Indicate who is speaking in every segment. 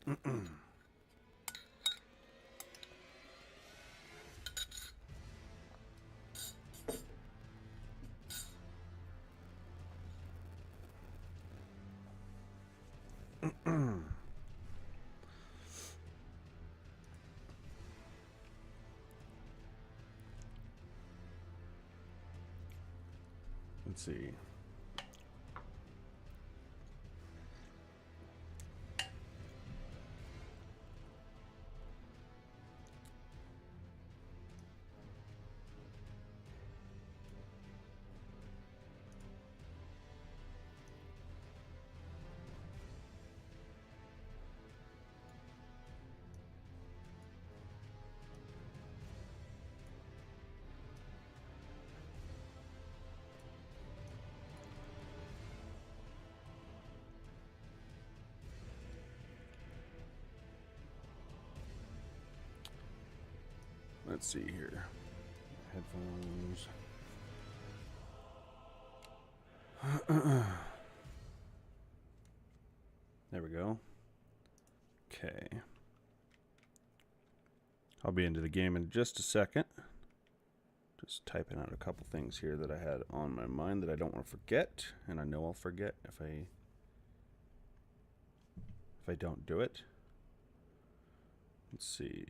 Speaker 1: Let's see. Let's see here. Headphones. There we go. Okay. I'll be into the game in just a second. Just typing out a couple things here that I had on my mind that I don't want to forget, and I know I'll forget if I don't do it. Let's see.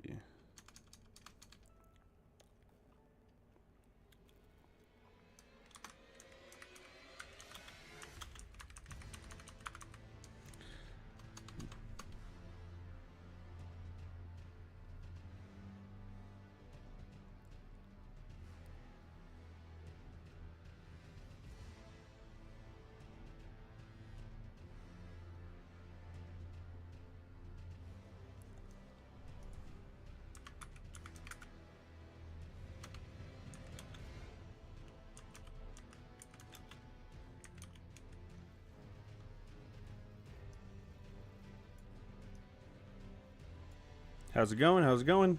Speaker 1: How's it going? How's it going?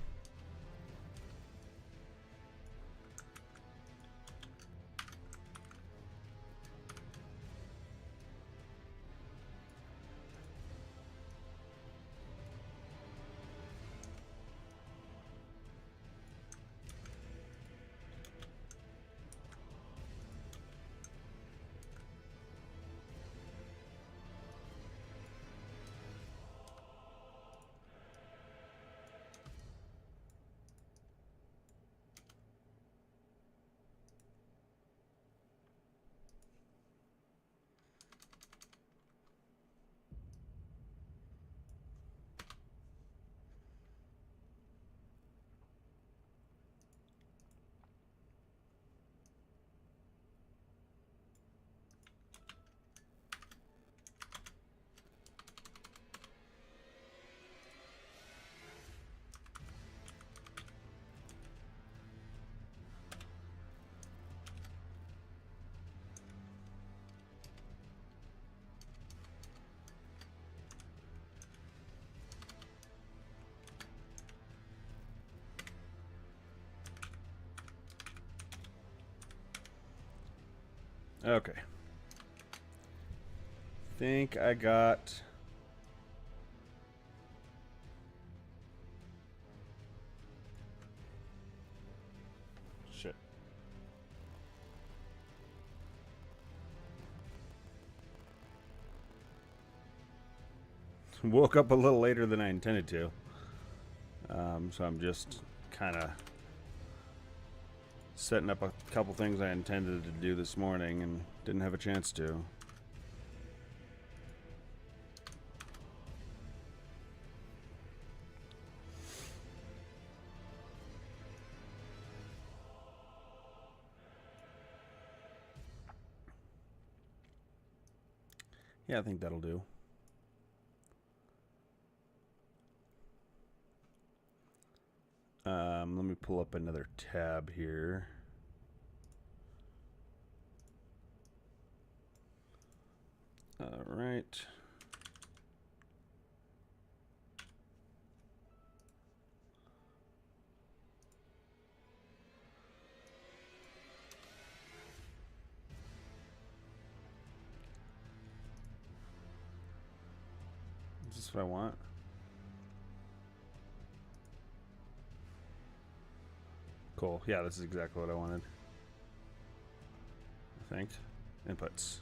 Speaker 1: Okay. Think I got... Shit. Woke up a little later than I intended to. So I'm just kind of setting up a couple things I intended to do this morning and didn't have a chance to. Yeah, I think that'll do. Let me pull up another tab here. All right. Is this what I want? Cool. Yeah, this is exactly what I wanted. I think. Inputs.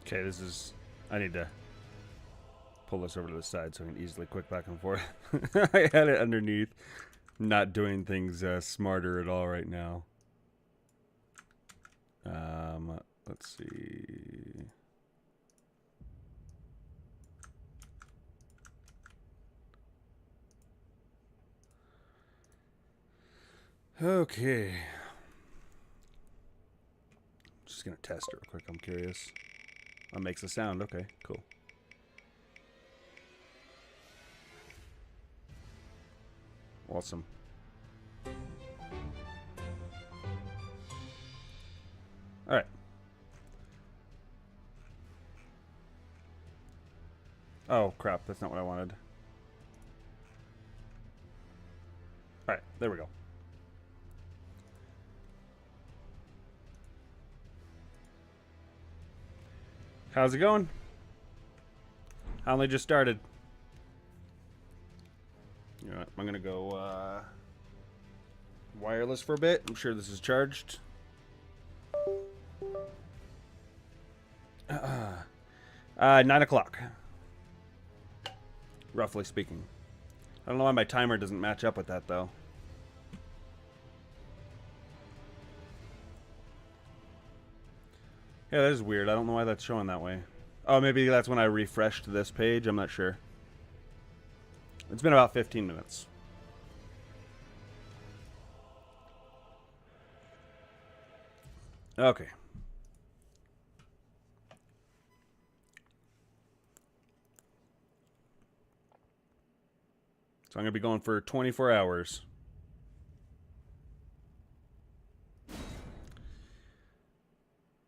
Speaker 1: Okay, this is... I need to pull this over to the side so I can easily click back and forth. I had it underneath. Not doing things smarter at all right now. Let's see. Okay. Just gonna test it real quick. I'm curious. Oh, makes a sound. Okay, cool. Awesome. All right. Oh, crap. That's not what I wanted. All right. There we go. How's it going? I only just started. You know what? I'm going to go wireless for a bit. I'm sure this is charged. 9 o'clock. Roughly speaking. I don't know why my timer doesn't match up with that, though. Yeah, that is weird. I don't know why that's showing that way. Oh, maybe that's when I refreshed this page. I'm not sure. It's been about 15 minutes. Okay. So I'm going to be going for 24 hours.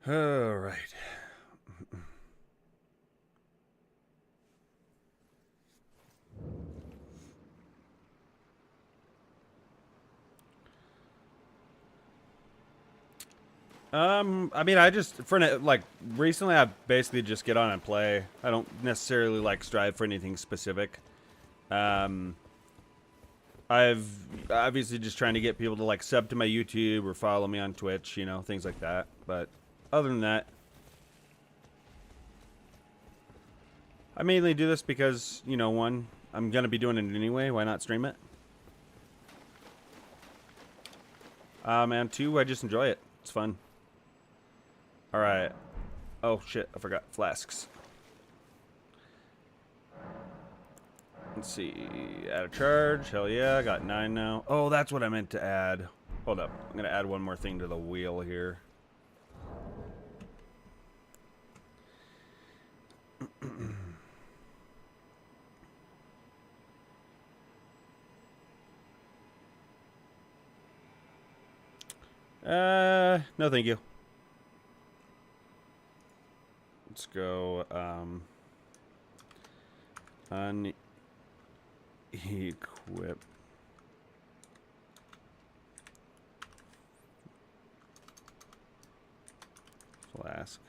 Speaker 1: All right. I mean, I just, like, recently I basically just get on and play. I don't necessarily, like, strive for anything specific. I've obviously just trying to get people to, like, sub to my YouTube or follow me on Twitch, you know, things like that. But other than that, I mainly do this because, you know, one, I'm going to be doing it anyway. Why not stream it? And two, I just enjoy it. It's fun. All right. Oh, shit. I forgot flasks. Let's see. Add a charge. Hell yeah. I got 9 now. Oh, that's what I meant to add. Hold up. I'm going to add one more thing to the wheel here. No thank you. Let's go, unequip flask.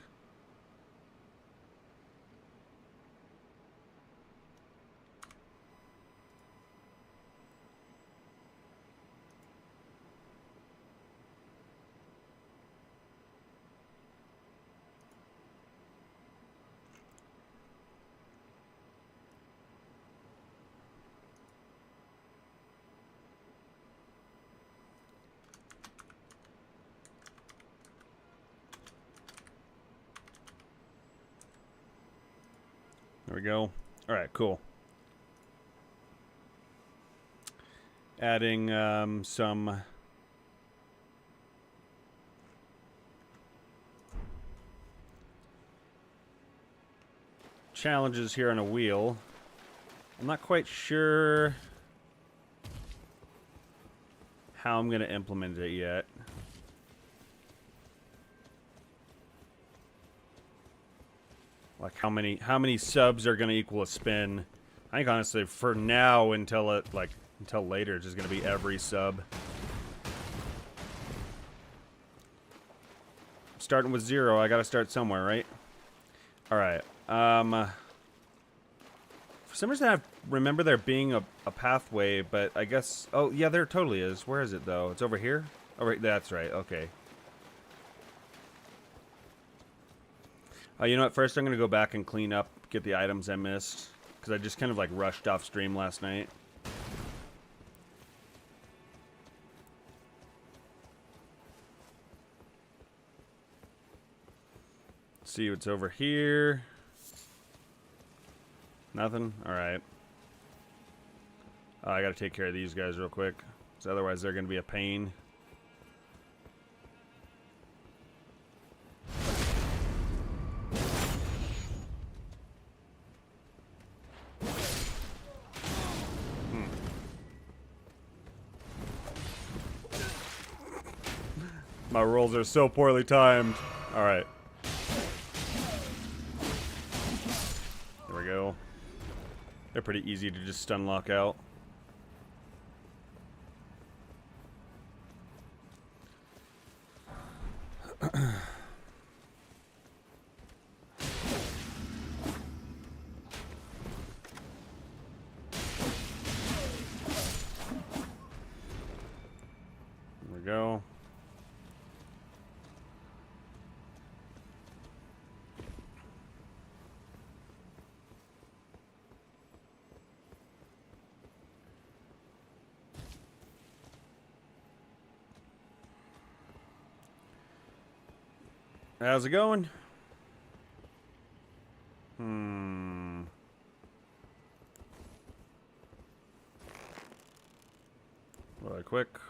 Speaker 1: There we go. All right, cool. Adding some challenges here on a wheel. I'm not quite sure how I'm going to implement it yet. Like how many subs are going to equal a spin. I think honestly for now until later it's just going to be every sub. Starting with 0, I got to start somewhere, right? All right. For some reason I remember there being a pathway, but I guess... Oh, yeah, there totally is. Where is it, though? It's over here? Oh, right, that's right. Okay. You know what? First I'm going to go back and clean up, get the items I missed. Because I just kind of, like, rushed off stream last night. Let's see what's over here. Nothing? Alright. I gotta take care of these guys real quick. Because otherwise they're gonna be a pain. My rolls are so poorly timed. Alright. There we go. They're pretty easy to just stun lock out. There we go. How's it going? Really quick.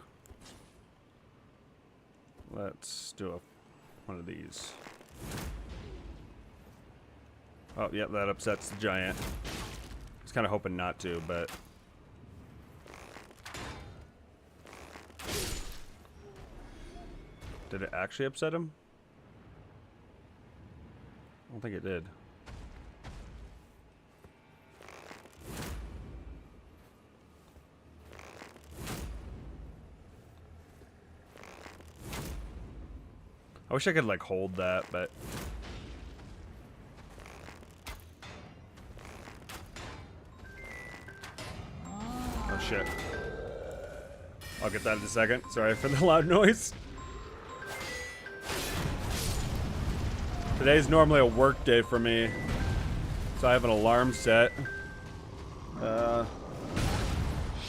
Speaker 1: Let's do one of these. Oh, yep, that upsets the giant. I was kind of hoping not to, but... Did it actually upset him? I don't think it did. I wish I could, like, hold that, but... Oh, shit. I'll get that in a second. Sorry for the loud noise. Today's normally a work day for me, so I have an alarm set.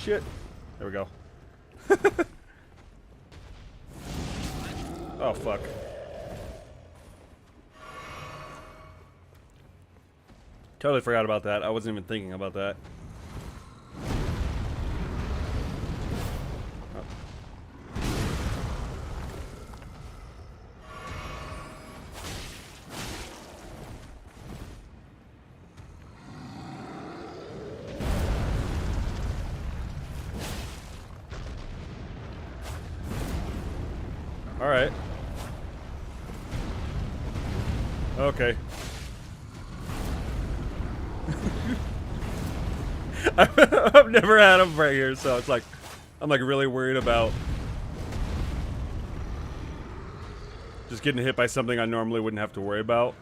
Speaker 1: Shit. There we go. Oh, fuck. Totally forgot about that. I wasn't even thinking about that. Alright. Okay. I've never had them right here, so it's like I'm like really worried about just getting hit by something I normally wouldn't have to worry about.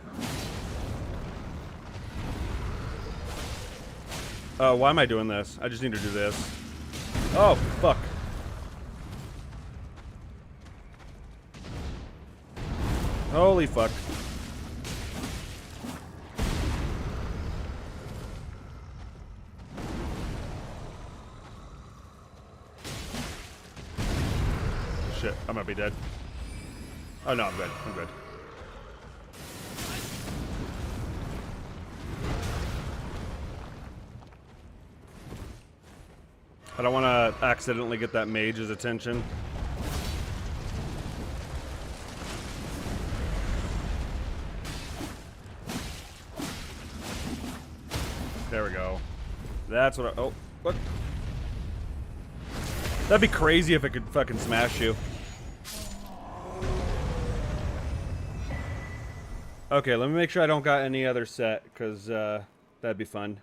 Speaker 1: Why am I doing this? I just need to do this. Oh, fuck. Holy fuck. Shit, I might be dead. Oh no, I'm good. I'm good. I don't want to accidentally get that mage's attention. There we go. That's what I... Oh, what? That'd be crazy if it could fucking smash you. Okay, let me make sure I don't got any other set, because that'd be fun.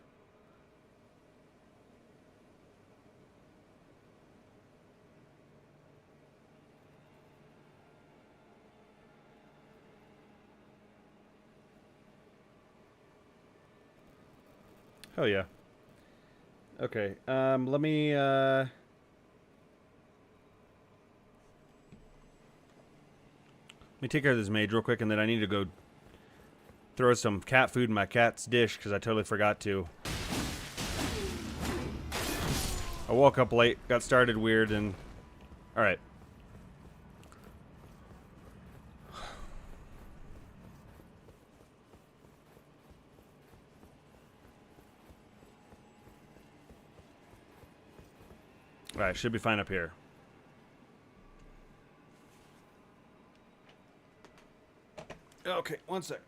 Speaker 1: Hell yeah. Okay, let me take care of this mage real quick, and then I need to go throw some cat food in my cat's dish, because I totally forgot to. I woke up late, got started weird, and... Alright. Alright, should be fine up here. Okay, one sec.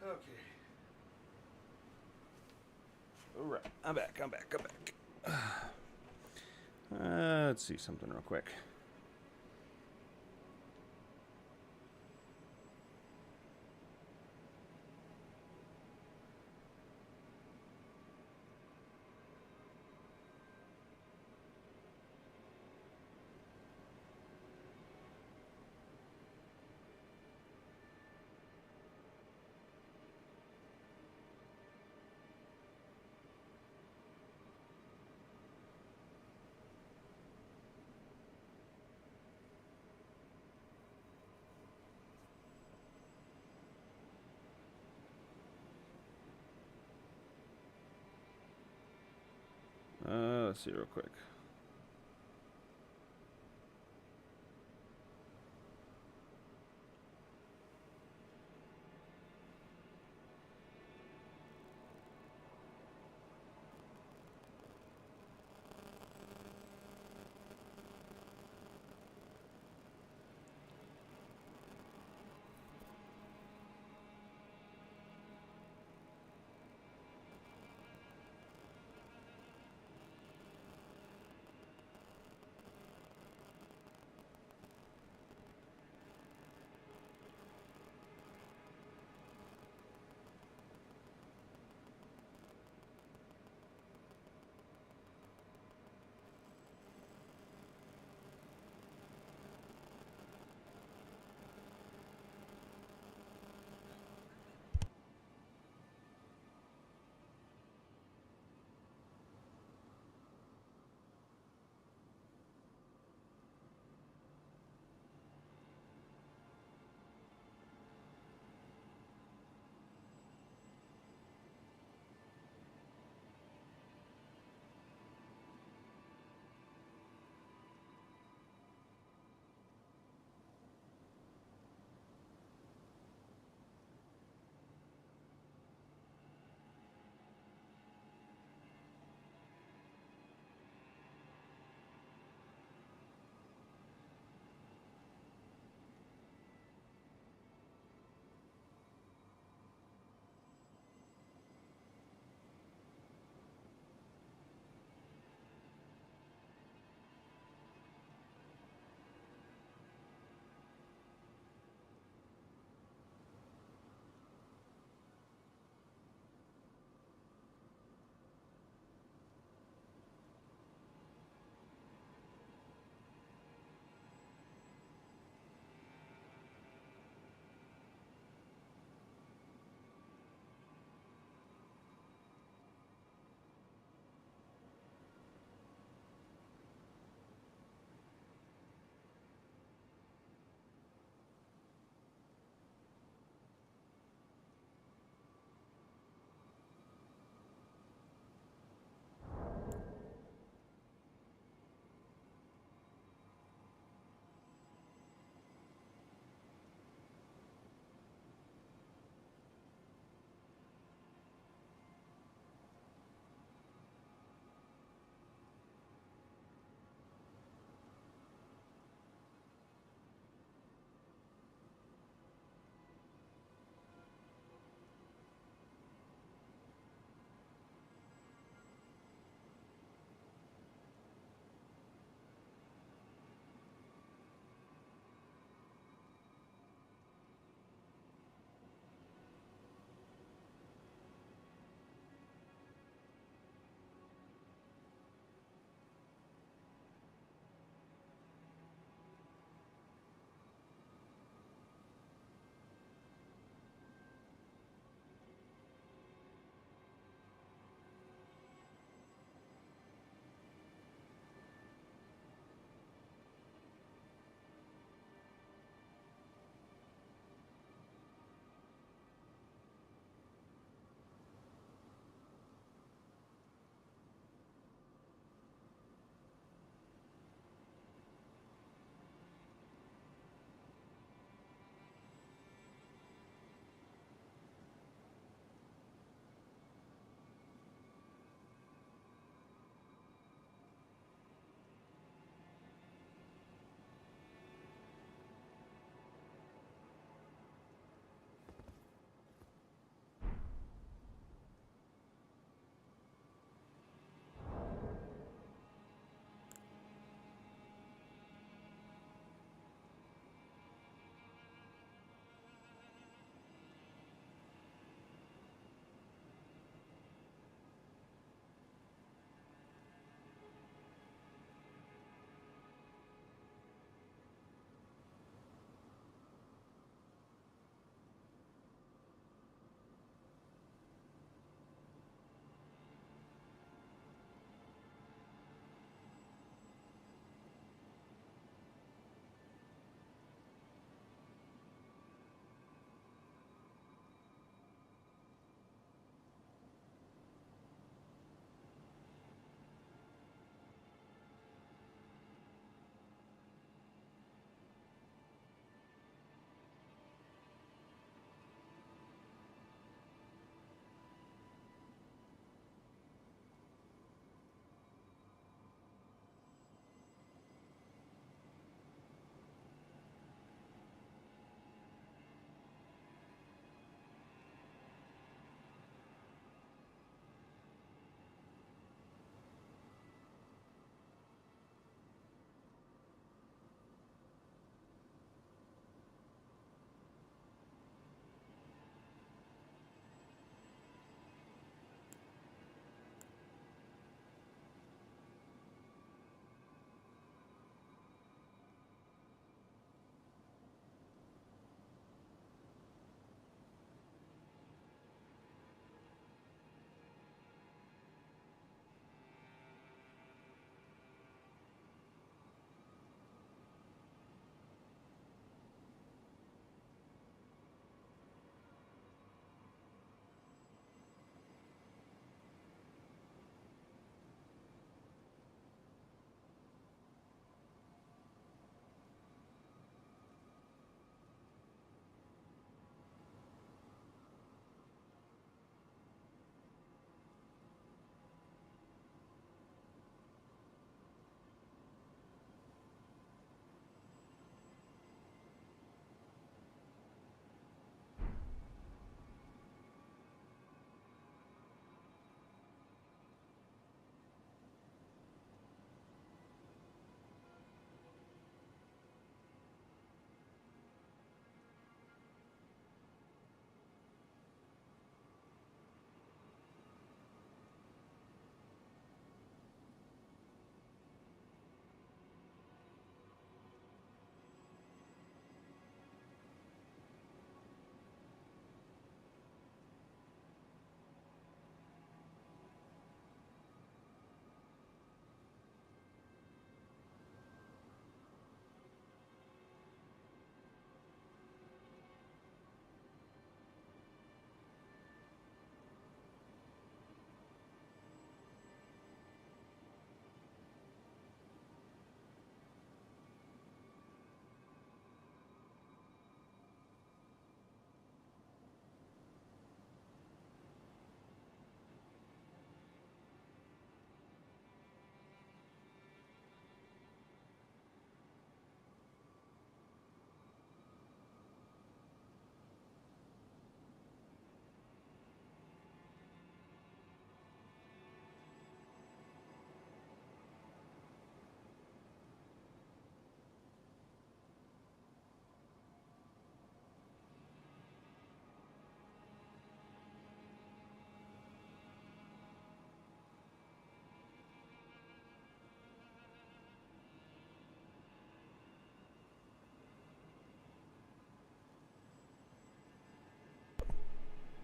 Speaker 1: Okay. Alright, I'm back. Let's see something real quick. Let's see real quick.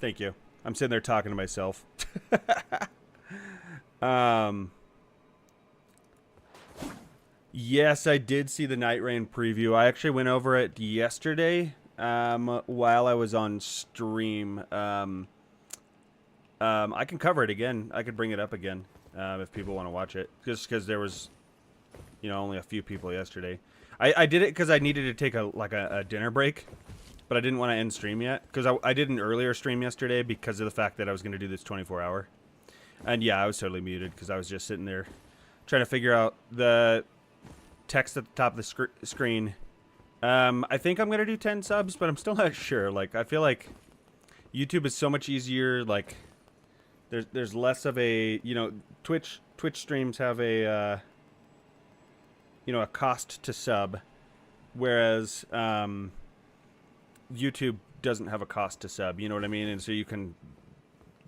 Speaker 1: Thank you. I'm sitting there talking to myself. Yes, I did see the Night Rain preview. I actually went over it yesterday while I was on stream. I can cover it again. I could bring it up again if people want to watch it. Just because there was, only a few people yesterday. I did it because I needed to take a dinner break, but I didn't want to end stream yet. Because I did an earlier stream yesterday because of the fact that I was going to do this 24-hour. And yeah, I was totally muted because I was just sitting there trying to figure out the text at the top of the screen. I think I'm going to do 10 subs, but I'm still not sure. Like, I feel like YouTube is so much easier. Like, there's less of a, Twitch streams have a, a cost to sub, whereas YouTube doesn't have a cost to sub. You know what I mean? And so you can,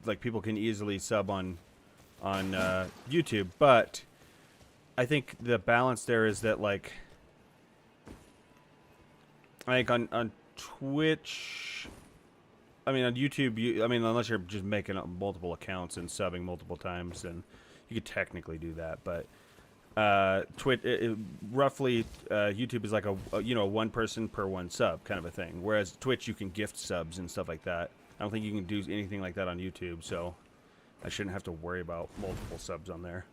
Speaker 1: like, people can easily sub on YouTube, but I think the balance there is that, like, I think on Twitch, I mean, on YouTube, unless you're just making up multiple accounts and subbing multiple times, then you could technically do that. But Twitch, roughly, YouTube is like a one person per one sub kind of a thing. Whereas Twitch, you can gift subs and stuff like that. I don't think you can do anything like that on YouTube, so I shouldn't have to worry about multiple subs on there.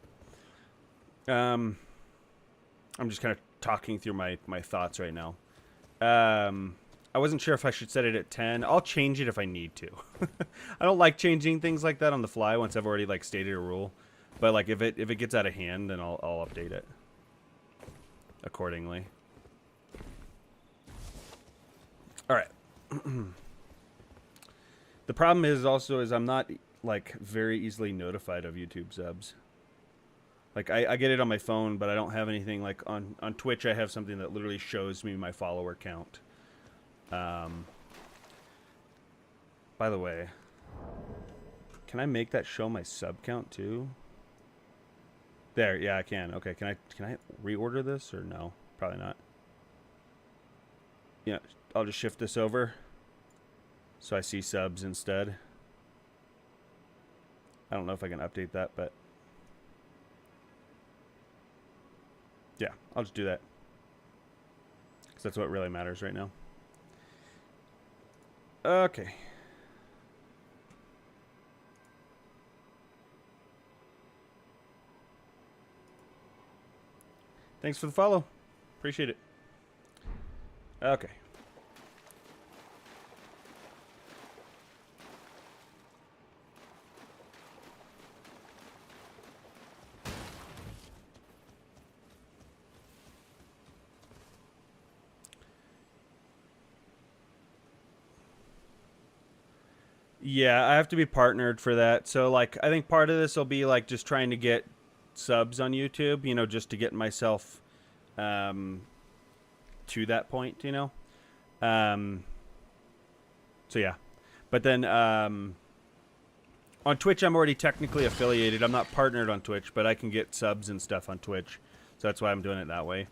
Speaker 1: I'm just kind of talking through my thoughts right now. I wasn't sure if I should set it at 10. I'll change it if I need to. I don't like changing things like that on the fly once I've already, like, stated a rule. But, like, if it gets out of hand, then I'll update it accordingly. All right. The problem is I'm not, like, very easily notified of YouTube subs. Like, I get it on my phone, but I don't have anything, like, on Twitch. I have something that literally shows me my follower count. By the way, can I make that show my sub count too? There, yeah, I can. Okay, can I reorder this or no? Probably not. Yeah, I'll just shift this over so I see subs instead. I don't know if I can update that, but yeah, I'll just do that because that's what really matters right now. Okay. Thanks for the follow. Appreciate it. Okay. Yeah, I have to be partnered for that. So, like, I think part of this will be, like, just trying to get subs on YouTube, just to get myself to that point, So, yeah. But then on Twitch, I'm already technically affiliated. I'm not partnered on Twitch, but I can get subs and stuff on Twitch. So that's why I'm doing it that way.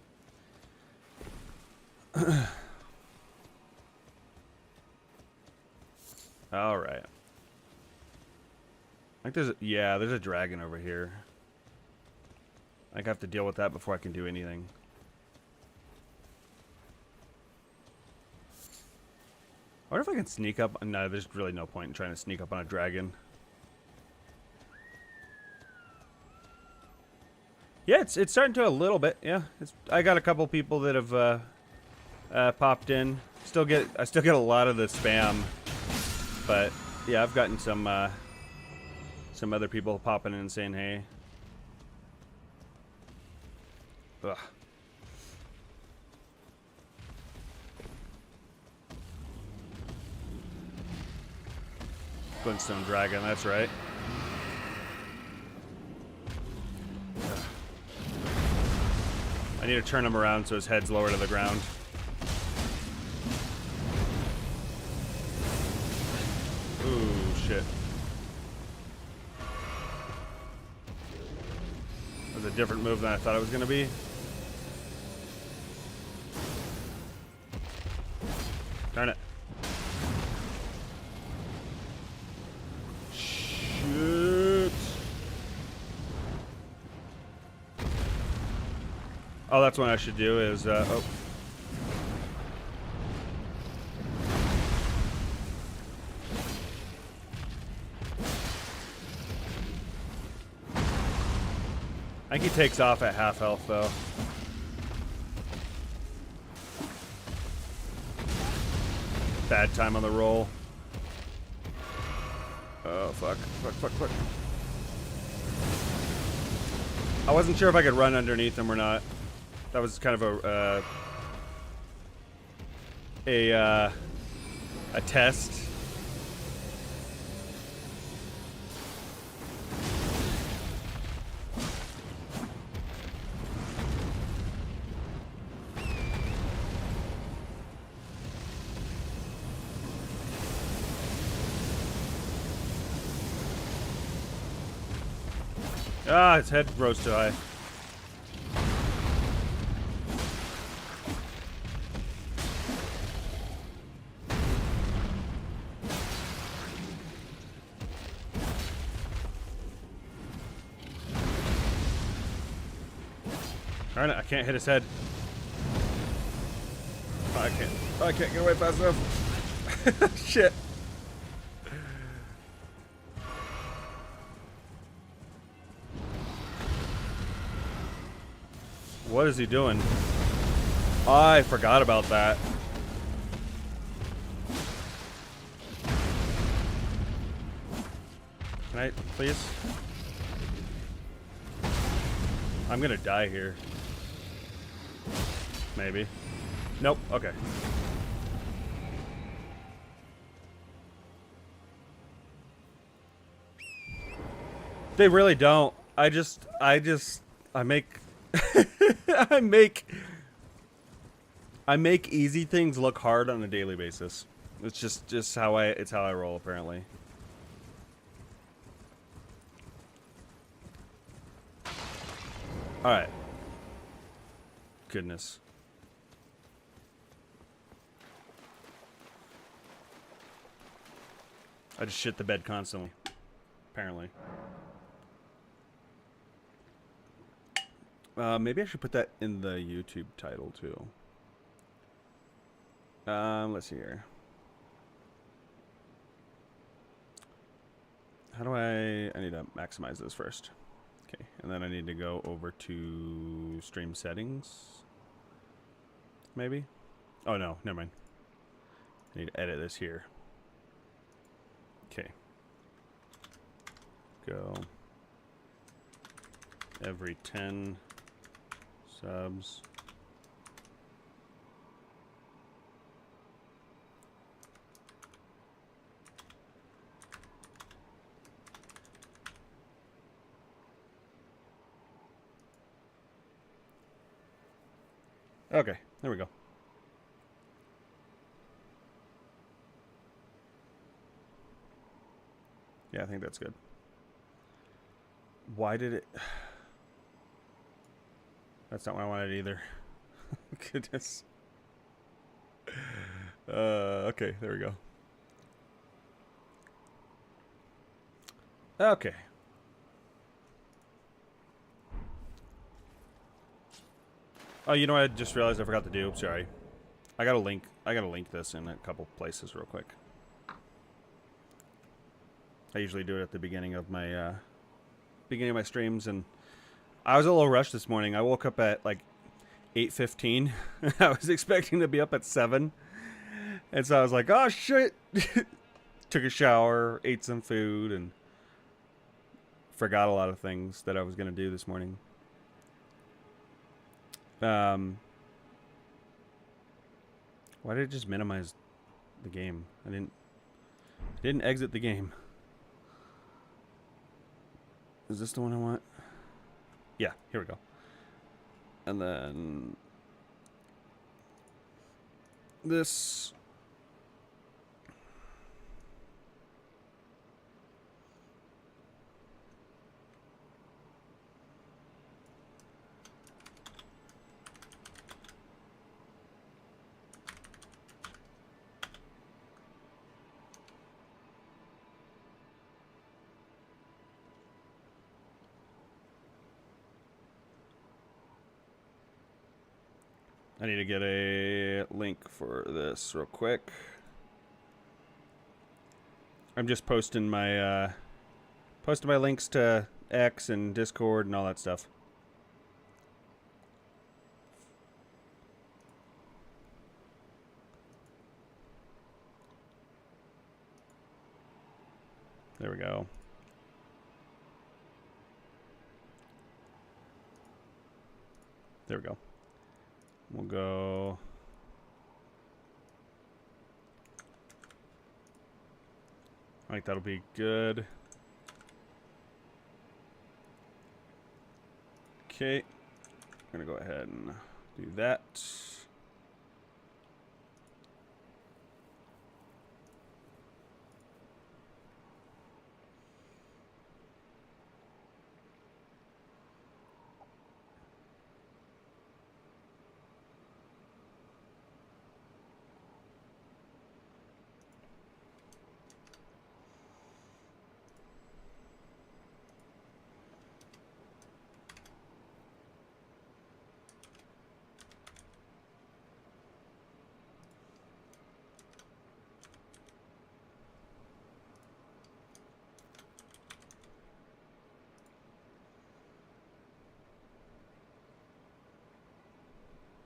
Speaker 1: All right. I think there's a dragon over here. I have to deal with that before I can do anything. I wonder if I can sneak up. No, there's really no point in trying to sneak up on a dragon. Yeah, it's starting to a little bit. Yeah, I got a couple people that have popped in. I still get a lot of the spam, but yeah, I've gotten some other people popping in and saying hey. Ugh. Glintstone Dragon, that's right. Ugh. I need to turn him around so his head's lower to the ground. Ooh, shit. That was a different move than I thought it was going to be. Darn it. Oh, that's what I should do is, oh. I think he takes off at half health, though. Bad time on the roll. Oh, fuck. Fuck, fuck, fuck. I wasn't sure if I could run underneath him or not. That was kind of a test. Ah, his head rose too high. Darn it, I can't hit his head. Oh, I can't get away fast enough. Shit. What is he doing? I forgot about that. Can I, please? I'm gonna die here. Maybe. Nope, okay. They really don't. I make I make easy things look hard on a daily basis. It's just how I roll apparently. All right. Goodness. I just shit the bed constantly. Apparently. Maybe I should put that in the YouTube title too. Let's see here. How do I need to maximize this first. Okay, and then I need to go over to stream settings. Maybe? Oh no, never mind. I need to edit this here. Okay. Go. Every 10 subs. Okay, there we go. Yeah, I think that's good. Why did it... That's not what I wanted either. Goodness. Okay, there we go. Okay. Oh, you know what I just realized I forgot to do? Sorry. I gotta link this in a couple places real quick. I usually do it at the beginning of my streams, and I was a little rushed this morning. I woke up at like 8:15. I was expecting to be up at 7. And so I was like, oh shit. Took a shower, ate some food, and forgot a lot of things that I was gonna do this morning. Why did it just minimize the game? I didn't exit the game. Is this the one I want? Yeah, here we go. And then this. I need to get a link for this real quick. I'm just posting my links to X and Discord and all that stuff. There we go. There we go. We'll go. I think that'll be good. Okay. I'm gonna go ahead and do that.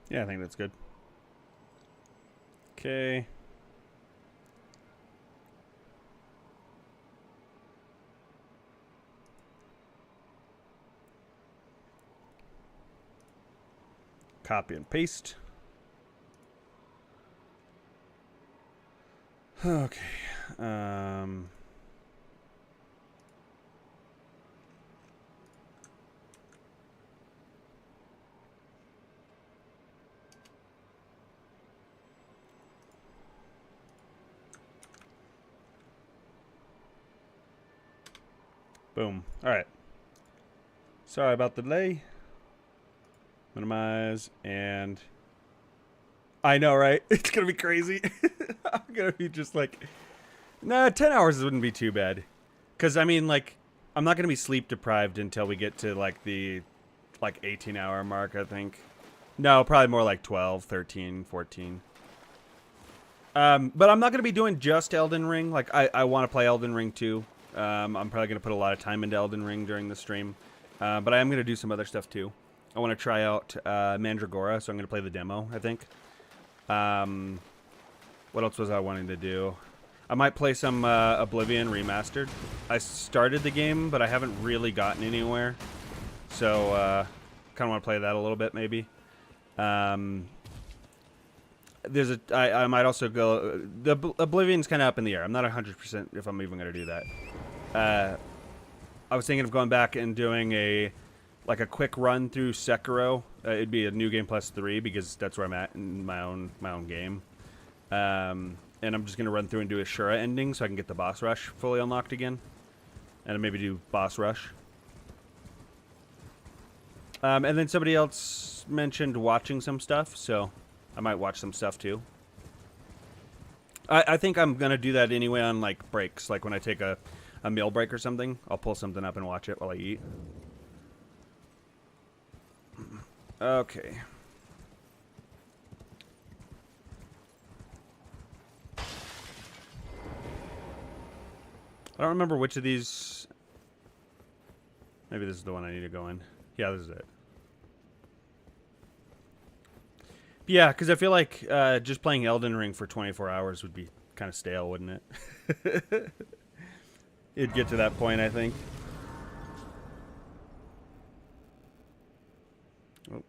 Speaker 1: Yeah, I think that's good. Okay. Copy and paste. Okay. Boom. All right. Sorry about the delay. Minimize and I know, right? It's gonna be crazy. I'm gonna be just like, nah, 10 hours wouldn't be too bad. Cause I mean, like, I'm not gonna be sleep deprived until we get to like the 18-hour mark, I think. No, probably more like 12, 13, 14. But I'm not gonna be doing just Elden Ring. Like, I want to play Elden Ring too. I'm probably gonna put a lot of time into Elden Ring during the stream. But I am gonna do some other stuff too. I want to try out Mandragora, so I'm gonna play the demo, I think. What else was I wanting to do? I might play some Oblivion Remastered. I started the game, but I haven't really gotten anywhere. So, kind of want to play that a little bit, maybe. I might also go... The Oblivion's kind of up in the air. I'm not 100% if I'm even going to do that. I was thinking of going back and doing a quick run through Sekiro. It'd be a New Game Plus 3 because that's where I'm at in my own game. And I'm just gonna run through and do a Shura ending so I can get the boss rush fully unlocked again, and maybe do boss rush. And then somebody else mentioned watching some stuff, so I might watch some stuff too. I think I'm gonna do that anyway on like breaks, like when I take a meal break or something. I'll pull something up and watch it while I eat. Okay. I don't remember which of these... Maybe this is the one I need to go in. Yeah, this is it. Yeah, because I feel like just playing Elden Ring for 24 hours would be kind of stale, wouldn't it? It'd get to that point, I think. Oh.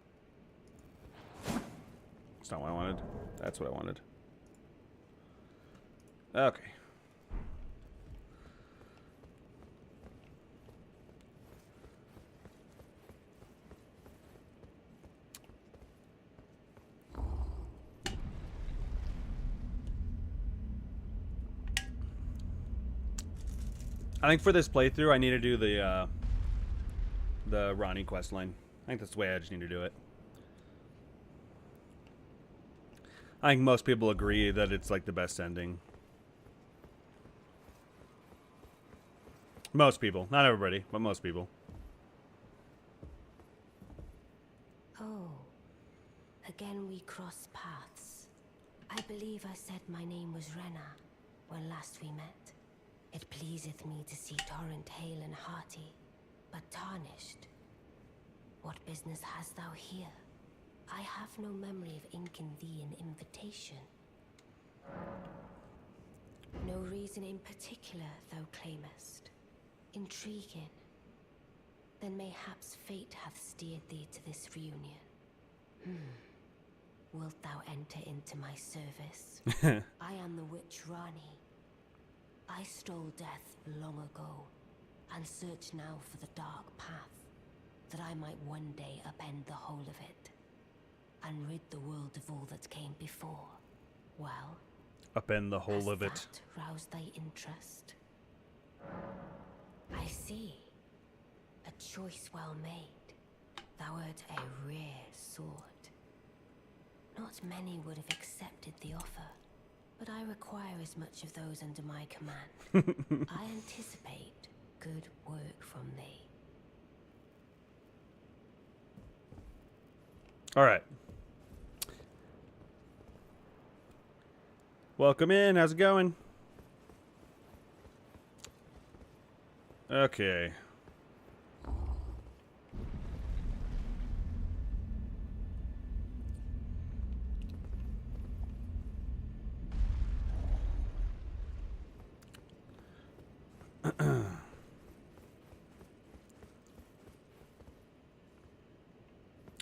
Speaker 1: That's not what I wanted. That's what I wanted. Okay. I think for this playthrough, I need to do the Ronnie quest line. I think that's the way I just need to do it. I think most people agree that it's like the best ending. Most people. Not everybody, but most people.
Speaker 2: Oh. Again we cross paths. I believe I said my name was Rena when last we met. It pleaseth me to see Torrent hale and hearty, but tarnished. What business hast thou here? I have no memory of inking thee an invitation. No reason in particular thou claimest. Intriguing. Then mayhaps fate hath steered thee to this reunion. Wilt thou enter into my service? I am the witch Rani. I stole death long ago, and search now for the dark path, that I might one day upend the whole of it, and rid the world of all that came before. Well,
Speaker 1: Upend the whole of it.
Speaker 2: that roused thy interest? I see. A choice well made. Thou art a rare sword. Not many would have accepted the offer, but I require as much of those under my command. I anticipate good work from thee.
Speaker 1: All right. Welcome in. How's it going? Okay.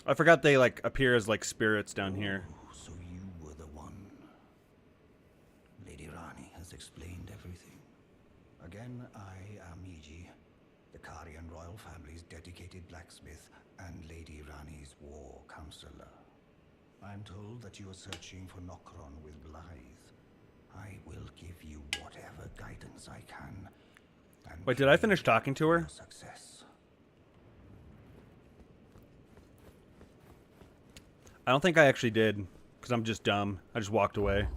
Speaker 1: I forgot they like appear as like spirits down here.
Speaker 3: Oh, so you were the one. Lady Rani has explained everything. Again, I am Iji, the Karian royal family's dedicated blacksmith and Lady Rani's war counselor. I'm told that you are searching for Nokron with Blythe. I will give you whatever guidance I can. And
Speaker 1: Wait, did I finish talking to her?
Speaker 3: your success.
Speaker 1: I don't think I actually did, because I'm just dumb. I just walked away.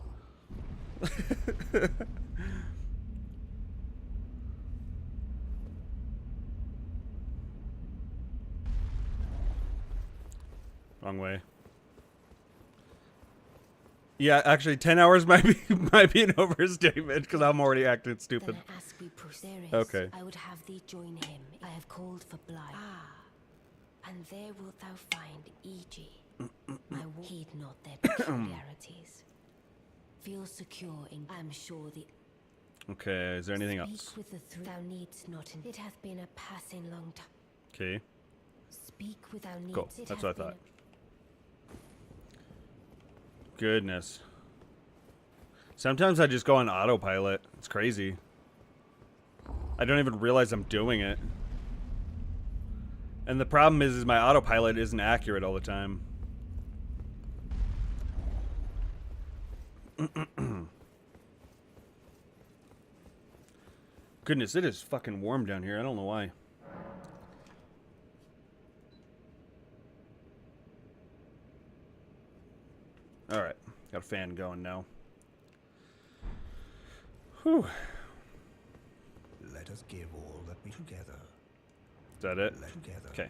Speaker 1: Wrong way. Yeah, actually, 10 hours might be an overstatement, because I'm already acting stupid.
Speaker 2: Then I ask thee, Proceres,
Speaker 1: Okay.
Speaker 2: I would have thee join him. I have called for Blythe. And there wilt thou find Iji. I will heed not their peculiarities. Feel secure in. I am sure the.
Speaker 1: Okay, is there anything
Speaker 2: Speak
Speaker 1: else?
Speaker 2: with the three. Thou needst not. It hath been a passing long time.
Speaker 1: Okay,
Speaker 2: Speak without needs.
Speaker 1: cool.
Speaker 2: It
Speaker 1: That's
Speaker 2: hath
Speaker 1: what I
Speaker 2: been
Speaker 1: thought. Goodness. Sometimes I just go on autopilot. It's crazy. I don't even realize I'm doing it. And the problem is my autopilot isn't accurate all the time. Goodness, it is fucking warm down here. I don't know why. Alright, got a fan going now. Whew.
Speaker 3: Let us give all that we together.
Speaker 1: Is that it?
Speaker 3: Together.
Speaker 1: Okay.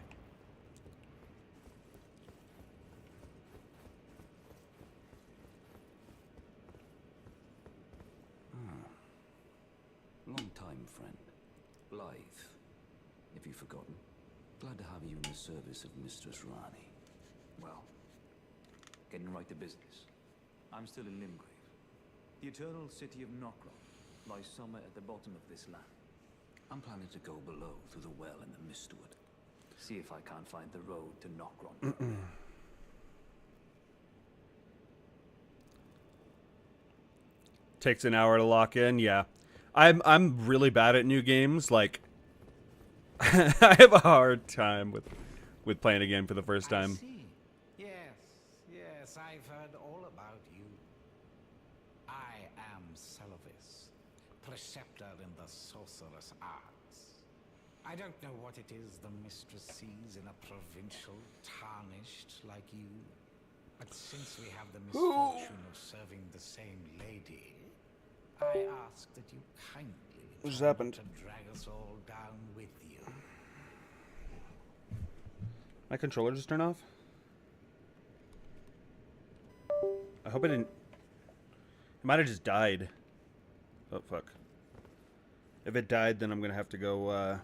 Speaker 4: Long time, friend. Blythe. If you've forgotten, glad to have you in the service of Mistress Rani. Well, getting right to business. I'm still in Limgrave. The eternal city of Nokron lies somewhere at the bottom of this land. I'm planning to go below through the well in the Mistwood. See if I can't find the road to Nokron.
Speaker 1: Takes an hour to lock in. Yeah, I'm really bad at new games. Like, I have a hard time with playing a game for the first
Speaker 5: I
Speaker 1: time.
Speaker 5: see. Yes, I've heard all about you. I am Celovis, preceptor in the sorcerous arts. I don't know what it is the mistress sees in a provincial tarnished like you, but since we have the misfortune of serving the same lady, I ask that you kindly
Speaker 1: What just
Speaker 5: try not
Speaker 1: happened?
Speaker 5: to drag us all down with you.
Speaker 1: My controller just turned off? I hope it didn't... It might have just died. Oh, fuck. If it died, then I'm going to have to go,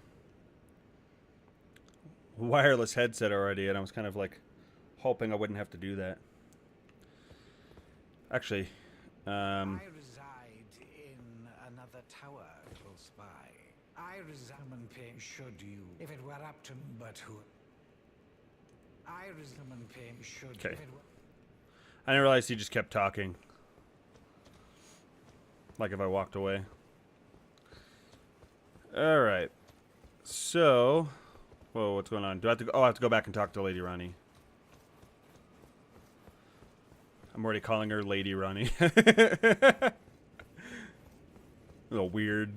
Speaker 1: wireless headset already, and I was kind of, like, hoping I wouldn't have to do that. Actually,
Speaker 5: I reside in another tower close by. I resummon pay should you, if it were up to but who. I resummon pay should
Speaker 1: Okay.
Speaker 5: if it were.
Speaker 1: I didn't realize he just kept talking. Like if I walked away. Alright. So... Whoa, what's going on? Do I have to go? Oh, I have to go back and talk to Lady Ronnie. I'm already calling her Lady Ronnie. A little weird.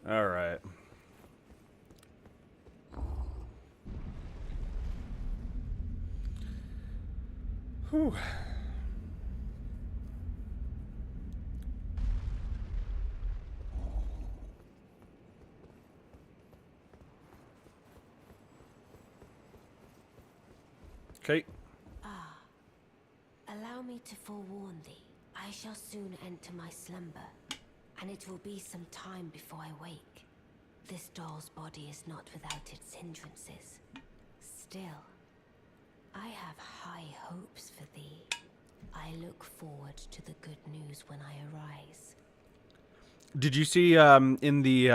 Speaker 1: Alright. Whew. Okay.
Speaker 2: Allow me to forewarn thee. I shall soon enter my slumber, and it will be some time before I wake. This doll's body is not without its hindrances. Still, I have high hopes for thee. I look forward to the good news when I arise.
Speaker 1: Did you see in the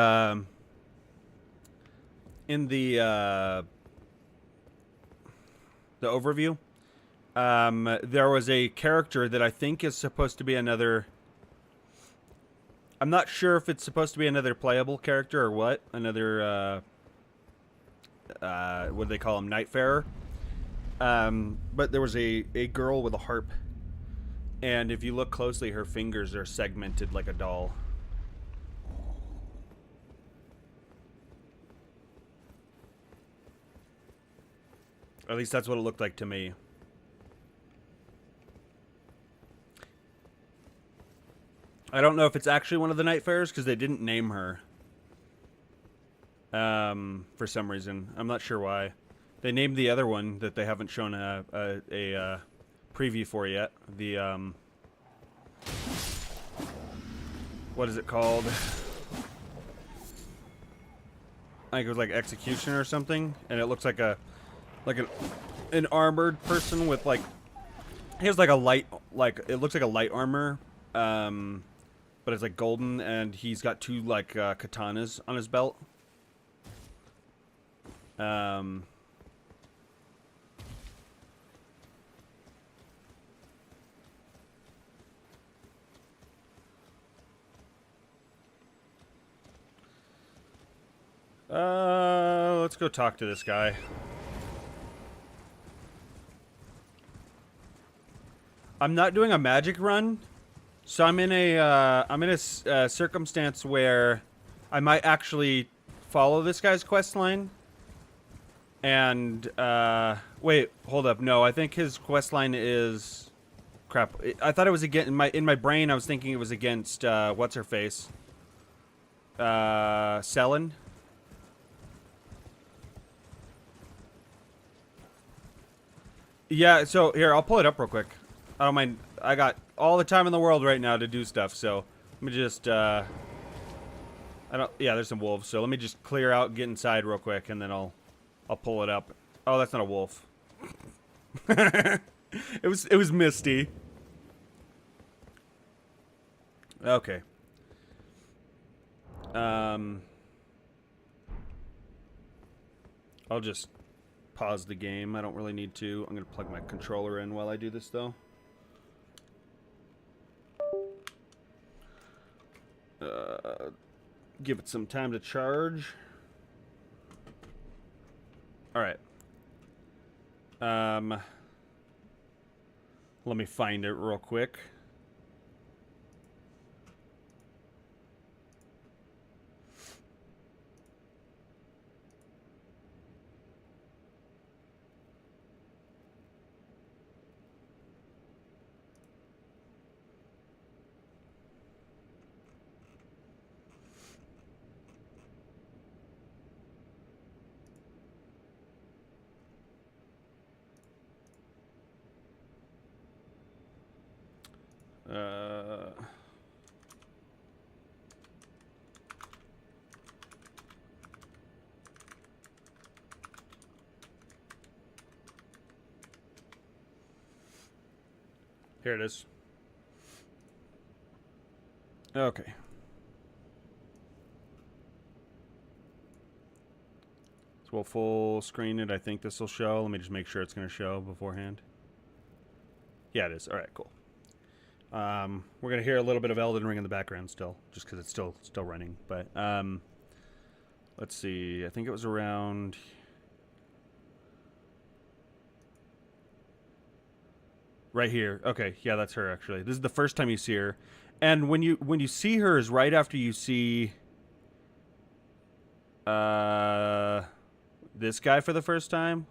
Speaker 1: overview, there was a character that I think is supposed to be another... I'm not sure if it's supposed to be another playable character or what. Another, what do they call him? Nightfarer. But there was a girl with a harp. And if you look closely, her fingers are segmented like a doll. At least that's what it looked like to me. I don't know if it's actually one of the Nightfarers because they didn't name her. For some reason. I'm not sure why. They named the other one that they haven't shown a preview for yet. The, what is it called? I think it was like Executioner or something. And it looks like an armored person with like... He has like a light... it looks like a light armor. But it's like golden, and he's got two like katanas on his belt. Let's go talk to this guy. I'm not doing a magic run. So I'm in a circumstance where I might actually follow this guy's quest line. And wait, hold up. No, I think his quest line is crap. I thought it was against in my brain. I was thinking it was against what's her face, Selen. Yeah. So here, I'll pull it up real quick. I don't mind. I got all the time in the world right now to do stuff, so let me just, yeah, there's some wolves, so let me just clear out, get inside real quick, and then I'll pull it up. Oh, that's not a wolf. It was Misty. Okay. I'll just pause the game. I don't really need to. I'm gonna plug my controller in while I do this, though. Give it some time to charge. All right. Let me find it real quick. Here it is. Okay. So we'll full screen it. I think this will show. Let me just make sure it's going to show beforehand. Yeah, it is. All right, cool. We're going to hear a little bit of Elden Ring in the background still, just because it's still running. But let's see. I think it was around... Right here. Okay, yeah, that's her actually. This is the first time you see her. And when you see her is right after you see this guy for the first time.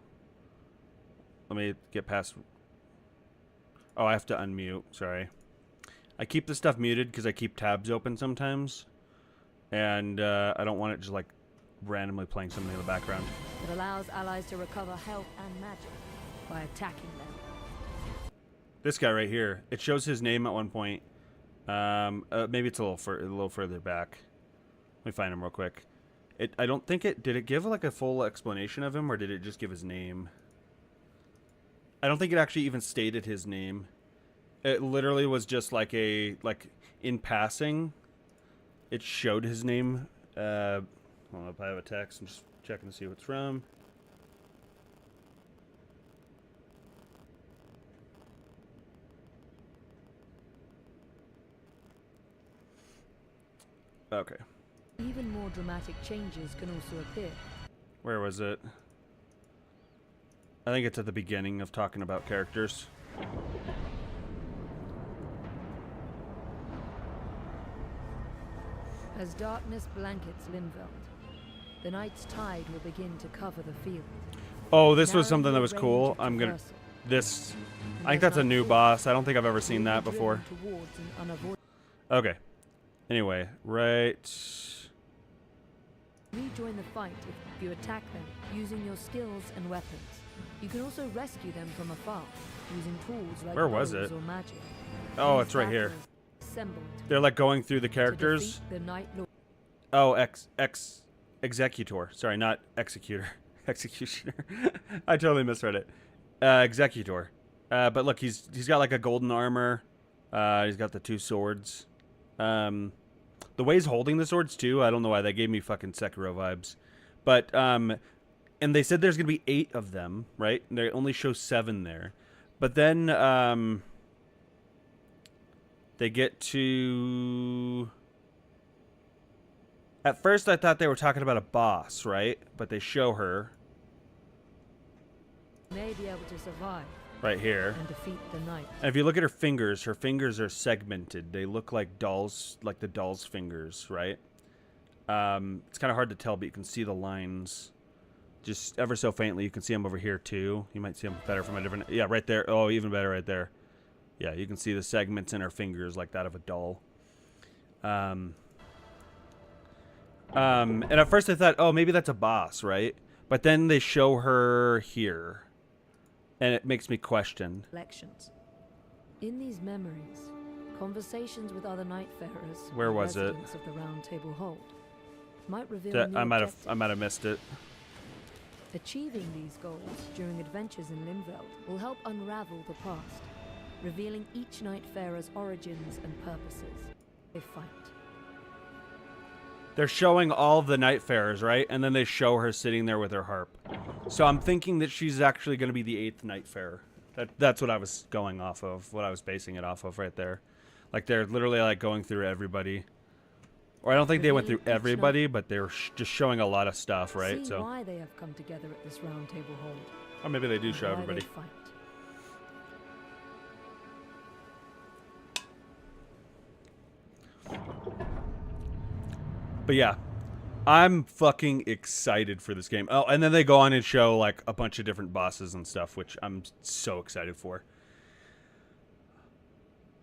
Speaker 1: Let me get past. Oh, I have to unmute. Sorry. I keep this stuff muted because I keep tabs open sometimes. And I don't want it just like randomly playing something in the background.
Speaker 6: It allows allies to recover health and magic by attacking them.
Speaker 1: This guy right here. It shows his name at one point. Maybe it's a little further back. Let me find him real quick. I don't think it did. It give like a full explanation of him, or did it just give his name? I don't think it actually even stated his name. It literally was just like in passing. It showed his name. Hold on, if I have a text, I'm just checking to see what it's from. Okay.
Speaker 6: Even more dramatic changes can also appear.
Speaker 1: Where was it? I think it's at the beginning of talking about characters.
Speaker 6: As darkness blankets Limveld, the night's tide will begin to cover the field.
Speaker 1: Oh, this was something
Speaker 6: narrowing
Speaker 1: that
Speaker 6: the
Speaker 1: was
Speaker 6: range
Speaker 1: cool.
Speaker 6: of
Speaker 1: I'm gonna...
Speaker 6: traversal.
Speaker 1: This...
Speaker 6: And
Speaker 1: I think
Speaker 6: as
Speaker 1: that's a
Speaker 6: night
Speaker 1: new
Speaker 6: falls,
Speaker 1: boss. I don't think I've ever seen
Speaker 6: you'll
Speaker 1: that
Speaker 6: be
Speaker 1: before.
Speaker 6: driven towards an unavoidable.
Speaker 1: Okay. Anyway, right...
Speaker 6: Rejoin the fight if you attack them using your skills and weapons. You can also rescue them from afar using tools like
Speaker 1: Where was
Speaker 6: bows
Speaker 1: it?
Speaker 6: or magic.
Speaker 1: Oh,
Speaker 6: These
Speaker 1: it's right here.
Speaker 6: battlers assembled
Speaker 1: They're like going through the
Speaker 6: to
Speaker 1: characters.
Speaker 6: defeat the Night Lord.
Speaker 1: Oh, Executor. Sorry, not Executor. Executioner. I totally misread it. Executor. But look, he's got like a golden armor. He's got the two swords. The way he's holding the swords too, I don't know why, that gave me fucking Sekiro vibes. But and they said there's gonna be 8 of them, right? And they only show 7 there. But then they get to... At first I thought they were talking about a boss, right? But they show her
Speaker 6: May be able to survive
Speaker 1: right here.
Speaker 6: and defeat the night.
Speaker 1: And if you look at her fingers are segmented. They look like dolls, like the doll's fingers, right? It's kind of hard to tell, but you can see the lines just ever so faintly. You can see them over here too. You might see them better from a different... Yeah, right there. Oh, even better right there. Yeah, you can see the segments in her fingers like that of a doll. And at first I thought, oh, maybe that's a boss, right? But then they show her here. And it makes me question.
Speaker 6: Lections. In these memories, conversations with other Nightfarers,
Speaker 1: Where
Speaker 6: and
Speaker 1: was it?
Speaker 6: residents of the Round Table hold, might reveal
Speaker 1: That
Speaker 6: new
Speaker 1: I might
Speaker 6: objectives.
Speaker 1: have missed it.
Speaker 6: Achieving these goals during adventures in Limveld will help unravel the past, revealing each Nightfarer's origins and purposes. They fight.
Speaker 1: They're showing all of the Nightfarers, right? And then they show her sitting there with her harp. So I'm thinking that she's actually going to be the 8th Nightfarer. That's what I was going off of, what I was basing it off of right there. Like, they're literally, like, going through everybody. Or I don't think they went through everybody, but they were just showing a lot of stuff, right?
Speaker 6: See
Speaker 1: So,
Speaker 6: why they have come together at this Round Table hold.
Speaker 1: or maybe they do
Speaker 6: And
Speaker 1: show
Speaker 6: why
Speaker 1: everybody.
Speaker 6: They fight.
Speaker 1: But yeah, I'm fucking excited for this game. Oh, and then they go on and show like a bunch of different bosses and stuff, which I'm so excited for.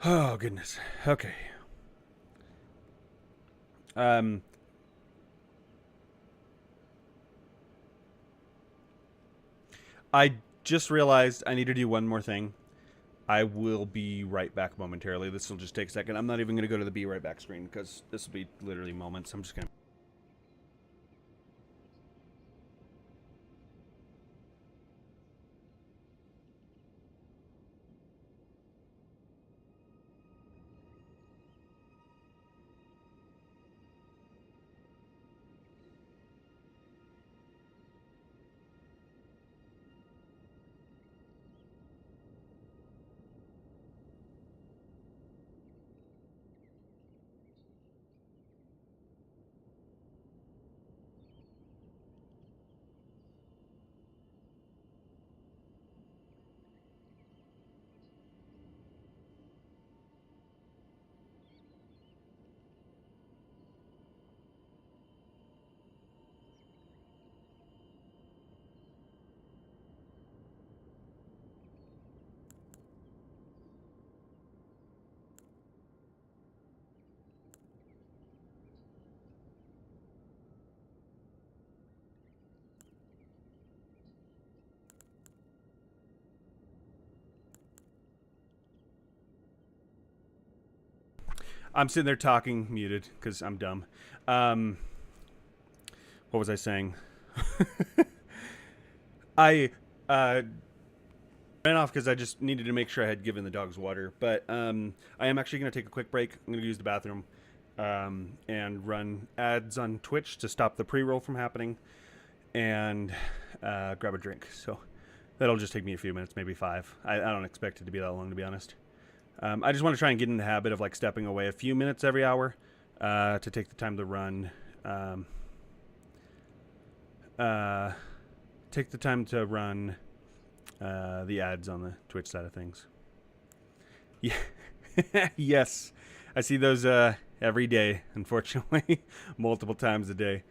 Speaker 1: Oh, goodness. Okay. I just realized I need to do one more thing. I will be right back momentarily. This will just take a second. I'm not even going to go to the be right back screen because this will be literally moments. I'm just going to... I'm sitting there talking muted because I'm dumb. What was I saying? I ran off because I just needed to make sure I had given the dogs water. But I am actually going to take a quick break. I'm going to use the bathroom and run ads on Twitch to stop the pre-roll from happening and grab a drink. So that'll just take me a few minutes, maybe 5. I don't expect it to be that long, to be honest. I just want to try and get in the habit of like stepping away a few minutes every hour to take the time to run. Take the time to run the ads on the Twitch side of things. Yeah, yes, I see those every day. Unfortunately, multiple times a day.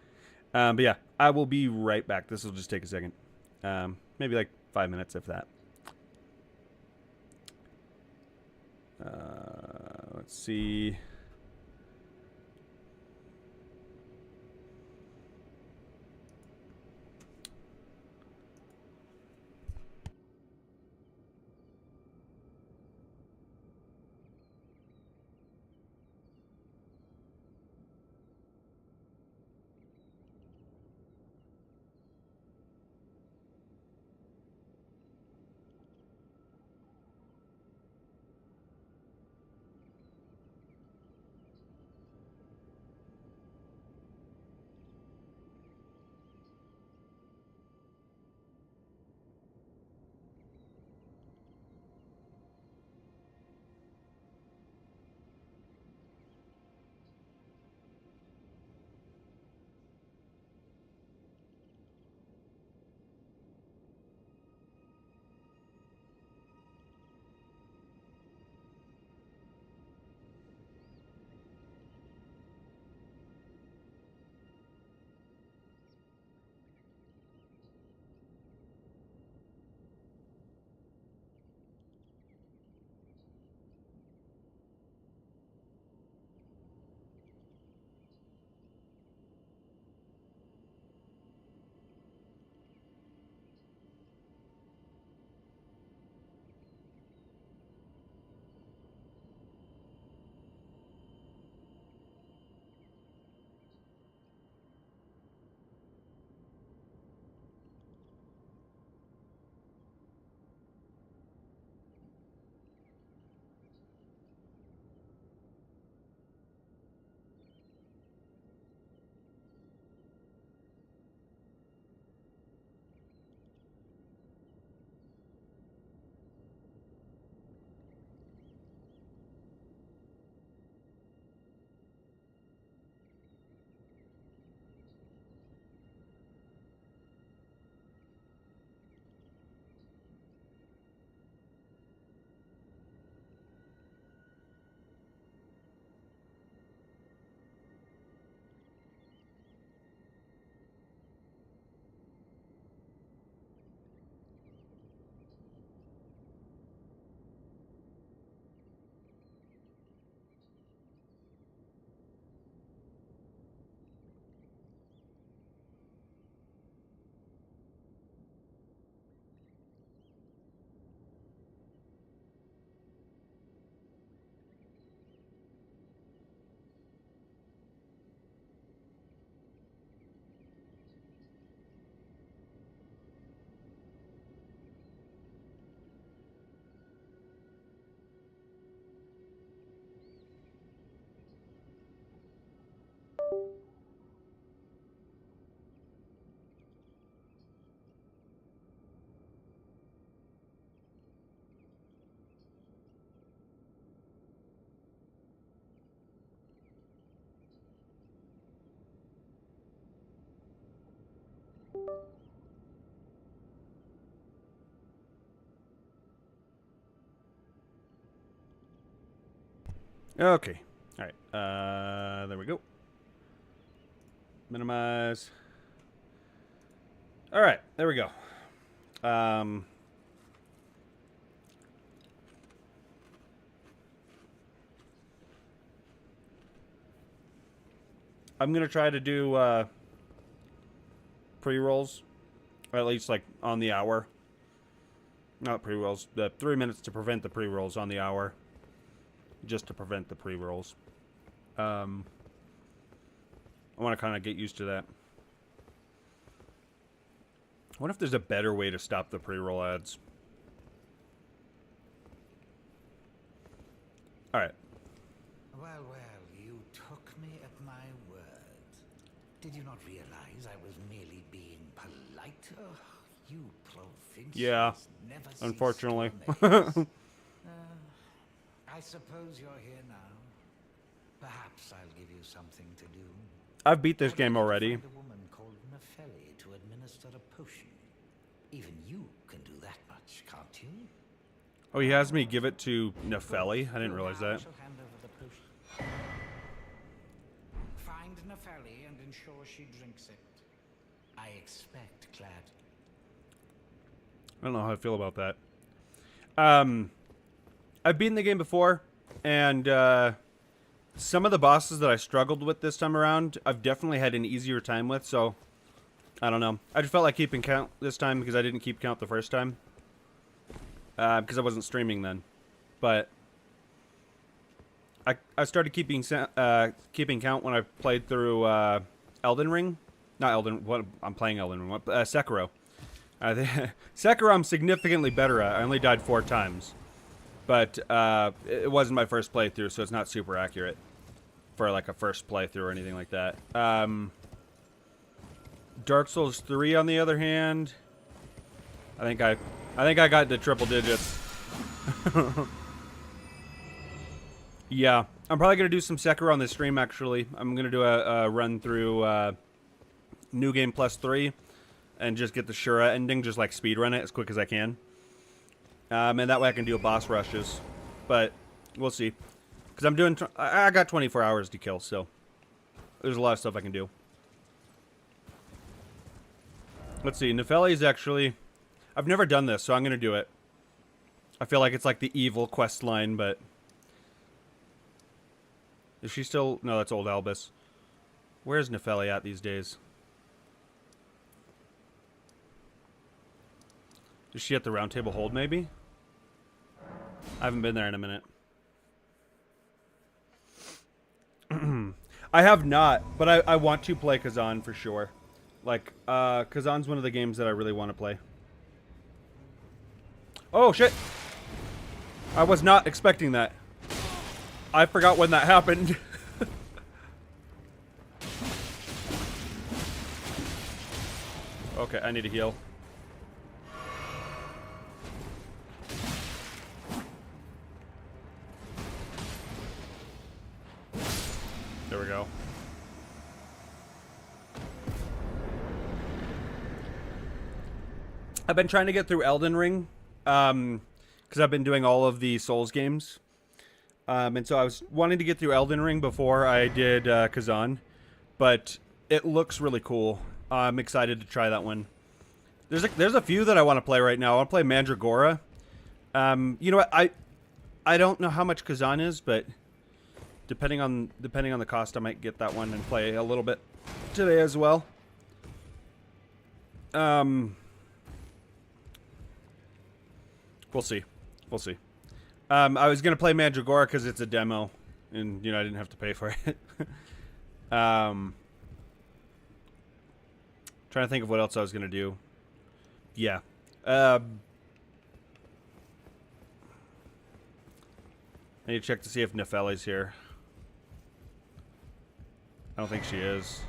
Speaker 1: But yeah, I will be right back. This will just take a second, maybe like 5 minutes, if that. Let's see. Okay. All right. There we go. Minimize. All right. There we go. I'm going to try to do pre-rolls, or at least like on the hour. Not pre-rolls. The 3 minutes to prevent the pre-rolls on the hour. Just to prevent the pre-rolls. I want to kind of get used to that. I wonder if there's a better way to stop the pre-roll ads. Alright.
Speaker 5: Well, you took me at my word. Did you not realize I was merely being polite? Oh, you provincials
Speaker 1: Yeah,
Speaker 5: never cease
Speaker 1: unfortunately.
Speaker 5: to amaze. I suppose you're here now. Perhaps I'll give you something to do.
Speaker 1: I've beat this
Speaker 5: I'd
Speaker 1: game
Speaker 5: like to
Speaker 1: already.
Speaker 5: find a woman called Nepheli to administer a potion. Even you can do that much, can't you?
Speaker 1: Oh, he has me give it to Nepheli? I didn't realize
Speaker 5: Now I
Speaker 1: that.
Speaker 5: shall hand over the potion. Find Nepheli and ensure she drinks it. I expect Clad.
Speaker 1: I don't know how I feel about that. I've beaten the game before, and some of the bosses that I struggled with this time around, I've definitely had an easier time with, so I don't know. I just felt like keeping count this time because I didn't keep count the first time. Because I wasn't streaming then. But I started keeping count when I played through Elden Ring. Not Elden, what I'm playing Elden Ring, Sekiro. Sekiro I'm significantly better at. I only died 4 times. But it wasn't my first playthrough, so it's not super accurate for like a first playthrough or anything like that. Dark Souls 3 on the other hand, I think I got to triple digits. Yeah, I'm probably gonna do some Sekiro on this stream. Actually, I'm gonna do a run through New Game Plus 3 and just get the Shura ending, just like speed run it as quick as I can. And that way I can do boss rushes, but we'll see. Because I'm doing, I got 24 hours to kill, so there's a lot of stuff I can do. Let's see, Nepheli's actually, I've never done this, so I'm going to do it. I feel like it's like the evil quest line, but is she still, no, that's old Albus. Where's Nepheli at these days? Is she at the Round Table Hold, maybe? I haven't been there in a minute. I have not, but I want to play Kazan for sure. Like, Kazan's one of the games that I really want to play. Oh, shit! I was not expecting that. I forgot when that happened. Okay, I need to heal. There we go. I've been trying to get through Elden Ring, because I've been doing all of the Souls games. And so I was wanting to get through Elden Ring before I did Kazan, but it looks really cool. I'm excited to try that one. There's a few that I want to play right now. I want to play Mandragora. You know what? I don't know how much Kazan is, but depending on the cost, I might get that one and play a little bit today as well. We'll see. We'll see. I was gonna play Mandragora because it's a demo, and you know I didn't have to pay for it. Trying to think of what else I was gonna do. Yeah. I need to check to see if Nepheli's here. I don't think she is.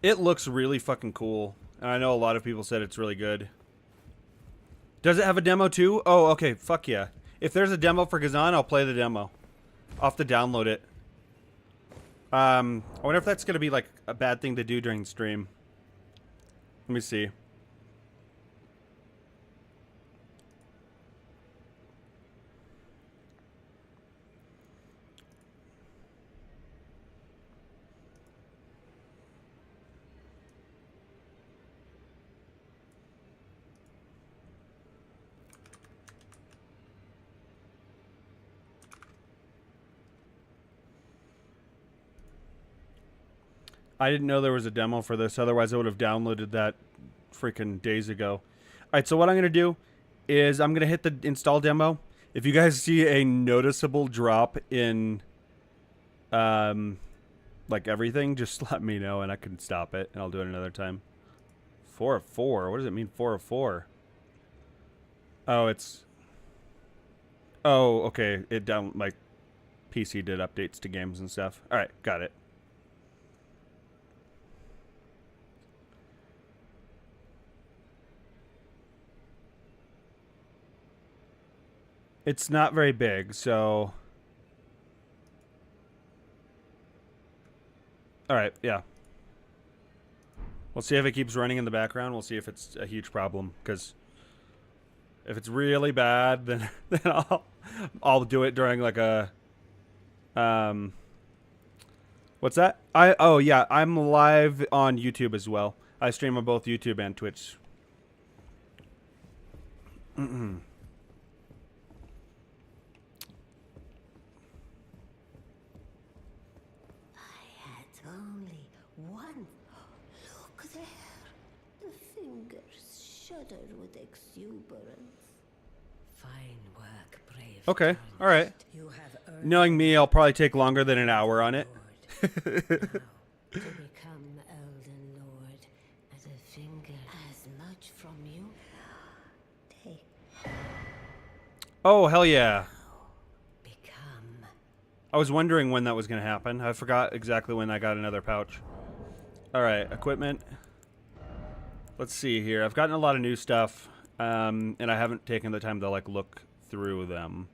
Speaker 1: It looks really fucking cool. And I know a lot of people said it's really good. Does it have a demo too? Oh, okay. Fuck yeah. If there's a demo for Kazan, I'll play the demo. I'll have to download it. I wonder if that's going to be like a bad thing to do during stream. Let me see. I didn't know there was a demo for this. Otherwise, I would have downloaded that freaking days ago. right, so what I'm going to do is I'm going to hit the install demo. If you guys see a noticeable drop in like everything, just let me know and I can stop it and I'll do it another time. 4 of 4. What does it mean 4 of 4? Oh, it's... Oh, okay. It down like PC did updates to games and stuff. All right, got it. It's not very big, so... Alright, yeah. We'll see if it keeps running in the background. We'll see if it's a huge problem, because if it's really bad, then I'll do it during like a... What's that? Oh, yeah, I'm live on YouTube as well. I stream on both YouTube and Twitch.
Speaker 2: Only one. Look there. The fingers shuddered with exuberance. Fine work, brave.
Speaker 1: Okay, all right.
Speaker 2: You have earned
Speaker 1: Knowing me, I'll probably take longer than an hour on it.
Speaker 2: now to become Elden Lord, as a finger as much from you. Take
Speaker 1: Oh, hell yeah.
Speaker 2: become.
Speaker 1: I was wondering when that was going to happen. I forgot exactly when I got another pouch. Alright, equipment. Let's see here. I've gotten a lot of new stuff, and I haven't taken the time to like look through them.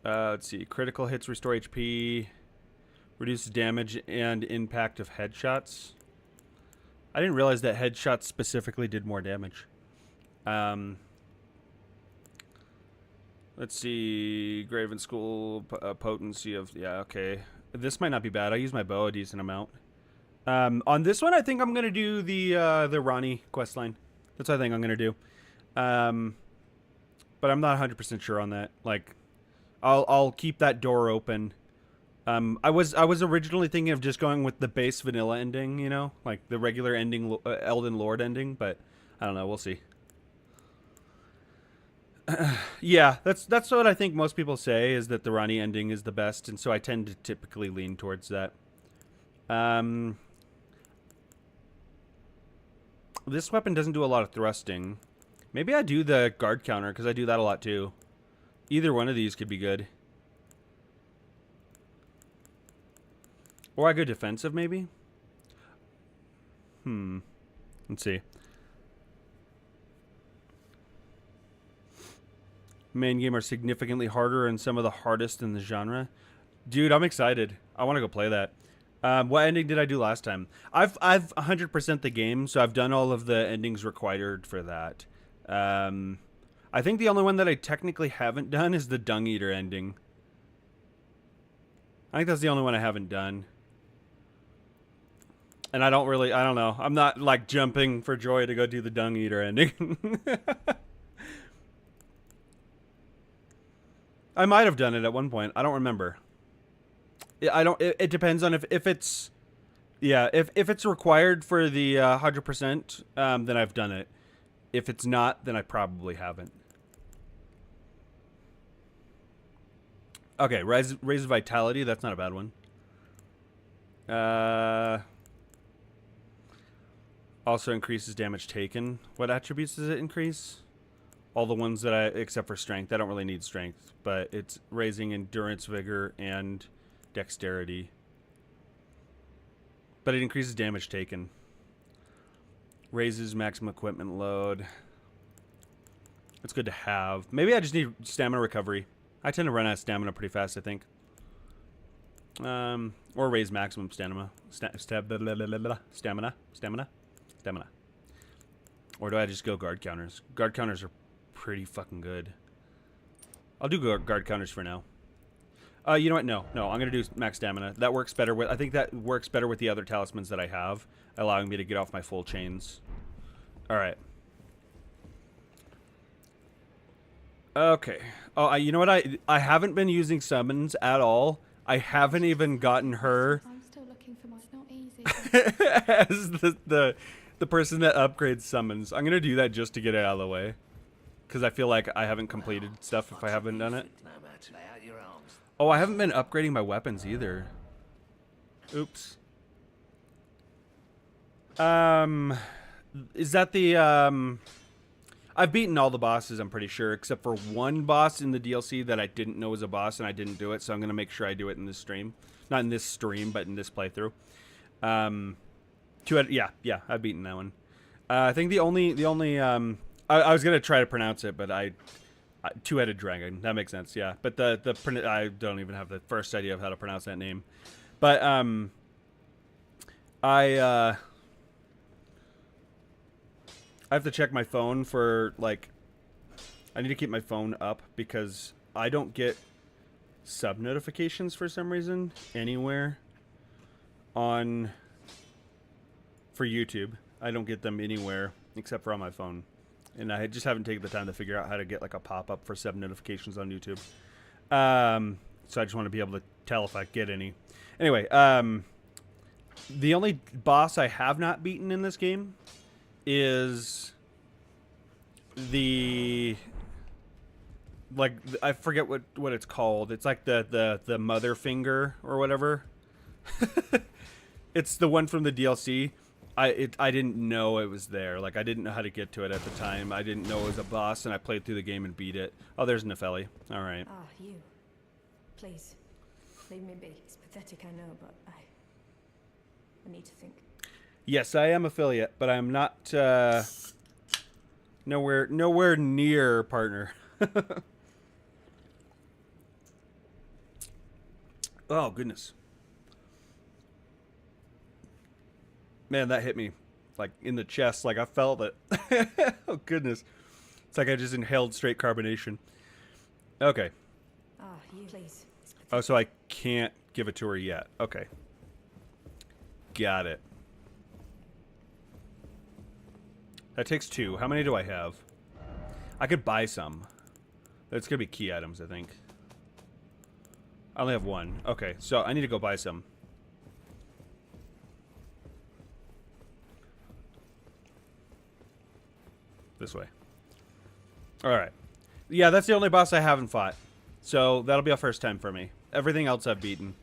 Speaker 1: Let's see. Critical hits restore HP. Reduce damage and impact of headshots. I didn't realize that headshots specifically did more damage. Let's see. Graven School, potency of... Yeah, okay. This might not be bad. I use my bow a decent amount. On this one, I think I'm going to do the Ranni questline. That's what I think I'm going to do. But I'm not 100% sure on that. Like, I'll keep that door open. I was originally thinking of just going with the base vanilla ending, you know? Like, the regular ending, Elden Lord ending, but I don't know. We'll see. Yeah, that's what I think most people say, is that the Ranni ending is the best, and so I tend to typically lean towards that. This weapon doesn't do a lot of thrusting. Maybe I do the guard counter, because I do that a lot too. Either one of these could be good. Or I go defensive, maybe? Let's see. Main game are significantly harder and some of the hardest in the genre. Dude, I'm excited. I want to go play that. What ending did I do last time? I've 100% the game, so I've done all of the endings required for that. I think the only one that I technically haven't done is the Dung Eater ending. I think that's the only one I haven't done. And I don't know. I'm not like jumping for joy to go do the Dung Eater ending. I might have done it at one point. I don't remember. It depends on if it's... Yeah, if it's required for the 100%, then I've done it. If it's not, then I probably haven't. Okay, raise vitality. That's not a bad one. Also increases damage taken. What attributes does it increase? All the ones that except for strength. I don't really need strength, but it's raising endurance, vigor, and dexterity. But it increases damage taken. Raises maximum equipment load. It's good to have. Maybe I just need stamina recovery. I tend to run out of stamina pretty fast, I think. Or raise maximum stamina. Stamina. Or do I just go guard counters? Guard counters are pretty fucking good. I'll do guard counters for now. You know what? No. I'm gonna do max stamina. That works better with... I think that works better with the other talismans that I have, allowing me to get off my full chains. All right. Okay. Oh, you know what? I haven't been using summons at all. I haven't even gotten her
Speaker 7: I'm still looking for my not easy.
Speaker 1: as The person that upgrades summons. I'm gonna do that just to get it out of the way, because I feel like I haven't completed stuff if I haven't done it. Oh, I haven't been upgrading my weapons either. Oops. Is that the I've beaten all the bosses, I'm pretty sure, except for one boss in the DLC that I didn't know was a boss and I didn't do it, so I'm gonna make sure I do it in this stream. Not in this stream, but in this playthrough. Yeah, I've beaten that one. I think the only I was gonna try to pronounce it, but two-headed dragon. That makes sense, yeah. But I don't even have the first idea of how to pronounce that name. But I have to check my phone for, like, I need to keep my phone up because I don't get sub notifications for some reason anywhere for YouTube. I don't get them anywhere except for on my phone. And I just haven't taken the time to figure out how to get, like, a pop-up for sub notifications on YouTube. So I just want to be able to tell if I get any. Anyway, the only boss I have not beaten in this game is I forget what it's called. It's like the mother finger or whatever. It's the one from the DLC. I didn't know it was there. Like, I didn't know how to get to it at the time. I didn't know it was a boss, and I played through the game and beat it. Oh, there's Nepheli. All right.
Speaker 7: Ah, you. Please, leave me be. It's pathetic, I know, but I need to think.
Speaker 1: Yes, I am affiliate, but I'm not nowhere near partner. Oh, goodness. Man, that hit me, like, in the chest. Like, I felt it. Oh, goodness. It's like I just inhaled straight carbonation. Okay.
Speaker 7: Ah, you. Please.
Speaker 1: Oh, so I can't give it to her yet. Okay. Got it. That takes 2. How many do I have? I could buy some. It's going to be key items, I think. I only have 1. Okay, so I need to go buy some. This way. Alright. Yeah, that's the only boss I haven't fought. So that'll be a first time for me. Everything else I've beaten.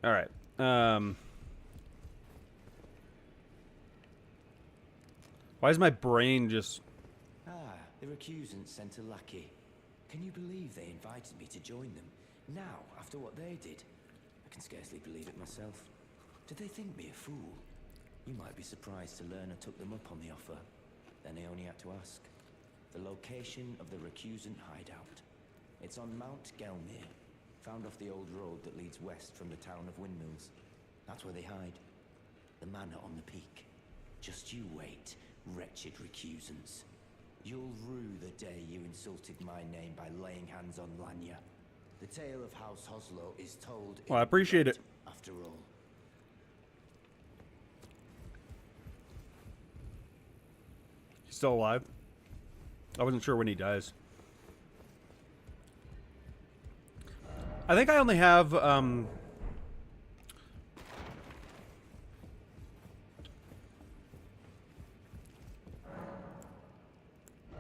Speaker 1: Alright. Why is my brain just...
Speaker 8: Ah, the recusants sent a lackey. Can you believe they invited me to join them? Now, after what they did? I can scarcely believe it myself. Did they think me a fool? You might be surprised to learn I took them up on the offer. Then I only had to ask. The location of the recusant hideout. It's on Mount Gelmir, found off the old road that leads west from the town of Windmills. That's where they hide. The manor on the peak. Just you wait, wretched recusants. You'll rue the day you insulted my name by laying hands on Lanya. The tale of House Hoslo is told.
Speaker 1: Well, I appreciate it.
Speaker 8: After all.
Speaker 1: He's still alive? I wasn't sure when he dies. I think I only have,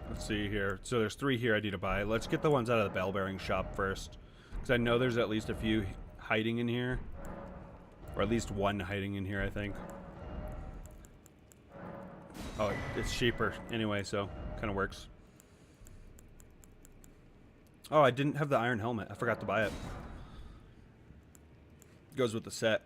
Speaker 1: let's see here. So there's 3 here I need to buy. Let's get the ones out of the bell bearing shop first. Because I know there's at least a few hiding in here. Or at least 1 hiding in here, I think. Oh, it's cheaper anyway, so kind of works. Oh, I didn't have the iron helmet. I forgot to buy it. Goes with the set.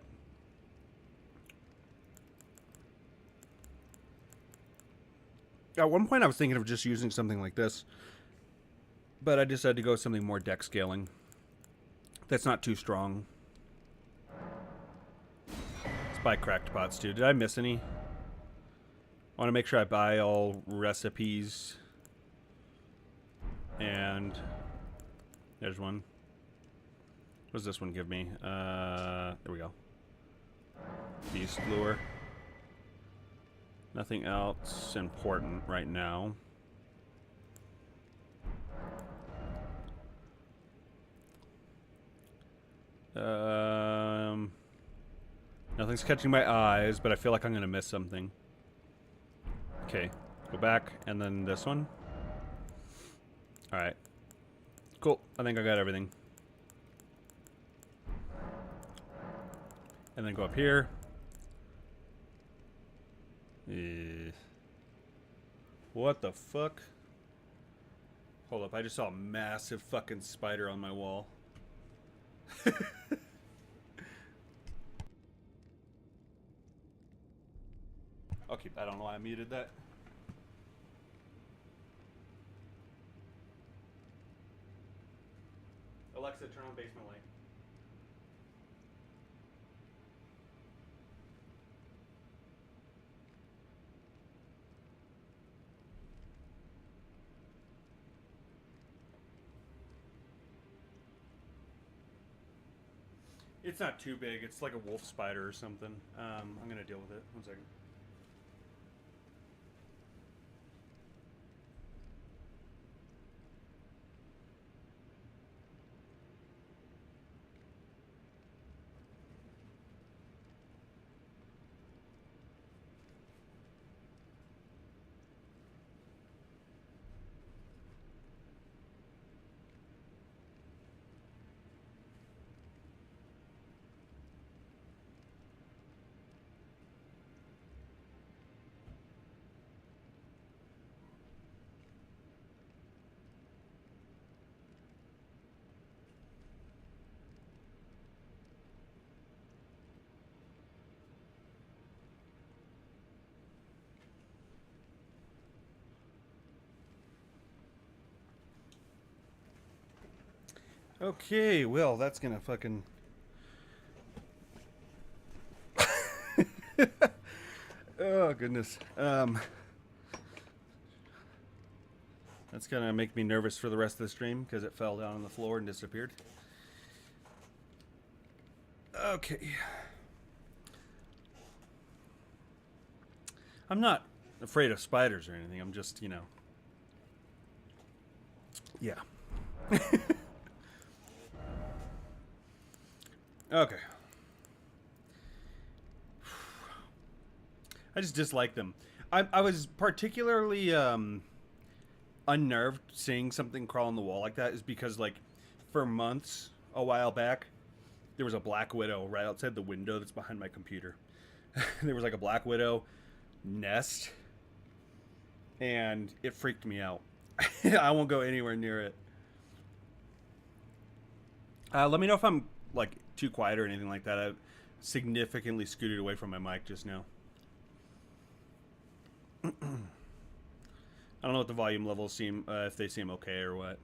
Speaker 1: At one point I was thinking of just using something like this, but I decided to go with something more deck scaling. That's not too strong. Let's buy cracked pots too. Did I miss any? I want to make sure I buy all recipes. And there's one. What does this one give me? There we go. Beast lure. Nothing else important right now. Nothing's catching my eyes, but I feel like I'm gonna miss something. Okay, go back, and then this one. Alright. Cool, I think I got everything. And then go up here. What the fuck? Hold up, I just saw a massive fucking spider on my wall. I'll keep that. I don't know why I muted that. Alexa, turn on basement light. It's not too big. It's like a wolf spider or something. I'm gonna deal with it. 1 second. Okay, well, that's gonna fucking... oh, goodness. That's gonna make me nervous for the rest of the stream because it fell down on the floor and disappeared. Okay. I'm not afraid of spiders or anything. I'm just, you know... Yeah. Okay. I just dislike them. I was particularly unnerved seeing something crawl on the wall like that is because, like, for months, a while back, there was a black widow right outside the window that's behind my computer. There was like a black widow nest, and it freaked me out. I won't go anywhere near it. Let me know if I'm, like, too quiet or anything like that. I've significantly scooted away from my mic just now. I don't know what the volume levels seem, if they seem okay or what.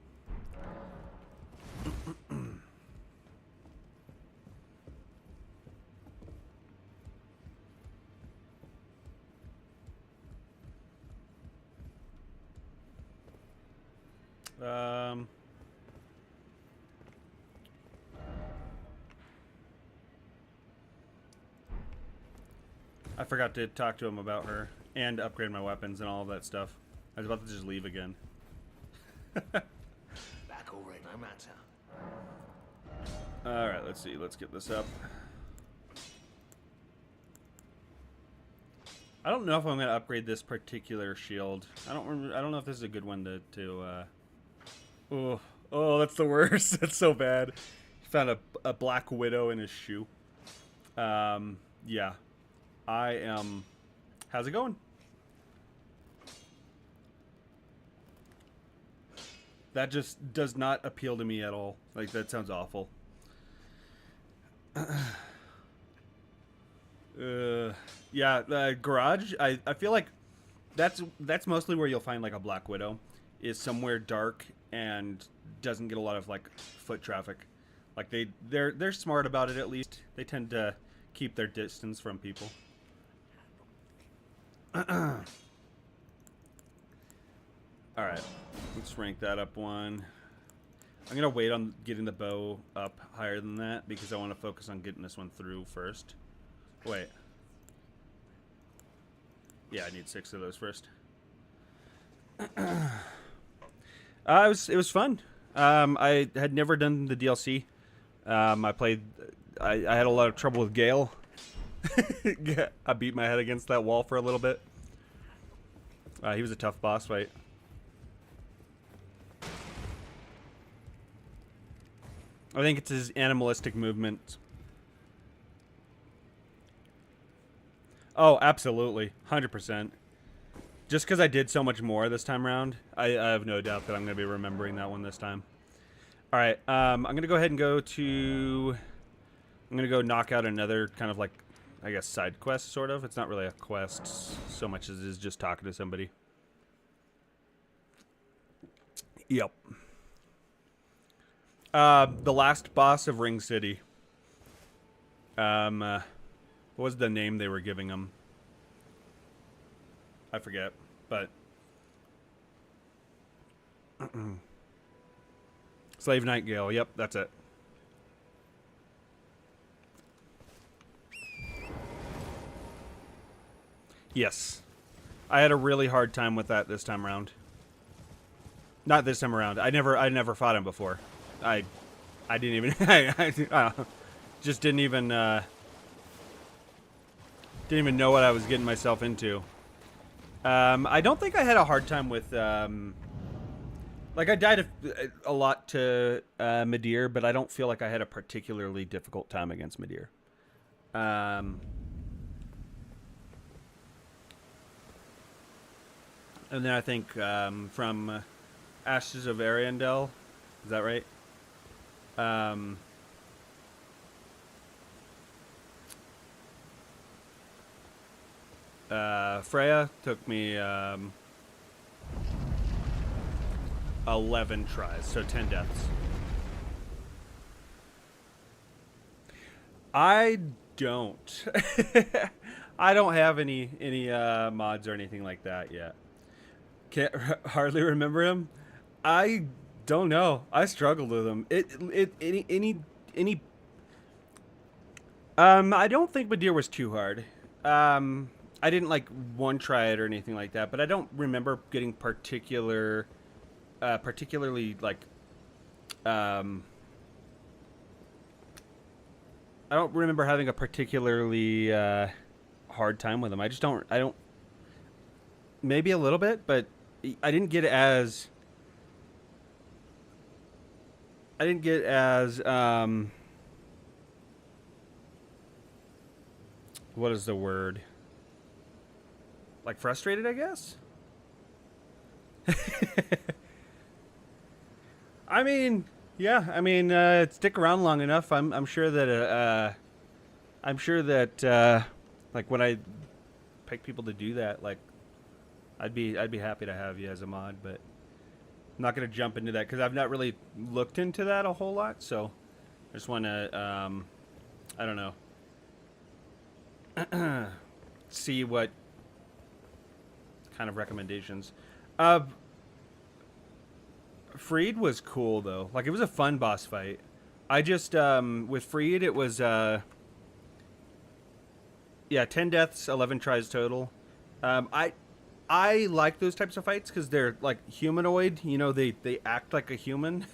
Speaker 1: I forgot to talk to him about her and upgrade my weapons and all of that stuff. I was about to just leave again.
Speaker 8: Back already, no matter.
Speaker 1: Alright, let's see. Let's get this up. I don't know if I'm going to upgrade this particular shield. I don't know if this is a good one to oh, that's the worst. That's so bad. He found a black widow in his shoe. Yeah. I am... How's it going? That just does not appeal to me at all. Like, that sounds awful. Yeah, garage. I feel like that's mostly where you'll find like a black widow, is somewhere dark and doesn't get a lot of like foot traffic. Like they're smart about it at least. They tend to keep their distance from people. All right, let's rank that up one. I'm gonna wait on getting the bow up higher than that because I want to focus on getting this one through first. Wait. Yeah, I need 6 of those first. It was fun. I had never done the DLC. I had a lot of trouble with Gale. Yeah, I beat my head against that wall for a little bit. He was a tough boss fight. I think it's his animalistic movements. Oh, absolutely. 100%. Just because I did so much more this time around, I have no doubt that I'm going to be remembering that one this time. All right, I'm going to go ahead and go to... I'm going to go knock out another kind of like, I guess, side quest, sort of. It's not really a quest so much as it is just talking to somebody. Yep. The last boss of Ring City. What was the name they were giving him? I forget, but... Slave Nightingale, yep, that's it. Yes. I had a really hard time with that this time around. Not this time around. I never fought him before. I didn't even I just didn't even know what I was getting myself into. I don't think I had a hard time with like I died a lot to Midir, but I don't feel like I had a particularly difficult time against Midir. And then I think from Ashes of Ariandel, is that right? Freya took me 11 tries, so 10 deaths. I don't. I don't have any mods or anything like that yet. Can't hardly remember him. I don't know. I struggled with him. I don't think Midir was too hard. I didn't like one try it or anything like that, but I don't remember getting particularly like I don't remember having a particularly hard time with him. I don't maybe a little bit, but I didn't get as what is the word? Like frustrated, I guess? I mean, yeah. I mean, stick around long enough. I'm sure that like when I pick people to do that, like I'd be happy to have you as a mod, but I'm not gonna jump into that because I've not really looked into that a whole lot. So I just want to I don't know, see what kind of recommendations. Freed was cool though. Like it was a fun boss fight. I just with Freed it was yeah, 10 deaths, 11 tries total. I like those types of fights because they're like humanoid. You know, they act like a human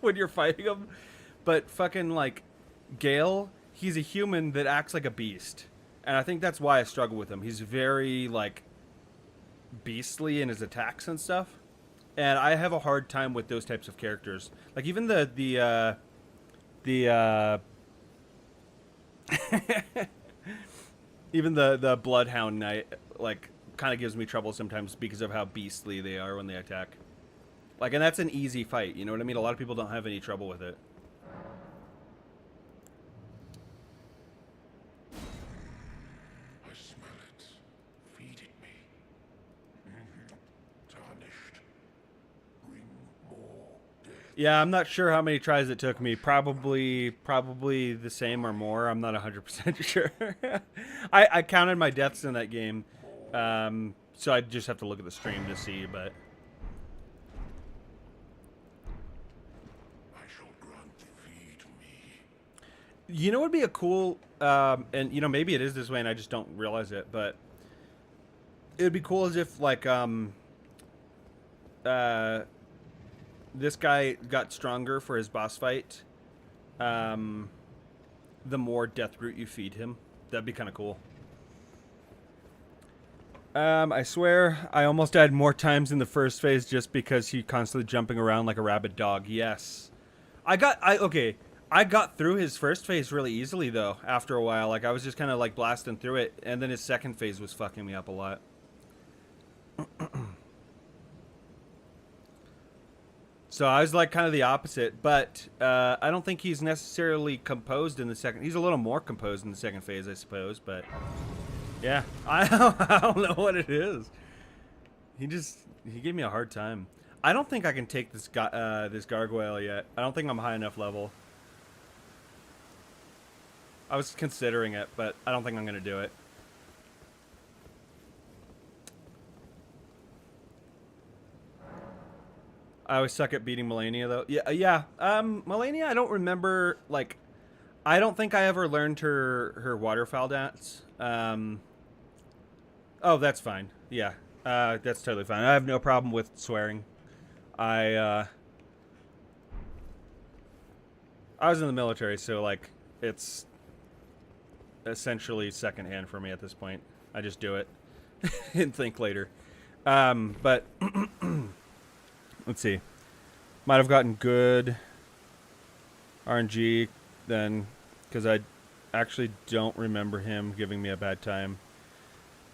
Speaker 1: when you're fighting them. But fucking like Gale, he's a human that acts like a beast, and I think that's why I struggle with him. He's very like beastly in his attacks and stuff, and I have a hard time with those types of characters. Like even the even the Bloodhound Knight like kind of gives me trouble sometimes because of how beastly they are when they attack. Like, and that's an easy fight, you know what I mean? A lot of people don't have any trouble with it.
Speaker 9: I smell it. Feed it me. Tarnished. Bring more death.
Speaker 1: Yeah, I'm not sure how many tries it took me. Probably the same or more. I'm not 100% sure. I counted my deaths in that game. So I just have to look at the stream to see, but
Speaker 9: I shall grant thee to me.
Speaker 1: you know what would be a cool and you know maybe it is this way and I just don't realize it, but it would be cool as if like this guy got stronger for his boss fight the more death root you feed him. That'd be kind of cool. I swear I almost died more times in the first phase just because he constantly jumping around like a rabid dog. Yes. I got through his first phase really easily though after a while. Like I was just kind of like blasting through it, and then his second phase was fucking me up a lot. So I was like kind of the opposite, but I don't think he's necessarily composed in the second. He's a little more composed in the second phase, I suppose, but yeah, I don't know what it is. He gave me a hard time. I don't think I can take this this gargoyle yet. I don't think I'm high enough level. I was considering it, but I don't think I'm gonna do it. I always suck at beating Melania, though. Yeah. Melania, I don't remember, like, I don't think I ever learned her waterfowl dance. Oh, that's fine. Yeah, that's totally fine. I have no problem with swearing. I was in the military, so, like, it's essentially secondhand for me at this point. I just do it and think later. But... Let's see. Might have gotten good RNG then, because I actually don't remember him giving me a bad time.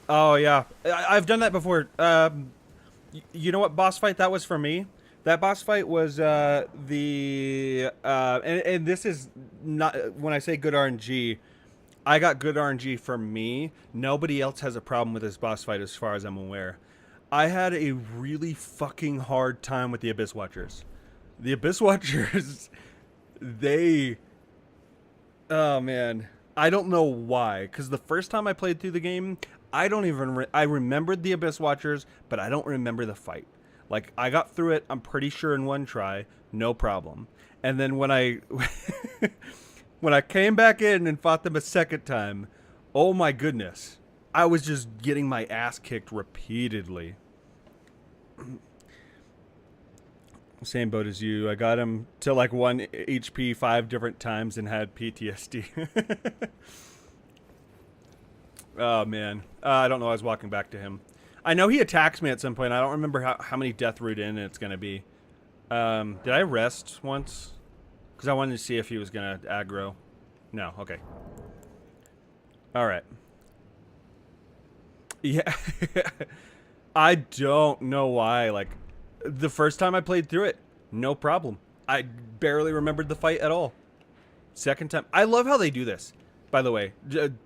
Speaker 1: Oh, yeah. I've done that before. You know what boss fight that was for me? That boss fight was and this is not... When I say good RNG, I got good RNG for me. Nobody else has a problem with this boss fight as far as I'm aware. I had a really fucking hard time with the Abyss Watchers. The Abyss Watchers, oh man, I don't know why. Because the first time I played through the game, I remembered the Abyss Watchers, but I don't remember the fight. Like, I got through it, I'm pretty sure in one try, no problem. And then when I, when I came back in and fought them a second time, oh my goodness. I was just getting my ass kicked repeatedly. Same boat as you. I got him to like 1 HP 5 different times and had PTSD. Oh, man. I don't know. I was walking back to him. I know he attacks me at some point. I don't remember how many death root in it's going to be. Did I rest once? Because I wanted to see if he was going to aggro. No. Okay. All right. Yeah, I don't know why. Like, the first time I played through it, no problem. I barely remembered the fight at all. Second time, I love how they do this. By the way,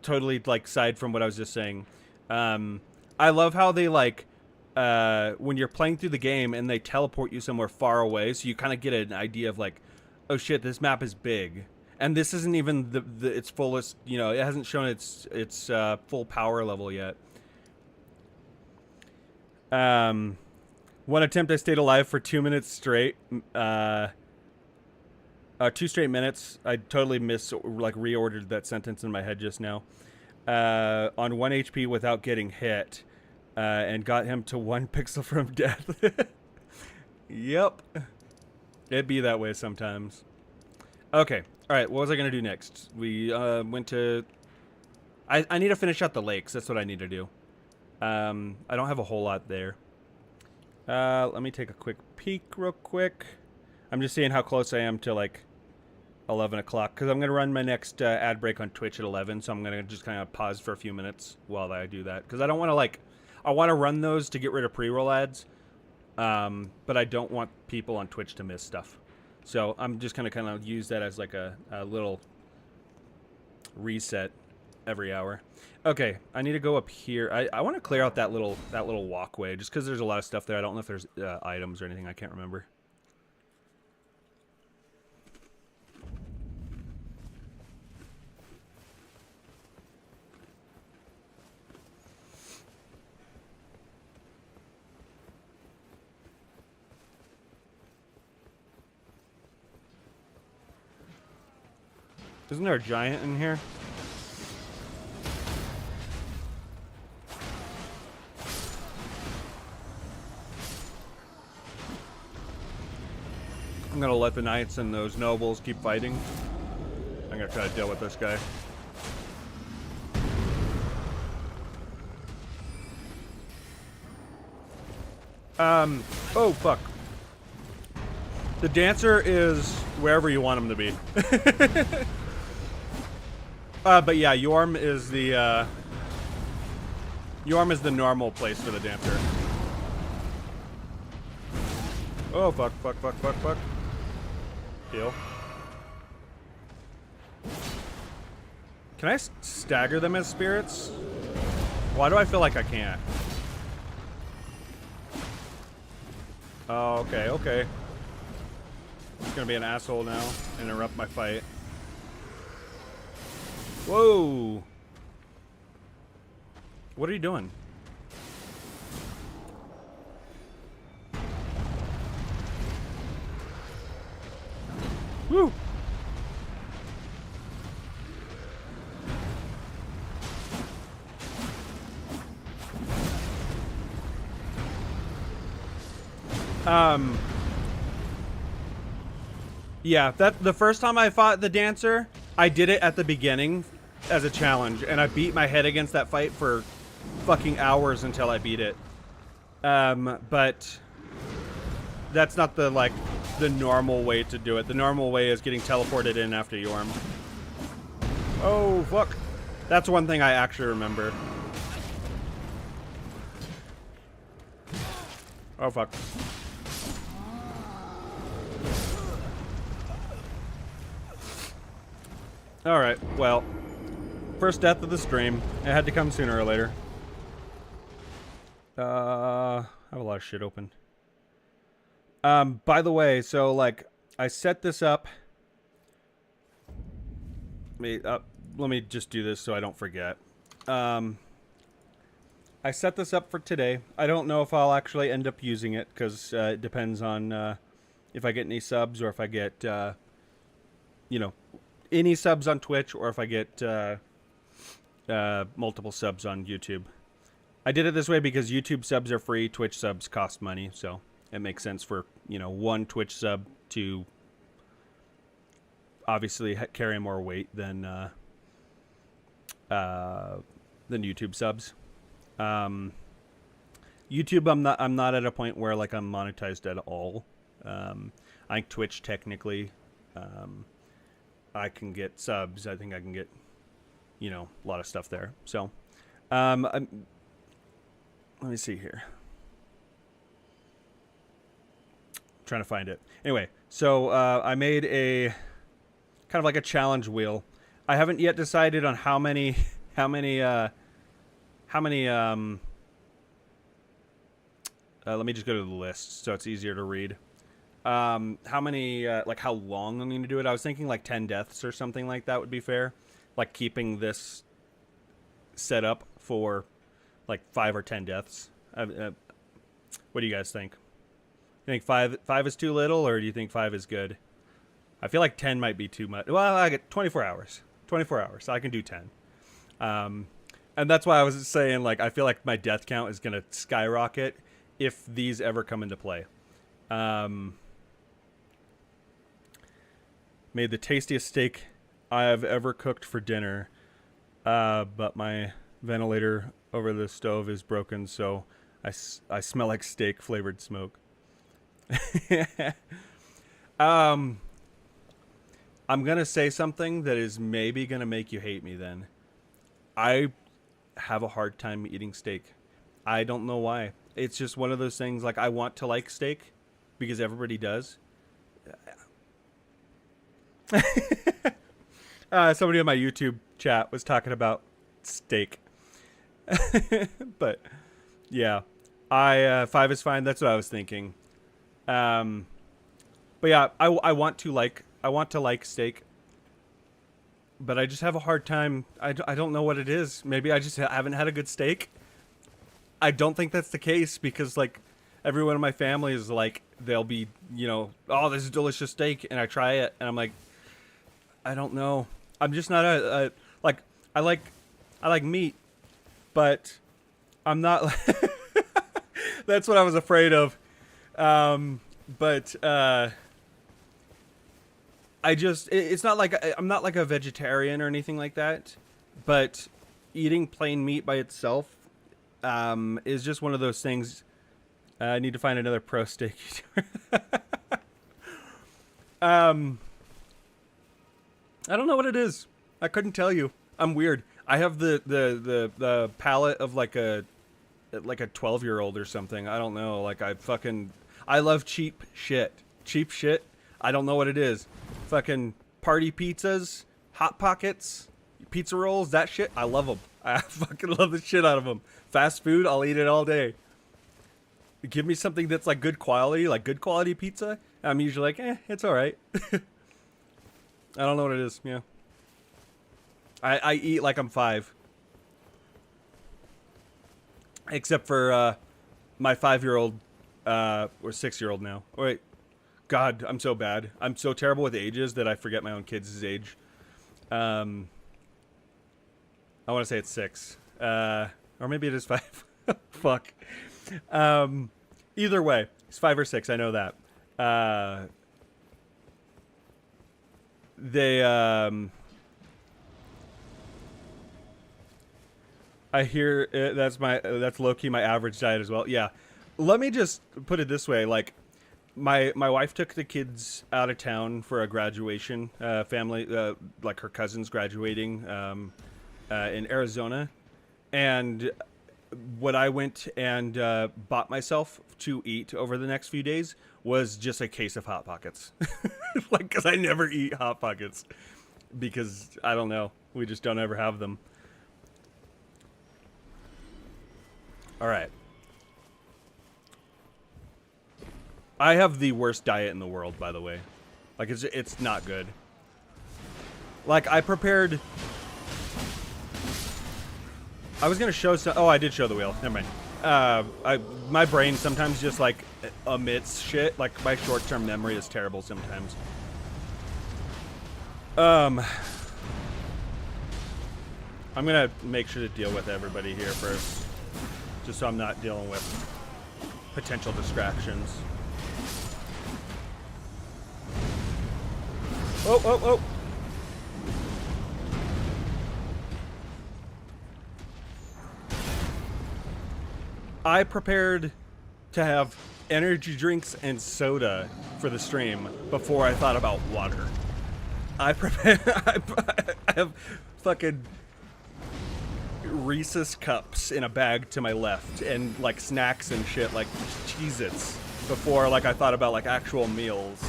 Speaker 1: totally like side from what I was just saying. I love how they like when you're playing through the game and they teleport you somewhere far away, so you kind of get an idea of like, oh shit, this map is big. And this isn't even its fullest. You know, it hasn't shown its full power level yet. One attempt I stayed alive for 2 minutes straight. 2 straight minutes. I totally reordered that sentence in my head just now. On 1 HP without getting hit. And got him to 1 pixel from death. Yep. It'd be that way sometimes. Okay. Alright, what was I going to do next? We went to... I need to finish out the lakes. That's what I need to do. I don't have a whole lot there. Let me take a quick peek real quick. I'm just seeing how close I am to like 11 o'clock because I'm going to run my next ad break on Twitch at 11. So I'm going to just kind of pause for a few minutes while I do that because I don't want to I want to run those to get rid of pre-roll ads. But I don't want people on Twitch to miss stuff. So I'm just going to kind of use that as like a little reset every hour. Okay, I need to go up here. I want to clear out that little walkway just because there's a lot of stuff there. I don't know if there's items or anything. I can't remember. Isn't there a giant in here? I'm gonna let the knights and those nobles keep fighting. I'm gonna try to deal with this guy. Oh, fuck. The dancer is wherever you want him to be. But yeah, Yorm is the normal place for the dancer. Oh, fuck. Heal. Can I stagger them as spirits? Why do I feel like I can't? Oh, okay. He's gonna be an asshole now. Interrupt my fight. Whoa! What are you doing? Woo! Yeah, the first time I fought the dancer, I did it at the beginning as a challenge, and I beat my head against that fight for fucking hours until I beat it. But that's not the normal way to do it. The normal way is getting teleported in after Yorm. Oh, fuck. That's one thing I actually remember. Oh, fuck. Alright, well. First death of the stream. It had to come sooner or later. I have a lot of shit open. By the way, so, I set this up. Let me just do this so I don't forget. I set this up for today. I don't know if I'll actually end up using it, because it depends on if I get any subs, or if I get, any subs on Twitch, or if I get multiple subs on YouTube. I did it this way because YouTube subs are free, Twitch subs cost money, so it makes sense for, one Twitch sub to obviously carry more weight than YouTube subs. YouTube, I'm not at a point where I'm monetized at all. I think Twitch technically, I can get subs. I think I can get, a lot of stuff there. So, let me see here. I'm trying to find it. Anyway, so I made a kind of like a challenge wheel. I haven't yet decided on how many. Let me just go to the list so it's easier to read. How many, how long I'm going to do it. I was thinking 10 deaths or something like that would be fair. Keeping this set up for 5 or 10 deaths. What do you guys think? You think 5 is too little, or do you think 5 is good? I feel like 10 might be too much. Well, I get 24 hours. 24 hours. So I can do 10. And that's why I was saying, I feel like my death count is going to skyrocket if these ever come into play. Made the tastiest steak I have ever cooked for dinner, but my ventilator over the stove is broken, so I smell like steak-flavored smoke. I'm going to say something that is maybe going to make you hate me then. I have a hard time eating steak. I don't know why. It's just one of those things, I want to like steak because everybody does. Somebody in my YouTube chat was talking about steak. But yeah, 5 is fine. That's what I was thinking. But yeah, I want to like steak, but I just have a hard time. I don't know what it is. Maybe I just haven't had a good steak. I don't think that's the case because everyone in my family is they'll be, oh, this is delicious steak. And I try it and I'm like, I don't know. I'm just not I like meat, but I'm not. That's what I was afraid of. But it's not I'm not a vegetarian or anything like that, but eating plain meat by itself is just one of those things. I need to find another pro steak YouTuber. I don't know what it is. I couldn't tell you. I'm weird. I have the palate of like a 12-year-old or something. I don't know. Like I love cheap shit. Cheap shit. I don't know what it is. Fucking party pizzas, Hot Pockets, pizza rolls, that shit. I love them. I fucking love the shit out of them. Fast food, I'll eat it all day. Give me something that's like good quality pizza. I'm usually like, it's all right. I don't know what it is. Yeah. I eat like I'm 5. Except for my 5-year-old, or 6-year-old now. Oh, wait. God, I'm so bad. I'm so terrible with ages that I forget my own kids' age. I want to say it's 6. Or maybe it is 5. Fuck. Either way, it's 5 or 6. I know that. I hear that's low-key my average diet as well. Yeah. Let me just put it this way. Like, my wife took the kids out of town for a graduation, family, like her cousin's graduating, in Arizona. And what I went and bought myself to eat over the next few days was just a case of Hot Pockets. Like, because I never eat Hot Pockets. Because, I don't know, we just don't ever have them. Alright. I have the worst diet in the world, by the way. Like, it's not good. Like, I prepared... I was gonna show some... Oh, I did show the wheel. Never mind. My brain sometimes just, like, omits shit. Like, my short-term memory is terrible sometimes. I'm gonna make sure to deal with everybody here first. Just so I'm not dealing with potential distractions. Oh, oh, oh! I prepared to have energy drinks and soda for the stream before I thought about water. I have fucking Reese's cups in a bag to my left and like snacks and shit like Cheez-Its before like I thought about like actual meals.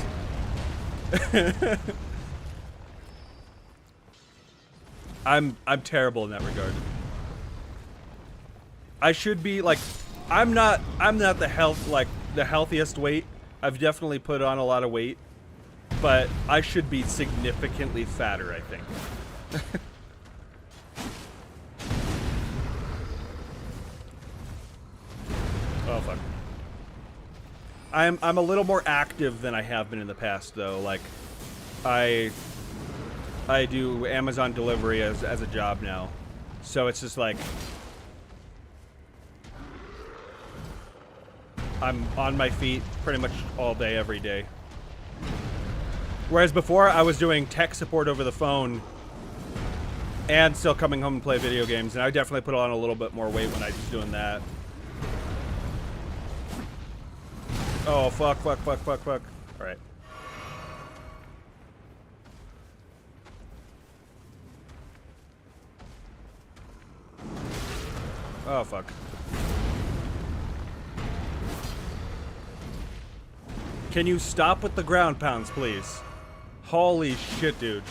Speaker 1: I'm terrible in that regard. I should be like I'm not the healthiest weight. I've definitely put on a lot of weight, but I should be significantly fatter, I think. Oh fuck. I'm a little more active than I have been in the past though. Like I do Amazon delivery as a job now. So it's just like I'm on my feet pretty much all day, every day. Whereas before, I was doing tech support over the phone and still coming home and play video games, and I definitely put on a little bit more weight when I was doing that. Oh, fuck, fuck, fuck, fuck, fuck. All right. Oh, fuck. Can you stop with the ground pounds, please? Holy shit, dude.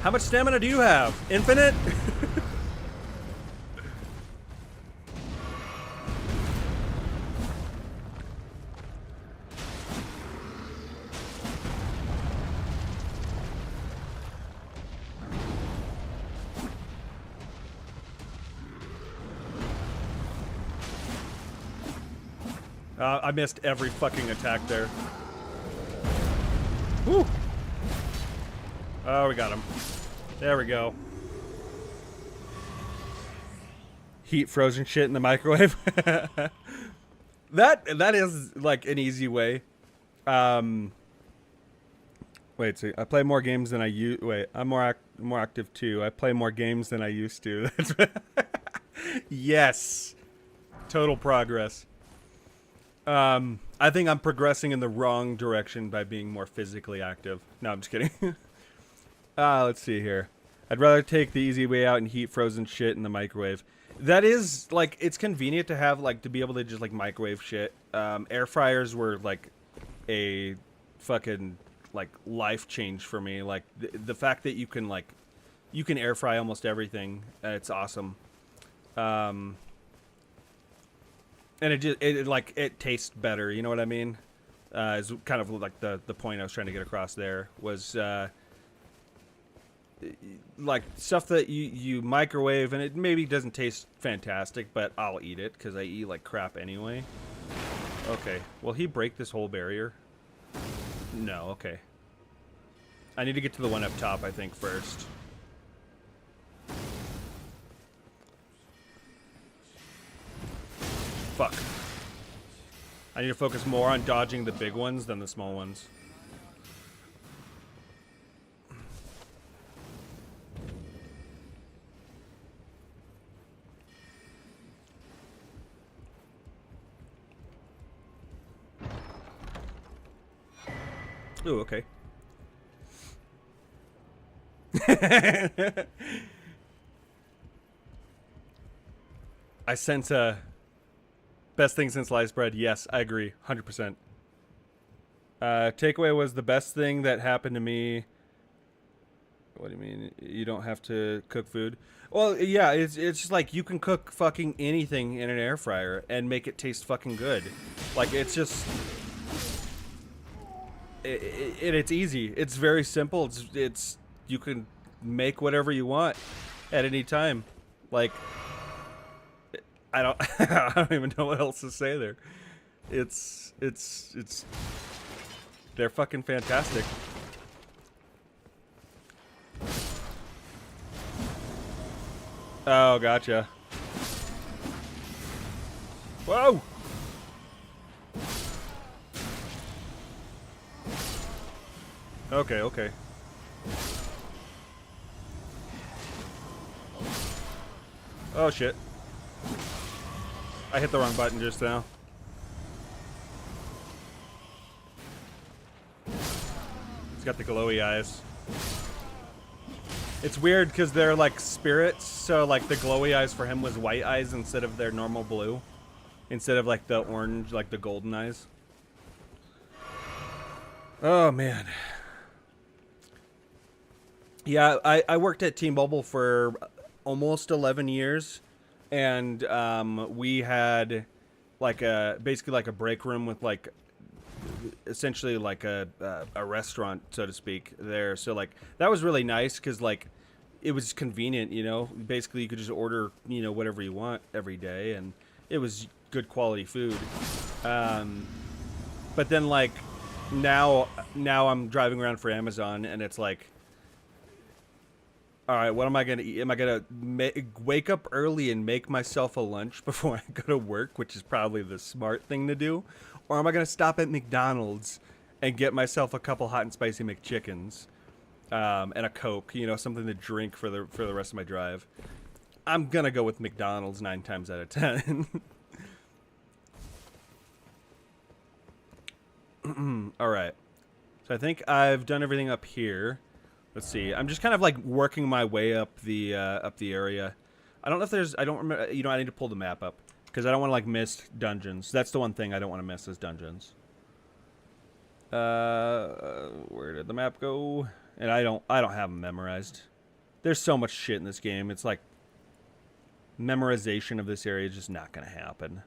Speaker 1: How much stamina do you have? Infinite? I missed every fucking attack there. Woo! Oh, we got him. There we go. Heat frozen shit in the microwave. That is like an easy way. Wait, so I play more games than I use. Wait, I'm more more active too. I play more games than I used to. That's yes. Total progress. I think I'm progressing in the wrong direction by being more physically active. No, I'm just kidding. Let's see here. I'd rather take the easy way out and heat frozen shit in the microwave. That is, like, it's convenient to have, like, to be able to just, like, microwave shit. Air fryers were, like, a fucking, like, life change for me. Like, the fact that you can, like, you can air fry almost everything. It's awesome. And it just, it tastes better. You know what I mean? Is kind of like the point I was trying to get across there was, like stuff that you microwave and it maybe doesn't taste fantastic, but I'll eat it because I eat like crap anyway. Okay, will he break this whole barrier? No, okay. I need to get to the one up top, I think, first. Fuck. I need to focus more on dodging the big ones than the small ones. Ooh, okay. I sense a best thing since sliced bread. Yes, I agree. 100%. Takeaway was the best thing that happened to me. What do you mean? You don't have to cook food? Well, yeah, it's just like you can cook fucking anything in an air fryer and make it taste fucking good. Like, it's just... It's easy. It's very simple. It's you can make whatever you want at any time. Like, I don't I don't even know what else to say there. It's they're fucking fantastic. Oh, gotcha. Whoa. Okay, okay. Oh shit. I hit the wrong button just now. He's got the glowy eyes. It's weird because they're like spirits, so like the glowy eyes for him was white eyes instead of their normal blue. Instead of like the orange, like the golden eyes. Oh man. Yeah, I worked at T-Mobile for almost 11 years, and we had like basically like a break room with like essentially like a restaurant, so to speak, there. So like that was really nice because like it was convenient, you know. Basically, you could just order, you know, whatever you want every day, and it was good quality food. But then like now I'm driving around for Amazon, and it's like, all right, what am I going to eat? Am I going to wake up early and make myself a lunch before I go to work, which is probably the smart thing to do? Or am I going to stop at McDonald's and get myself a couple hot and spicy McChickens and a Coke, you know, something to drink for the rest of my drive? I'm going to go with McDonald's 9 times out of 10. All right. So I think I've done everything up here. Let's see. I'm just kind of like working my way up the area. I don't know if there's. I don't remember. You know, I need to pull the map up because I don't want to like miss dungeons. That's the one thing I don't want to miss is dungeons. Where did the map go? And I don't have them memorized. There's so much shit in this game. It's like memorization of this area is just not gonna happen.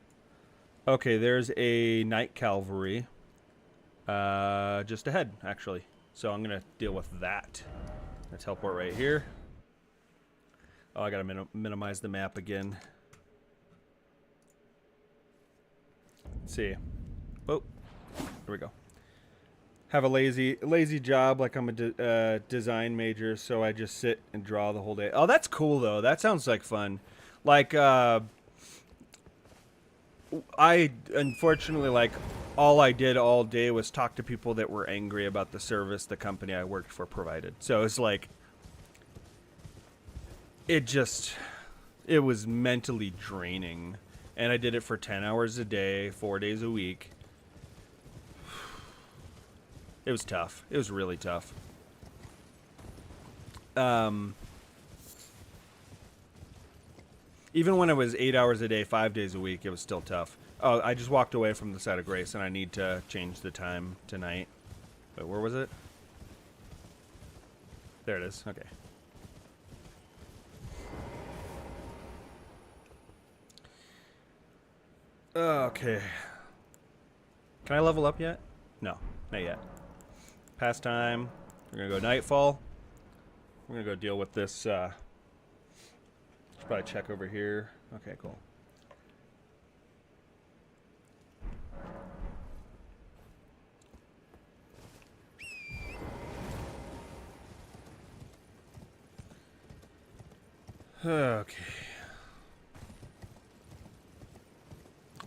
Speaker 1: Okay, there's a Night Cavalry. Just ahead, actually. So I'm going to deal with that. Let's teleport right here. Oh, I got to minimize the map again. Let's see. Oh, here we go. Have a lazy job like I'm a design major, so I just sit and draw the whole day. Oh, that's cool, though. That sounds like fun. Like, I, unfortunately, like, all I did all day was talk to people that were angry about the service the company I worked for provided. So it's like, it was mentally draining. And I did it for 10 hours a day, 4 days a week. It was tough. It was really tough. Even when it was 8 hours a day, 5 days a week, it was still tough. Oh, I just walked away from the side of grace, and I need to change the time tonight. Wait, where was it? There it is. Okay. Okay. Can I level up yet? No, not yet. Pastime. We're gonna go Nightfall. We're gonna go deal with this. Should probably check over here. Okay, cool. Okay.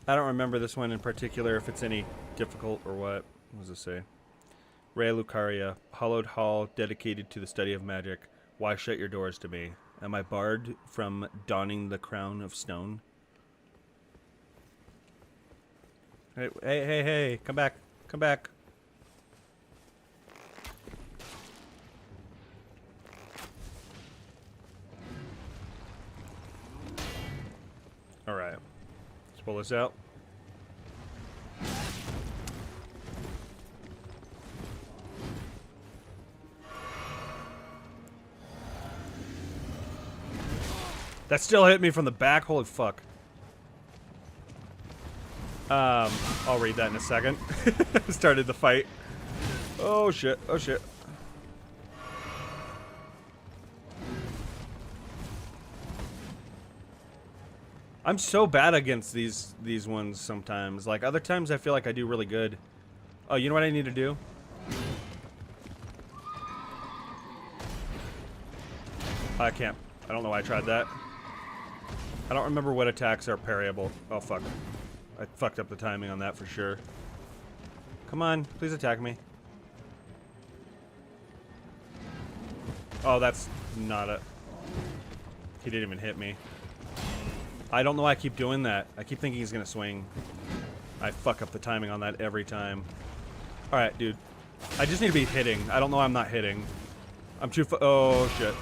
Speaker 1: I don't remember this one in particular, if it's any difficult or what. What does it say? Rea Lucaria, hallowed hall dedicated to the study of magic. Why shut your doors to me? Am I barred from donning the crown of stone? Hey, hey, hey, hey, come back. Come back. Alright. Let's pull this out. That still hit me from the back. Holy fuck. I'll read that in a second. Started the fight. Oh shit. Oh shit. I'm so bad against these ones sometimes. Like other times I feel like I do really good. Oh, you know what I need to do? I can't. I don't know why I tried that. I don't remember what attacks are parryable. Oh, fuck. I fucked up the timing on that for sure. Come on, please attack me. Oh, that's not a... He didn't even hit me. I don't know why I keep doing that. I keep thinking he's gonna swing. I fuck up the timing on that every time. Alright, dude. I just need to be hitting. I don't know why I'm not hitting. I'm too oh, shit.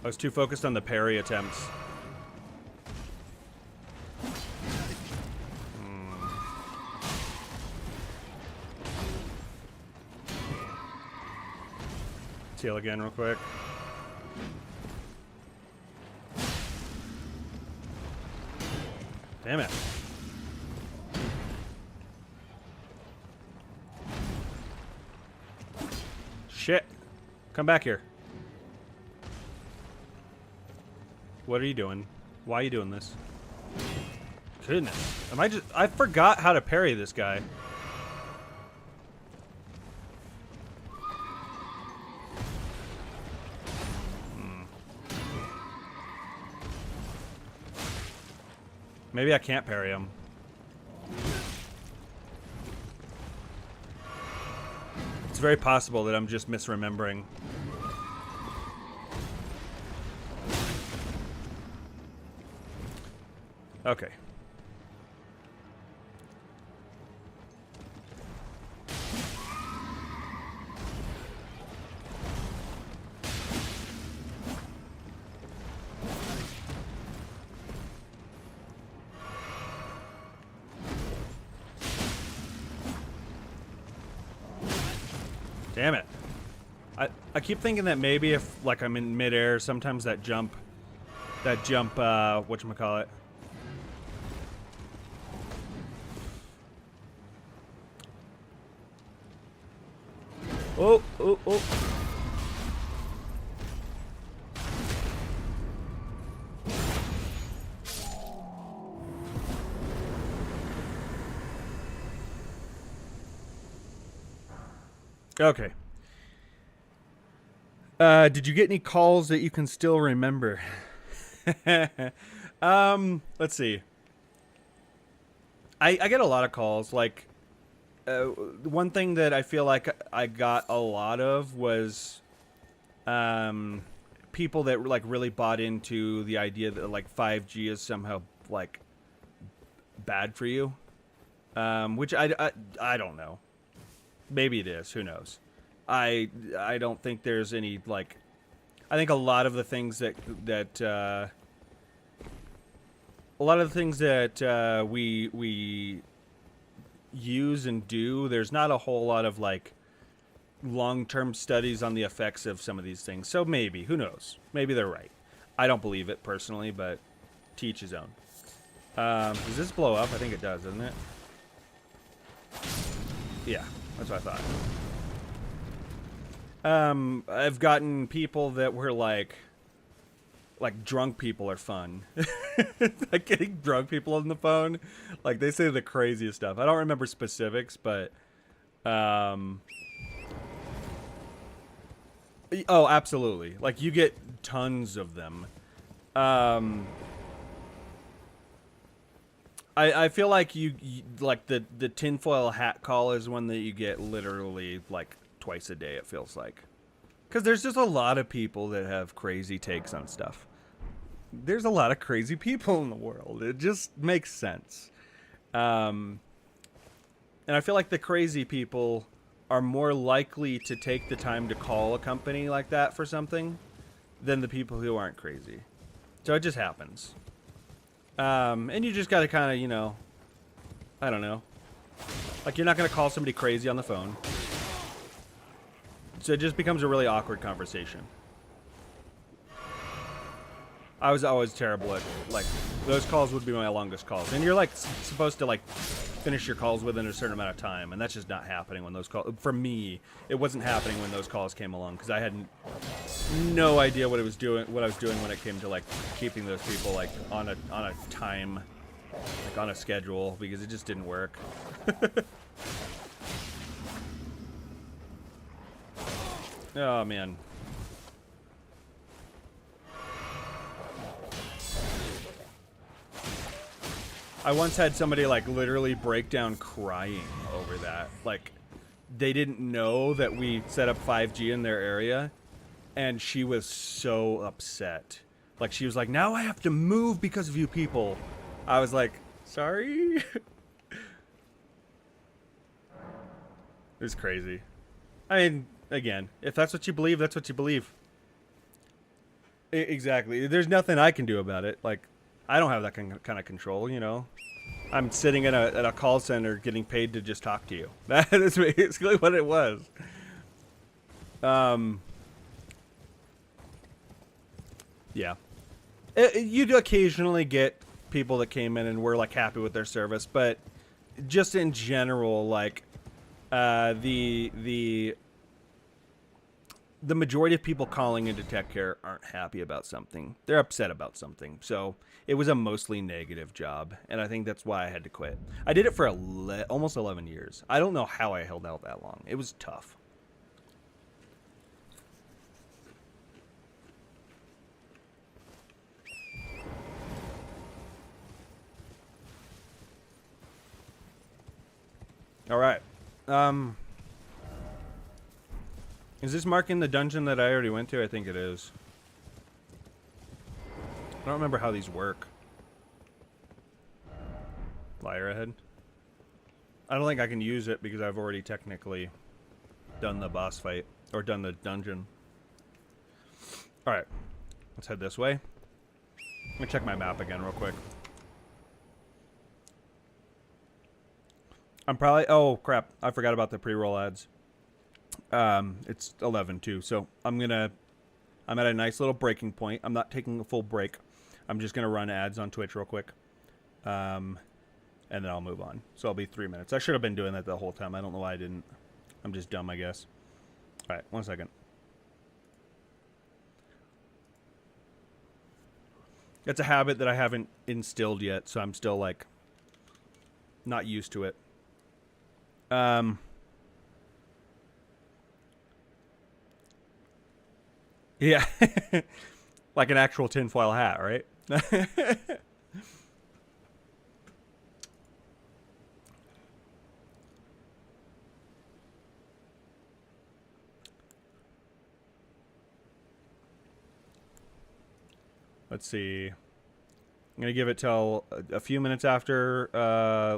Speaker 1: I was too focused on the parry attempts. Heal again real quick. Damn it. Shit. Come back here. What are you doing? Why are you doing this? Goodness. I forgot how to parry this guy. Maybe I can't parry him. It's very possible that I'm just misremembering. Okay. Damn it. I keep thinking that maybe if, like, I'm in midair, sometimes that jump, whatchamacallit. Oh, oh, oh. Okay. Did you get any calls that you can still remember? Let's see. I get a lot of calls. Like, one thing that I feel like I got a lot of was, people that like really bought into the idea that like 5G is somehow like bad for you, which I don't know. Maybe it is. Who knows? I don't think there's any like. I think a lot of the things that we use and do, there's not a whole lot of like long-term studies on the effects of some of these things. So maybe, who knows? Maybe they're right. I don't believe it personally, but to each his own. Does this blow up? I think it does, doesn't it? Yeah, that's what I thought. I've gotten people that were like drunk people are fun. Like getting drunk people on the phone. Like they say the craziest stuff. I don't remember specifics, but oh, absolutely. Like you get tons of them. I feel like you like the tinfoil hat call is one that you get literally like twice a day, it feels like. Because there's just a lot of people that have crazy takes on stuff. There's a lot of crazy people in the world. It just makes sense. And I feel like the crazy people are more likely to take the time to call a company like that for something than the people who aren't crazy. So it just happens. And you just got to kind of, you know, I don't know. Like, you're not going to call somebody crazy on the phone. So it just becomes a really awkward conversation. I was always terrible at, like, those calls would be my longest calls. And you're, like, supposed to, like, finish your calls within a certain amount of time. And that's just not happening when those calls, for me, it wasn't happening when those calls came along. Because I had no idea what I was doing when it came to, like, keeping those people, like, on a time, like, on a schedule. Because it just didn't work. Oh, man. I once had somebody, like, literally break down crying over that. Like, they didn't know that we set up 5G in their area, and she was so upset. Like, she was like, now I have to move because of you people. I was like, sorry? It was crazy. I mean, again, if that's what you believe, that's what you believe. Exactly. There's nothing I can do about it. Like, I don't have that kind of control, you know. I'm sitting at a call center getting paid to just talk to you. That is basically what it was. Yeah. You'd occasionally get people that came in and were, like, happy with their service, but just in general, like, the majority of people calling into tech care aren't happy about something. They're upset about something. So it was a mostly negative job, and I think that's why I had to quit. I did it for almost 11 years. I don't know how I held out that long. It was tough. All right. Is this marking the dungeon that I already went to? I think it is. I don't remember how these work. Flyer ahead. I don't think I can use it because I've already technically done the boss fight. Or done the dungeon. Alright. Let's head this way. Let me check my map again real quick. I'm probably... Oh, crap. I forgot about the pre-roll ads. It's 11 too, so I'm at a nice little breaking point. I'm not taking a full break. I'm just gonna run ads on Twitch real quick, and then I'll move on. So I'll be 3 minutes. I should have been doing that the whole time. I don't know why I didn't. I'm just dumb, I guess. All right, 1 second. It's a habit that I haven't instilled yet, so I'm still, like, not used to it. Yeah. Like an actual tinfoil hat, right? Let's see. I'm gonna give it till a few minutes after,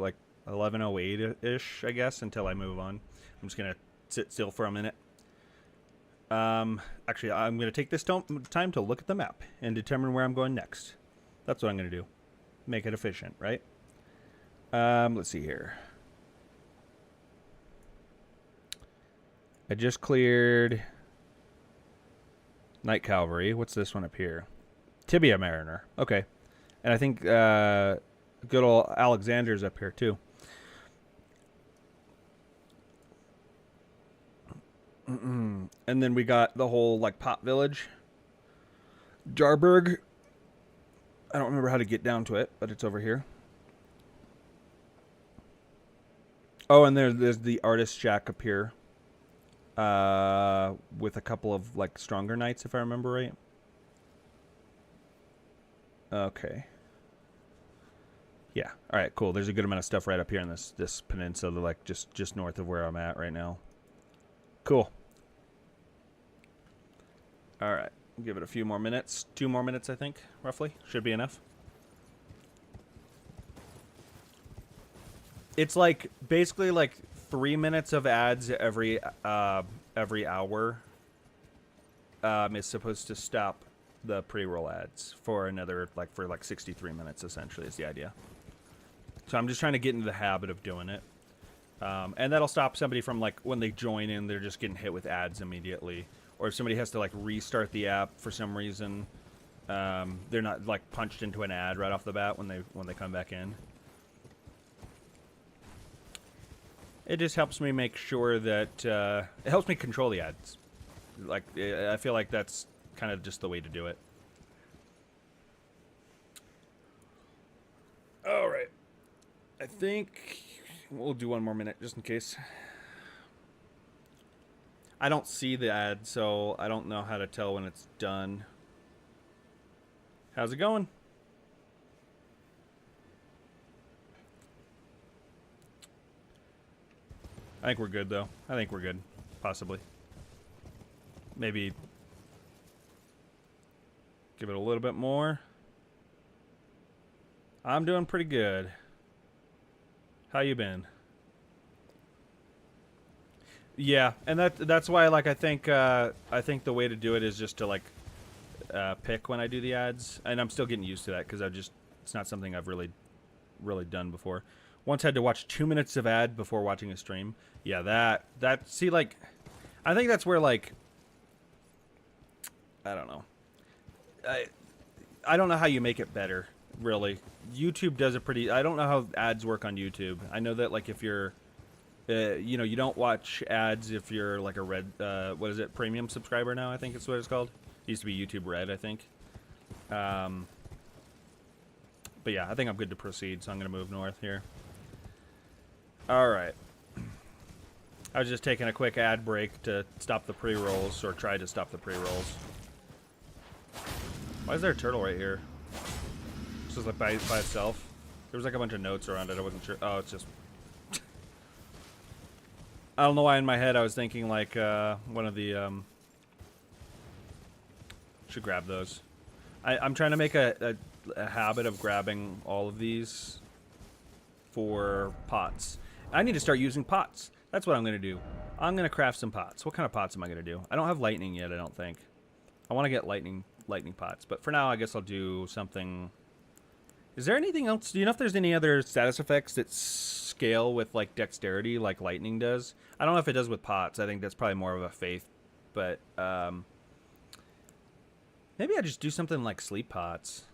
Speaker 1: like 11:08 ish, I guess, until I move on. I'm just gonna sit still for a minute. Actually, I'm gonna take this time to look at the map and determine where I'm going next. That's what I'm gonna do. Make it efficient, right? Let's see here. I just cleared Night Cavalry. What's this one up here? Tibia Mariner. Okay. And I think good old Alexander's up here too. And then we got the whole like pot village. Jarburg. I don't remember how to get down to it, but it's over here. Oh, and there's the artist shack up here. With a couple of like stronger knights, if I remember right. Okay. Yeah. All right. Cool. There's a good amount of stuff right up here in this peninsula, like just north of where I'm at right now. Cool. All right. Give it a few more minutes. 2 more minutes, I think, roughly. Should be enough. It's like basically like 3 minutes of ads every hour. Is supposed to stop the pre-roll ads for another for 63 minutes. Essentially, is the idea. So I'm just trying to get into the habit of doing it, and that'll stop somebody from like when they join in, they're just getting hit with ads immediately, or if somebody has to like restart the app for some reason, they're not like punched into an ad right off the bat when they come back in. It just helps me make sure that it helps me control the ads. Like I feel like that's kind of just the way to do it. All right, I think we'll do 1 more minute just in case. I don't see the ad, so I don't know how to tell when it's done. How's it going? I think we're good, though. I think we're good. Possibly. Maybe give it a little bit more. I'm doing pretty good. How you been? Yeah, and that's why I think the way to do it is just to pick when I do the ads, and I'm still getting used to that because it's not something I've really done before. Once had to watch 2 minutes of ad before watching a stream. Yeah, that see, I think that's where I don't know. I don't know how you make it better, really. YouTube does it pretty. I don't know how ads work on YouTube. I know that if you're, you don't watch ads if you're like a red, what is it, premium subscriber now? I think it's what it's called. It used to be YouTube Red, I think. But yeah, I think I'm good to proceed, so I'm gonna move north here. All right. I was just taking a quick ad break to stop the pre-rolls, or try to stop the pre-rolls. Why is there a turtle right here? This is by itself. There was a bunch of notes around it. I wasn't sure. Oh, it's just. I don't know why in my head I was thinking one of the. Should grab those. I'm trying to make a habit of grabbing all of these for pots. I need to start using pots. That's what I'm going to do. I'm going to craft some pots. What kind of pots am I going to do? I don't have lightning yet, I don't think. I want to get lightning pots. But for now, I guess I'll do something. Is there anything else? Do you know if there's any other status effects that scale with dexterity like lightning does? I don't know if it does with pots. I think that's probably more of a faith. But maybe I just do something like sleep pots.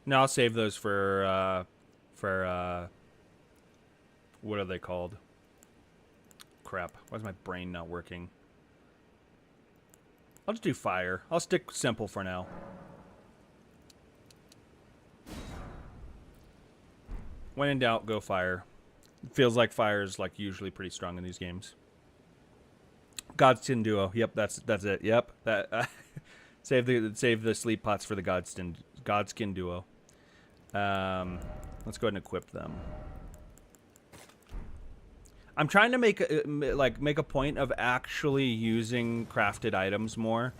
Speaker 1: No, I'll save those for what are they called? Crap. Why is my brain not working? I'll just do fire. I'll stick simple for now. When in doubt, go fire. It feels like fire is usually pretty strong in these games. Godskin Duo. Yep, that's it. Yep. That save the sleep pots for the Godskin Duo. Let's go ahead and equip them. I'm trying to make a point of actually using crafted items more.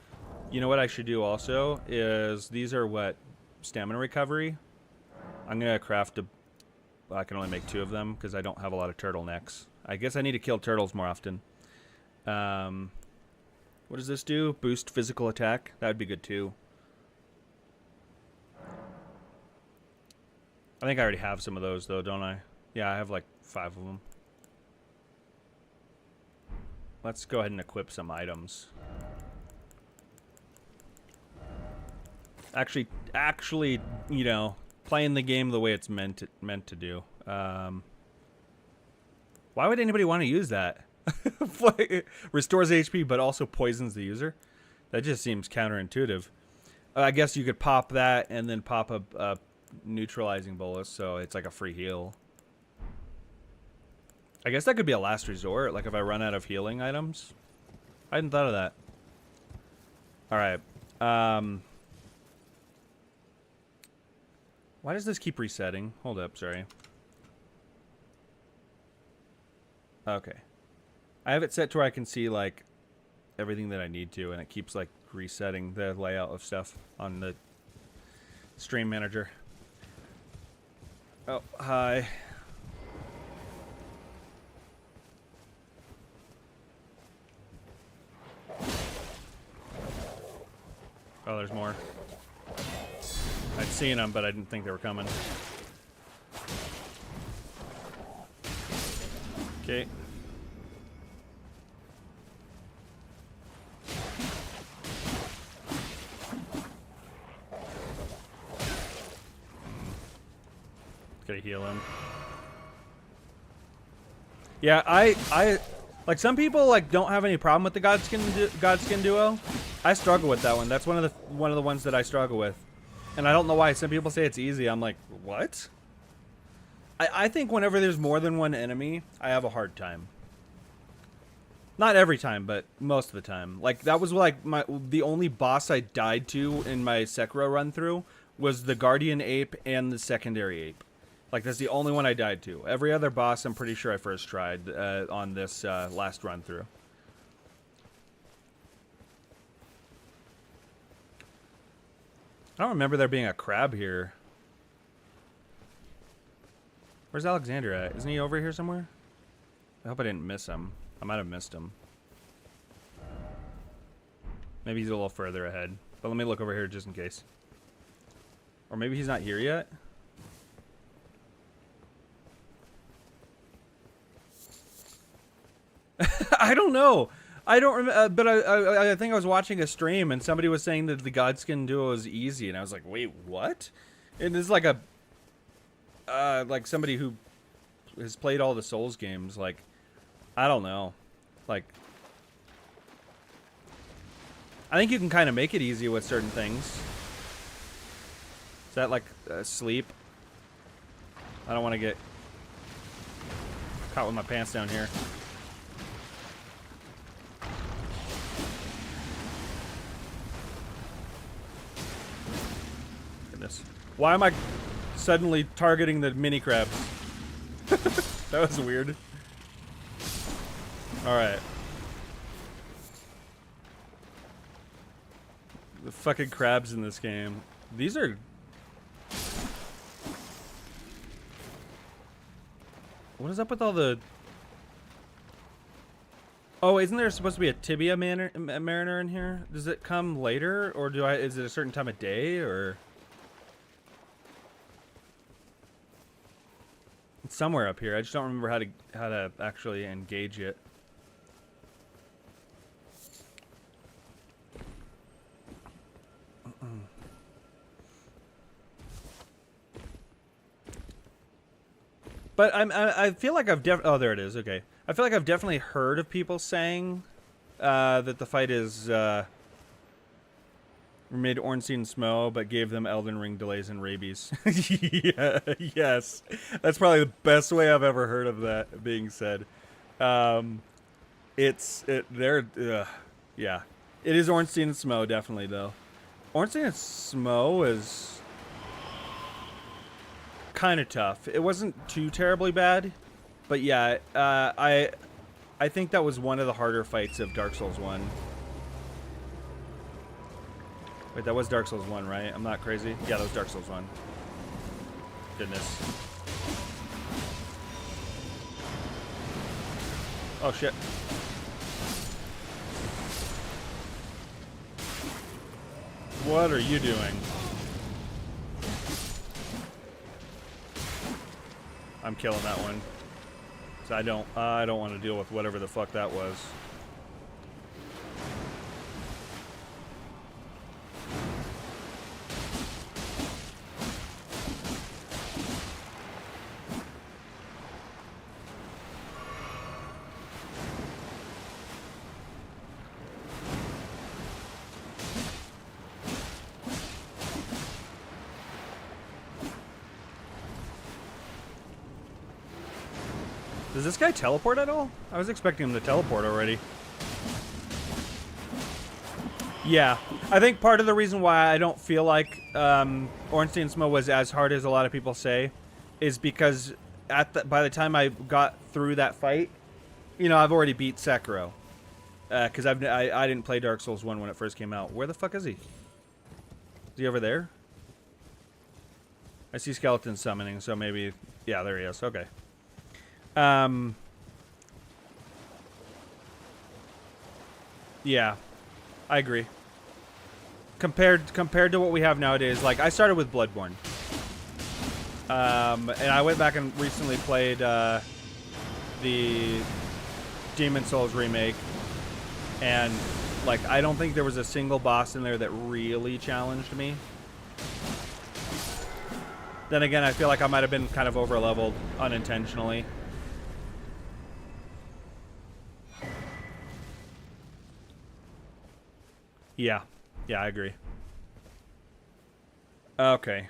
Speaker 1: You know what I should do also is these are what stamina recovery. I'm gonna craft a. I can only make 2 of them because I don't have a lot of turtlenecks. I guess I need to kill turtles more often. What does this do? Boost physical attack. That would be good too. I think I already have some of those though, don't I? Yeah, I have like 5 of them. Let's go ahead and equip some items. Actually, you know, playing the game the way it's meant to do. Why would anybody want to use that? Restores HP, but also poisons the user. That just seems counterintuitive. I guess you could pop that and then pop a neutralizing bolus, so it's like a free heal. I guess that could be a last resort, like if I run out of healing items. I hadn't thought of that. Alright. Why does this keep resetting? Hold up, sorry. Okay. I have it set to where I can see, like, everything that I need to, and it keeps, like, resetting the layout of stuff on the stream manager. Oh, hi. Oh, there's more. I'd seen them, but I didn't think they were coming. Okay. Gotta heal him. Yeah, I like some people like don't have any problem with the Godskin duo. I struggle with that one. That's one of the ones that I struggle with. And I don't know why. Some people say it's easy. I'm like, what? I think whenever there's more than one enemy, I have a hard time. Not every time, but most of the time. Like, that was like the only boss I died to in my Sekiro run through was the Guardian Ape and the Secondary Ape. Like, that's the only one I died to. Every other boss, I'm pretty sure I first tried on this last run through. I don't remember there being a crab here. Where's Alexander at? Isn't he over here somewhere? I hope I didn't miss him. I might have missed him. Maybe he's a little further ahead. But let me look over here just in case. Or maybe he's not here yet? I don't know. I don't remember, but I think I was watching a stream and somebody was saying that the Godskin duo is easy, and I was like, wait, what? And it's like like somebody who has played all the Souls games. Like, I don't know. Like, I think you can kind of make it easy with certain things. Is that like sleep? I don't want to get caught with my pants down here. Why am I suddenly targeting the mini crabs? That was weird. Alright. The fucking crabs in this game. These are... What is up with all the... Oh, isn't there supposed to be a Tibia Mariner in here? Does it come later? Or is it a certain time of day? Or... It's somewhere up here. I just don't remember how to actually engage it. But I feel like I've oh, there it is. Okay. I feel like I've definitely heard of people saying that the fight is made Ornstein Smough, but gave them Elden Ring delays and rabies. Yeah, yes. That's probably the best way I've ever heard of that being said. Yeah. It is Ornstein and Smough, definitely, though. Ornstein and Smough is kind of tough. It wasn't too terribly bad, but yeah, I think that was one of the harder fights of Dark Souls 1. Wait, that was Dark Souls 1, right? I'm not crazy. Yeah, that was Dark Souls 1. Goodness. Oh, shit. What are you doing? I'm killing that one. So I don't want to deal with whatever the fuck that was. Does this guy teleport at all? I was expecting him to teleport already. Yeah, I think part of the reason why I don't feel like Ornstein Smough was as hard as a lot of people say is because by the time I got through that fight, you know, I've already beat Sekiro. Because I didn't play Dark Souls 1 when it first came out. Where the fuck is he? Is he over there? I see skeletons summoning, so maybe... Yeah, there he is. Okay. Yeah, I agree. Compared to what we have nowadays, like I started with Bloodborne, and I went back and recently played the Demon Souls remake, and like I don't think there was a single boss in there that really challenged me. Then again, I feel like I might have been kind of over leveled unintentionally. Yeah. Yeah, I agree. Okay.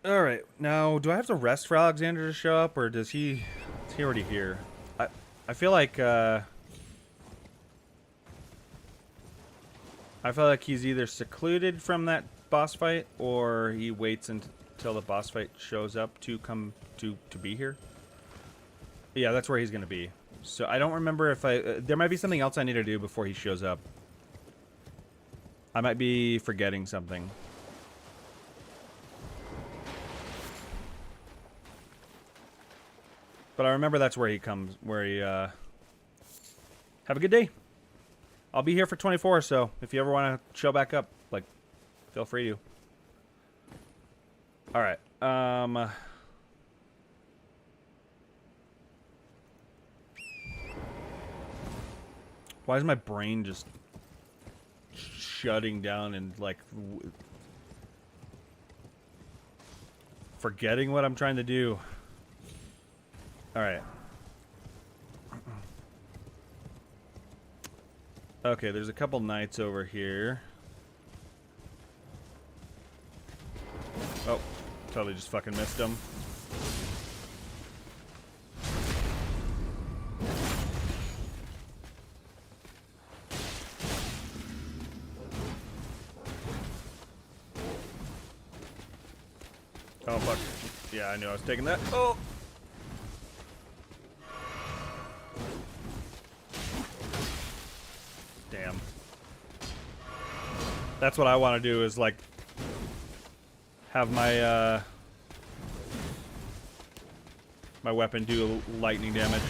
Speaker 1: Alright, now, do I have to rest for Alexander to show up, or is he already here? I feel like, I feel like he's either secluded from that boss fight, or he waits until the boss fight shows up to come to be here. Yeah, that's where he's going to be. So I don't remember if there might be something else I need to do before he shows up. I might be forgetting something. But I remember that's where he comes, have a good day. I'll be here for 24, so if you ever want to show back up, like, feel free to. Alright, why is my brain just shutting down and, like, forgetting what I'm trying to do? Alright. Okay, there's a couple knights over here. Oh, totally just fucking missed them. Oh, fuck. Yeah, I knew I was taking that. Oh! Damn. That's what I want to do is, like, have my, my weapon do lightning damage.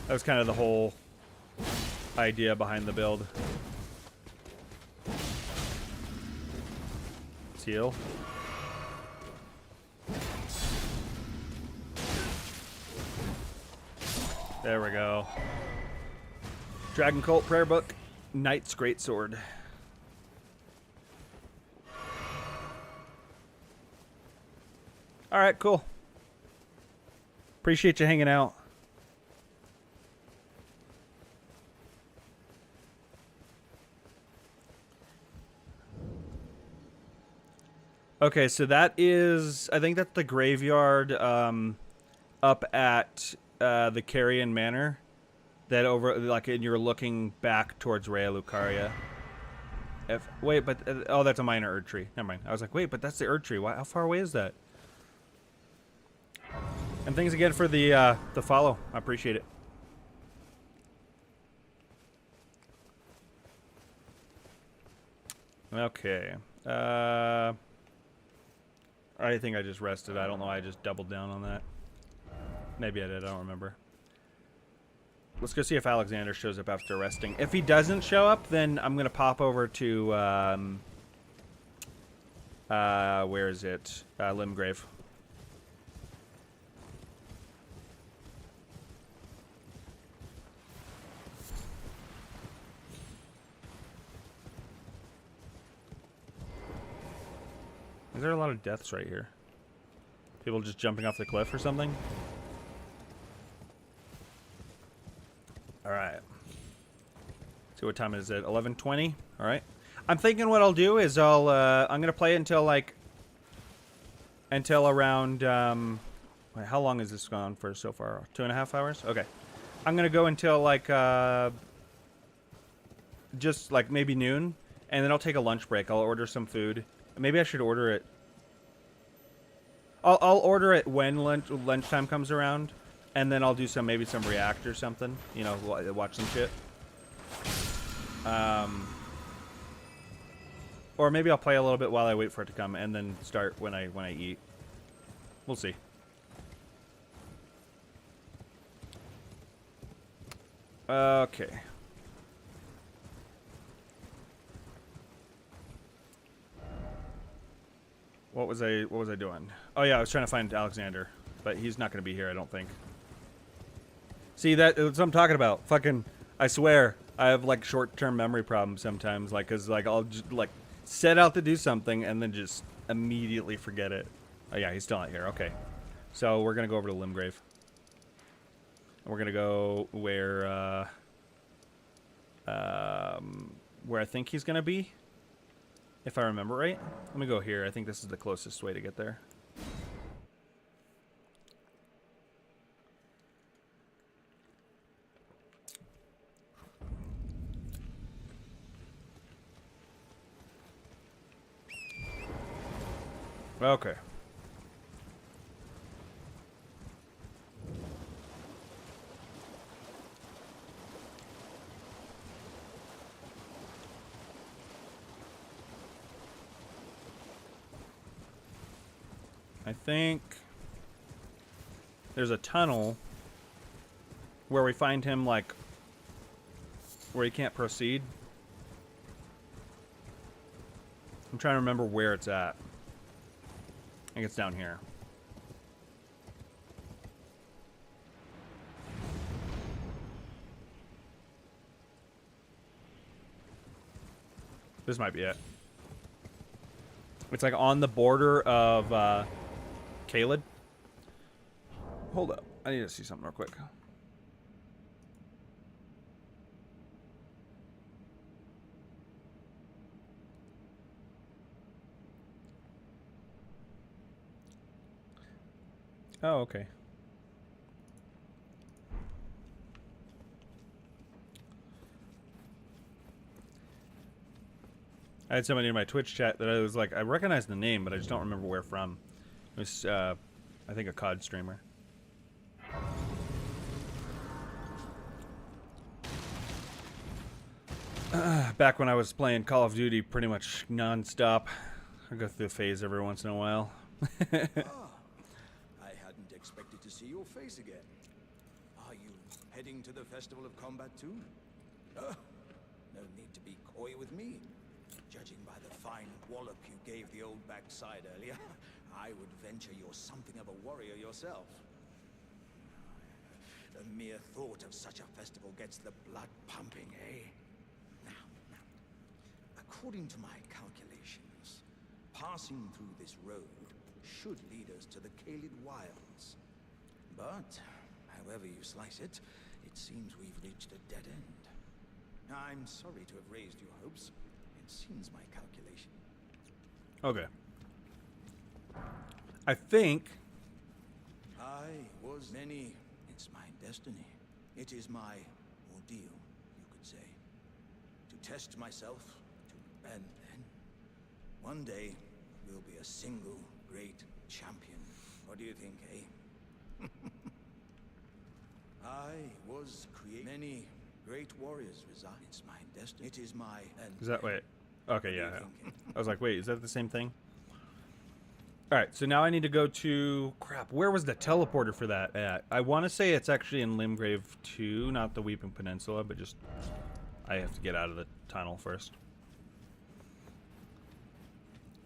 Speaker 1: That was kind of the whole idea behind the build. Let's heal. There we go. Dragon Cult Prayer Book, Knight's Greatsword. Alright, cool. Appreciate you hanging out. Okay, so that is, I think that's the graveyard up at the Carrion Manor. That over, like, and you're looking back towards Raya Lucaria. Wait, but, oh, that's a minor Erd tree. Never mind. I was like, wait, but that's the Erd tree. Why, how far away is that? And thanks again for the follow. I appreciate it. Okay. I think I just rested. I don't know why I just doubled down on that. Maybe I did. I don't remember. Let's go see if Alexander shows up after resting. If he doesn't show up, then I'm going to pop over to... where is it? Limgrave. Is there a lot of deaths right here? People just jumping off the cliff or something? Alright. See what time is it? 11:20? Alright. I'm thinking what I'll do is I'm gonna play until like... Until around, wait, how long has this gone for so far? 2.5 hours? Okay. I'm gonna go until like, just like maybe noon. And then I'll take a lunch break. I'll order some food. Maybe I should order it. I'll order it when lunchtime comes around, and then I'll do maybe some React or something. You know, watch some shit. Or maybe I'll play a little bit while I wait for it to come, and then start when I eat. We'll see. Okay. What was I doing? Oh yeah, I was trying to find Alexander, but he's not going to be here, I don't think. See, that's what I'm talking about. Fucking, I swear, I have like short-term memory problems sometimes, like, cause like I'll just like set out to do something and then just immediately forget it. Oh yeah, he's still not here. Okay, so we're gonna go over to Limgrave. We're gonna go where I think he's gonna be. If I remember right. Let me go here. I think this is the closest way to get there. Okay. I think there's a tunnel where we find him, like, where he can't proceed. I'm trying to remember where it's at. I think it's down here. This might be it. It's like on the border of, Caelid. Hold up. I need to see something real quick. Oh, okay. I had somebody in my Twitch chat that I was like, I recognize the name, but I just don't remember where from. It was, I think, a COD streamer. Back when I was playing Call of Duty pretty much non-stop. I go through a phase every once in a while.
Speaker 10: I hadn't expected to see your face again. Are you heading to the Festival of Combat too? No need to be coy with me. Judging by the fine wallop you gave the old backside earlier, I would venture you're something of a warrior yourself. The mere thought of such a festival gets the blood pumping, eh? Now, according to my calculations, passing through this road should lead us to the Caelid Wilds. But, however you slice it, it seems we've reached a dead end. I'm sorry to have raised your hopes. It seems my calculation.
Speaker 1: Okay. I think...
Speaker 10: It's my destiny. It is my ordeal, you could say. To test myself, and then, one day, we'll be a single great champion. What do you think, eh? Many great warriors reside. It's my destiny. It is my...
Speaker 1: Is that, wait. Okay, yeah. I was like, wait, is that the same thing? Alright, so now I need to go to... Crap, where was the teleporter for that at? I want to say it's actually in Limgrave 2, not the Weeping Peninsula, but just... I have to get out of the tunnel first.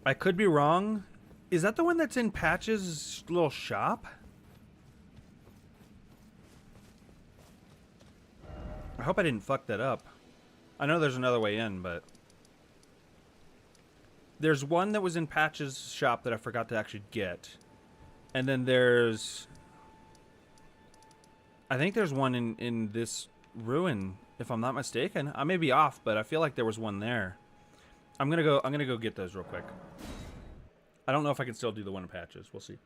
Speaker 1: I could be wrong. Is that the one that's in Patch's little shop? I hope I didn't fuck that up. I know there's another way in, but... There's one that was in Patch's shop that I forgot to actually get. And then there's... I think there's one in this ruin, if I'm not mistaken. I may be off, but I feel like there was one there. I'm gonna go get those real quick. I don't know if I can still do the one in Patches. We'll see.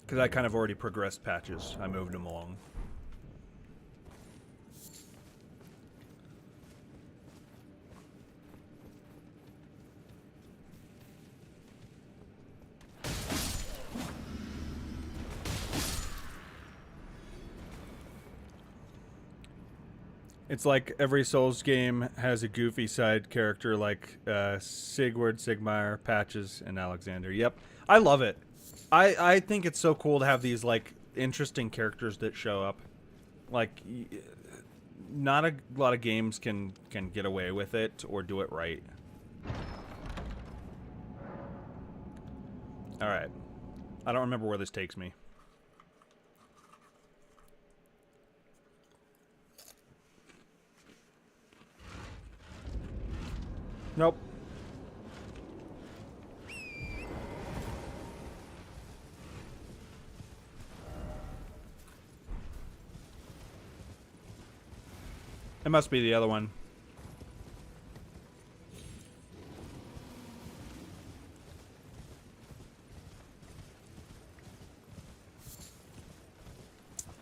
Speaker 1: Because I kind of already progressed Patches. I moved them along. It's like every Souls game has a goofy side character like Sigurd, Sigmar, Patches, and Alexander. Yep. I love it. I think it's so cool to have these like interesting characters that show up. Like, not a lot of games can get away with it or do it right. Alright. I don't remember where this takes me. Nope. It must be the other one.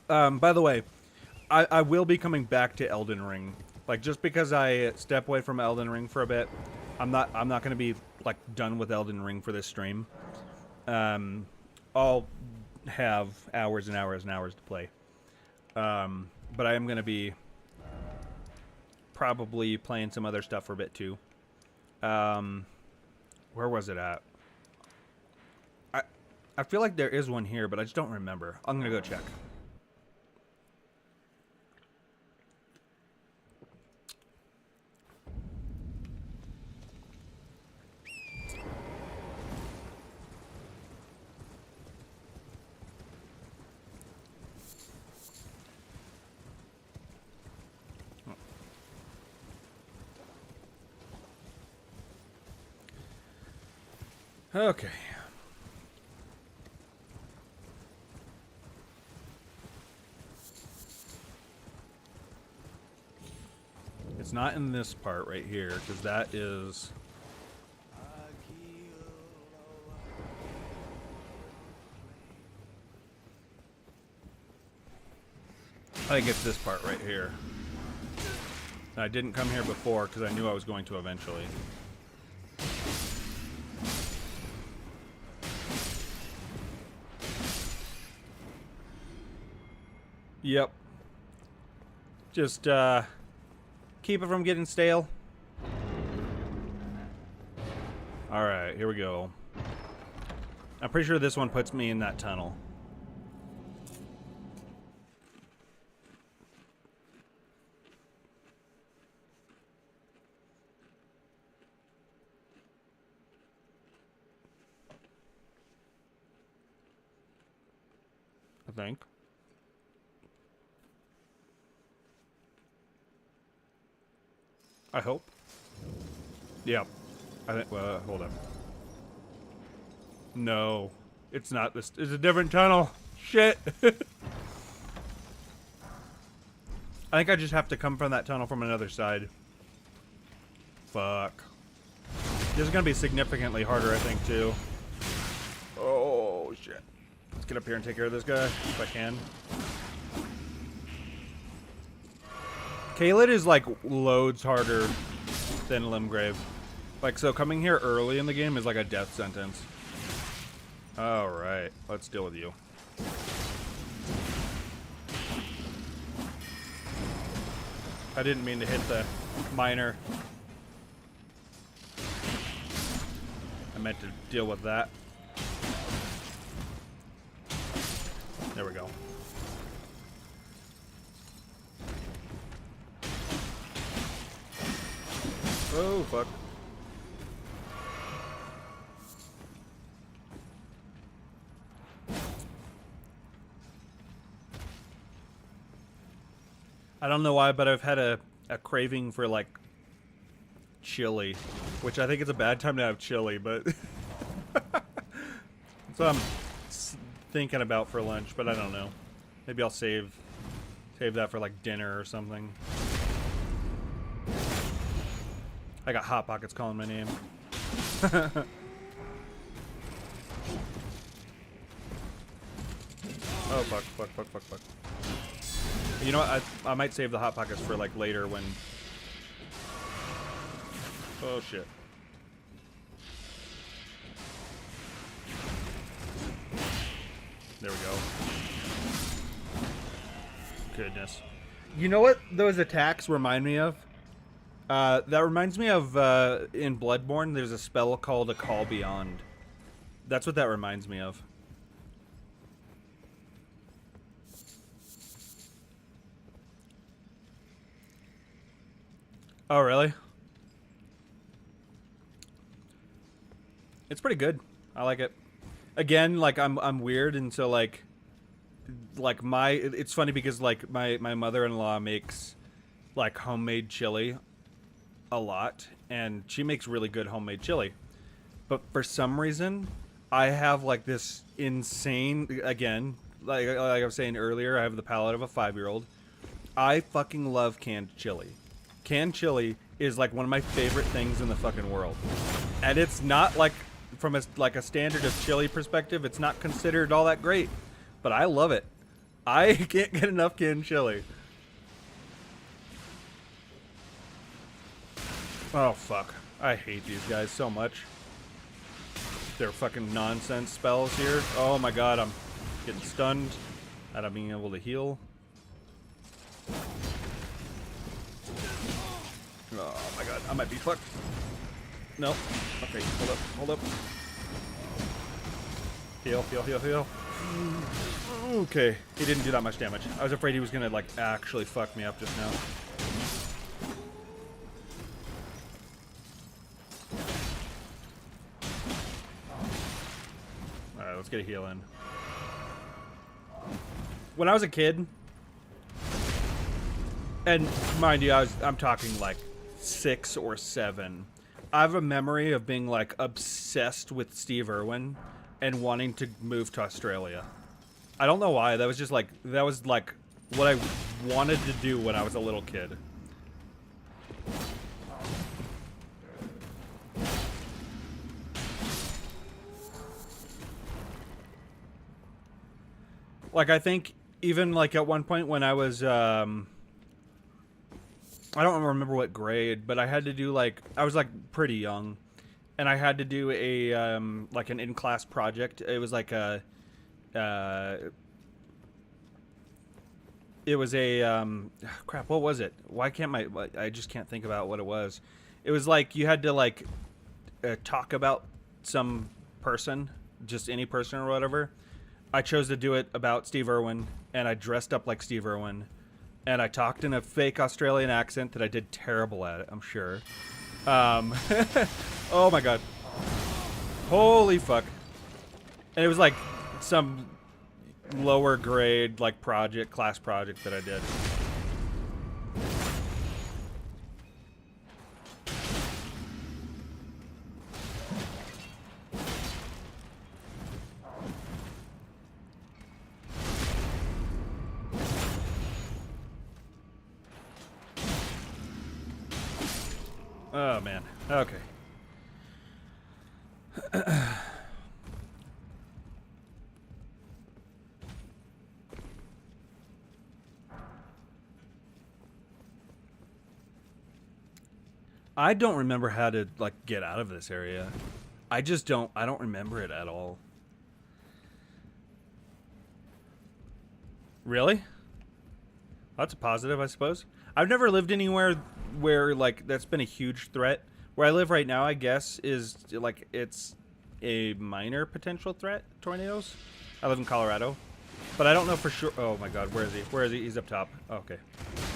Speaker 1: By the way, I will be coming back to Elden Ring. Like, just because I step away from Elden Ring for a bit, I'm not going to be like done with Elden Ring for this stream. I'll have hours and hours and hours to play. But I am going to be probably playing some other stuff for a bit too. Where was it at? I feel like there is one here, but I just don't remember. I'm going to go check. Okay. It's not in this part right here, because that is... I think it's this part right here. I didn't come here before because I knew I was going to eventually. Yep. Just, keep it from getting stale. Alright, here we go. I'm pretty sure this one puts me in that tunnel. I think. I hope. Yeah. I think, well, hold up. No. It's not this. It's a different tunnel. Shit. I think I just have to come from that tunnel from another side. Fuck. This is gonna be significantly harder, I think, too. Oh, shit. Let's get up here and take care of this guy, if I can. Caelid is like loads harder than Limgrave. Like, so coming here early in the game is like a death sentence. Alright, let's deal with you. I didn't mean to hit the miner. I meant to deal with that. There we go. Oh, fuck. I don't know why, but I've had a craving for, like, chili. Which I think it's a bad time to have chili, but... That's what I'm thinking about for lunch, but I don't know. Maybe I'll save that for, like, dinner or something. I got Hot Pockets calling my name. Oh, fuck, fuck, fuck, fuck, fuck. You know what? I might save the Hot Pockets for, like, later when... Oh, shit. There we go. Goodness. You know what those attacks remind me of? That reminds me of, in Bloodborne, there's a spell called A Call Beyond. That's what that reminds me of. Oh, really? It's pretty good. I like it. Again, like I'm weird, and so like it's funny because like my mother-in-law makes like homemade chili a lot, and she makes really good homemade chili. But for some reason, I have like this insane, again, like I was saying earlier, I have the palate of a 5-year-old. I fucking love canned chili. Canned chili is like one of my favorite things in the fucking world. And it's not like, from a standard of chili perspective, it's not considered all that great. But I love it. I can't get enough canned chili. Oh, fuck. I hate these guys so much. Their fucking nonsense spells here. Oh my god, I'm getting stunned out of being able to heal. Oh my god, I might be fucked. No. Okay, hold up. Heal, heal, heal, heal. Okay, he didn't do that much damage. I was afraid he was gonna, like, actually fuck me up just now. Alright, let's get a heal in. When I was a kid, and mind you, I'm talking like 6 or 7. I have a memory of being like obsessed with Steve Irwin and wanting to move to Australia. I don't know why. That was like what I wanted to do when I was a little kid. Like, I think even like at one point when I was I don't remember what grade, but I had to do like, I was like pretty young, and I had to do a like an in-class project. It was like a crap, what was it? Why can't I just can't think about what it was. It was like you had to like talk about some person, just any person or whatever. I chose to do it about Steve Irwin, and I dressed up like Steve Irwin. And I talked in a fake Australian accent that I did terrible at, I'm sure. Oh my god. Holy fuck. And it was like some lower grade, like class project that I did. Oh, man. Okay. I don't remember how to, like, get out of this area. I don't remember it at all. Really? That's a positive, I suppose. I've never lived anywhere where like that's been a huge threat. Where I live right now, I guess, is like it's a minor potential threat. Tornadoes. I live in Colorado, but I don't know for sure. Oh my God, where is he? Where is he? He's up top. Oh, okay,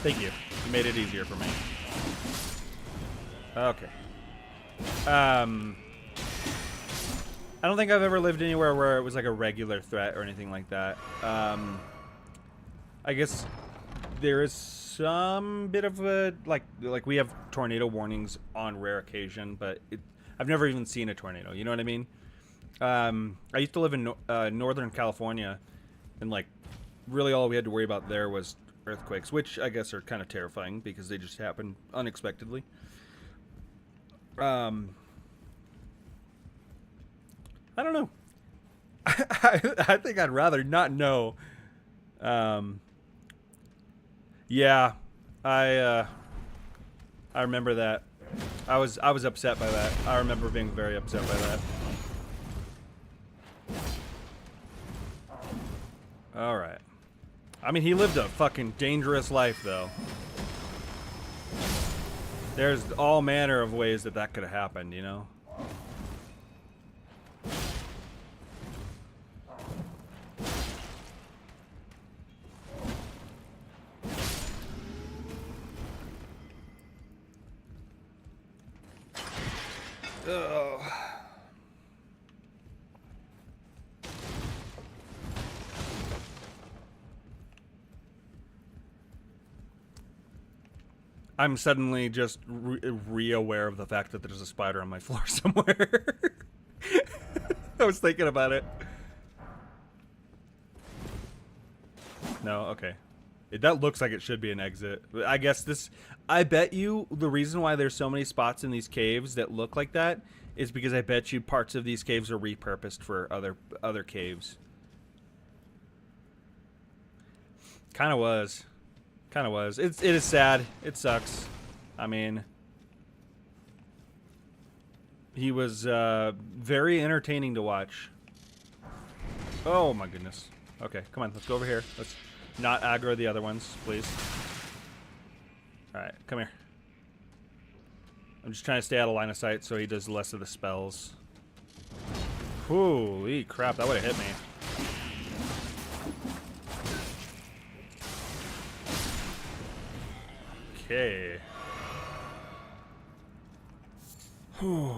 Speaker 1: thank you. You made it easier for me. Okay. I don't think I've ever lived anywhere where it was like a regular threat or anything like that. I guess there is some bit of a like we have tornado warnings on rare occasion, but I've never even seen a tornado. You know what I mean? I used to live in Northern California, and like really all we had to worry about there was earthquakes, which I guess are kind of terrifying because they just happen unexpectedly. I don't know. I think I'd rather not know. Yeah, I remember that. I was upset by that. I remember being very upset by that. All right. I mean, he lived a fucking dangerous life, though. There's all manner of ways that that could have happened, you know? Ugh. I'm suddenly just re-aware of the fact that there's a spider on my floor somewhere. I was thinking about it. No, okay. That looks like it should be an exit. I guess this... I bet you the reason why there's so many spots in these caves that look like that is because I bet you parts of these caves are repurposed for other caves. Kind of was. Kind of was. It is sad. It sucks. I mean... He was very entertaining to watch. Oh my goodness. Okay, come on. Let's go over here. Let's not aggro the other ones, please. Alright, come here. I'm just trying to stay out of line of sight so he does less of the spells. Holy crap, that would have hit me. Okay. Whew.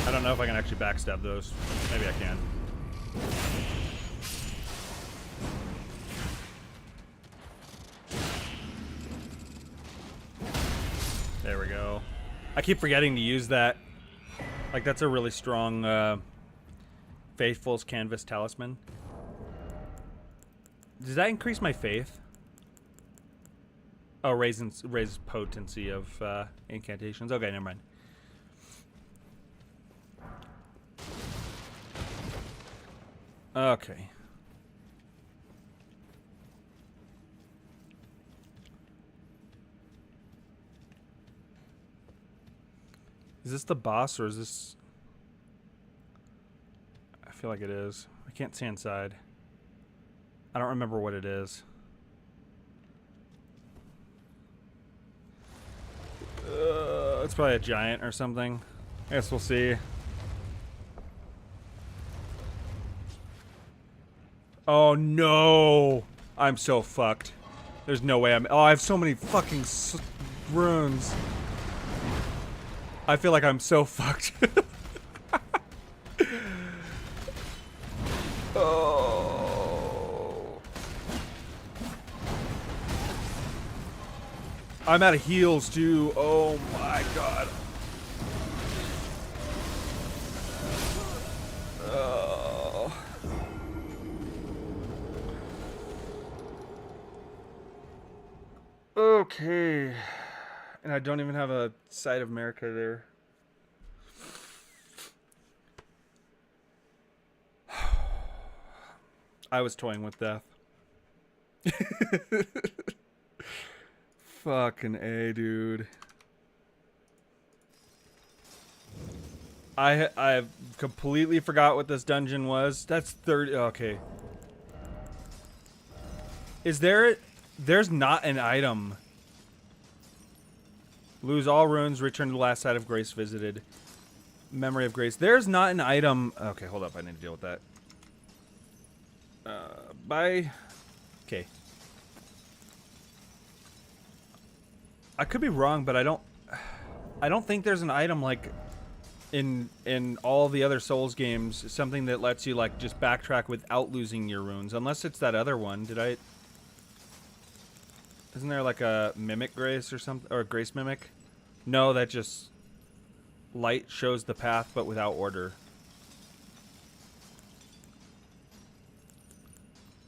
Speaker 1: I don't know if I can actually backstab those. Maybe I can. There we go. I keep forgetting to use that. Like, that's a really strong Faithful's Canvas Talisman. Does that increase my faith? Oh, raises potency of incantations. Okay, never mind. Okay. Is this the boss or is this... I feel like it is. I can't see inside. I don't remember what it is. It's probably a giant or something. I guess we'll see. Oh no! I'm so fucked. There's no way I'm... Oh, I have so many fucking runes. I feel like I'm so fucked. Oh. I'm out of heals too. Oh my god. Okay. And I don't even have a side of America there. I was toying with death. Fucking A, dude. I completely forgot what this dungeon was. That's 30. Okay. Is there? There's not an item. Lose all runes. Return to the last site of grace visited. Memory of grace. There's not an item. Okay, hold up. I need to deal with that. Bye. Okay. I could be wrong, but I don't think there's an item like in all the other Souls games, something that lets you like just backtrack without losing your runes, unless it's that other one. Isn't there like a mimic grace or something, or a grace mimic? No, that just light shows the path but without order.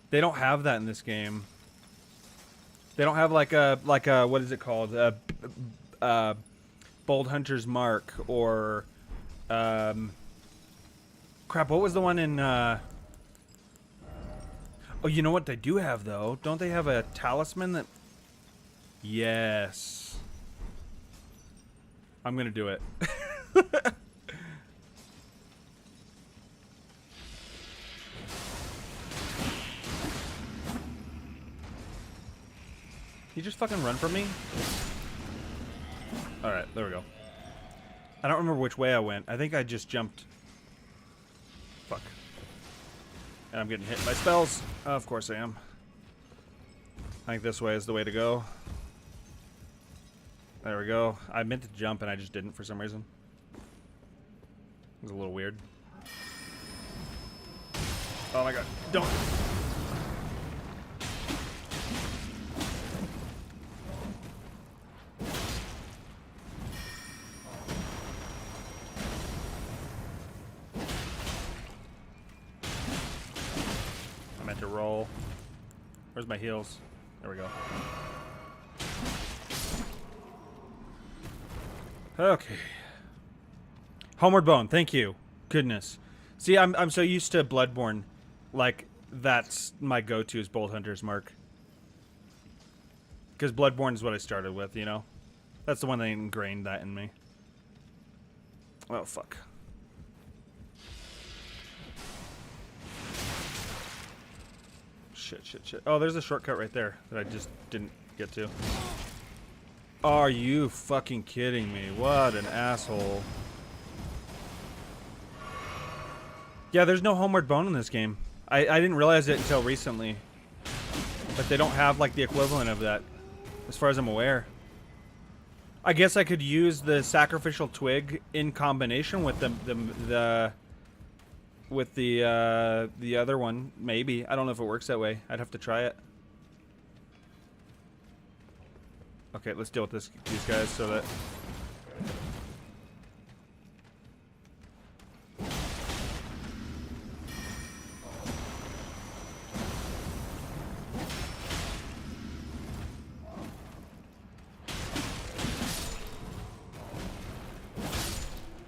Speaker 1: They don't have that in this game. They don't have like a what is it called? Bold Hunter's Mark or crap, what was the one in oh, you know what they do have though? Don't they have a talisman that yes. I'm gonna do it. You just fucking run from me? Alright, there we go. I don't remember which way I went. I think I just jumped. Fuck. And I'm getting hit by spells. Of course I am. I think this way is the way to go. There we go. I meant to jump and I just didn't for some reason. It was a little weird. Oh my god. Don't. I meant to roll. Where's my heals? There we go. Okay. Homeward Bone, thank you. Goodness. See, I'm so used to Bloodborne. Like, that's my go-to is Bold Hunter's Mark. Because Bloodborne is what I started with, you know? That's the one that ingrained that in me. Oh, fuck. Shit. Oh, there's a shortcut right there that I just didn't get to. Are you fucking kidding me? What an asshole. Yeah, there's no Homeward Bone in this game. I didn't realize it until recently. But they don't have like the equivalent of that, as far as I'm aware. I guess I could use the sacrificial twig in combination with the other one, maybe. I don't know if it works that way. I'd have to try it. Okay, let's deal with these guys so that...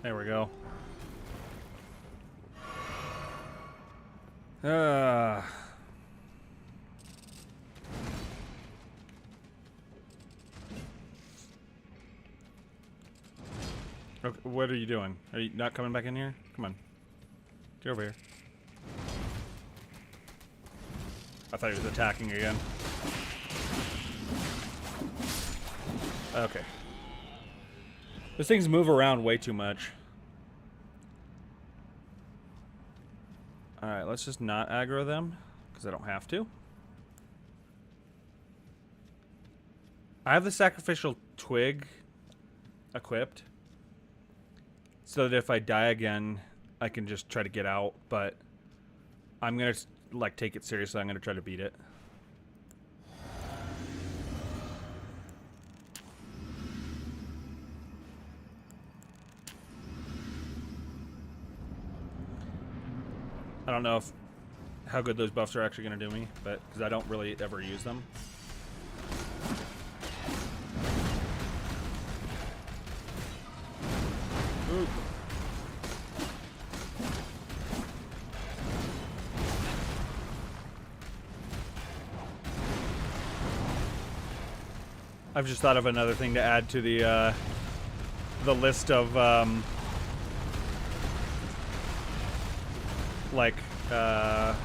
Speaker 1: There we go. Okay, what are you doing? Are you not coming back in here? Come on. Get over here. I thought he was attacking again. Okay. Those things move around way too much. Alright, let's just not aggro them, because I don't have to. I have the sacrificial twig equipped, so that if I die again, I can just try to get out, but I'm going to like take it seriously. I'm going to try to beat it. I don't know how good those buffs are actually going to do me, but because I don't really ever use them. Ooh. I've just thought of another thing to add to the list of like the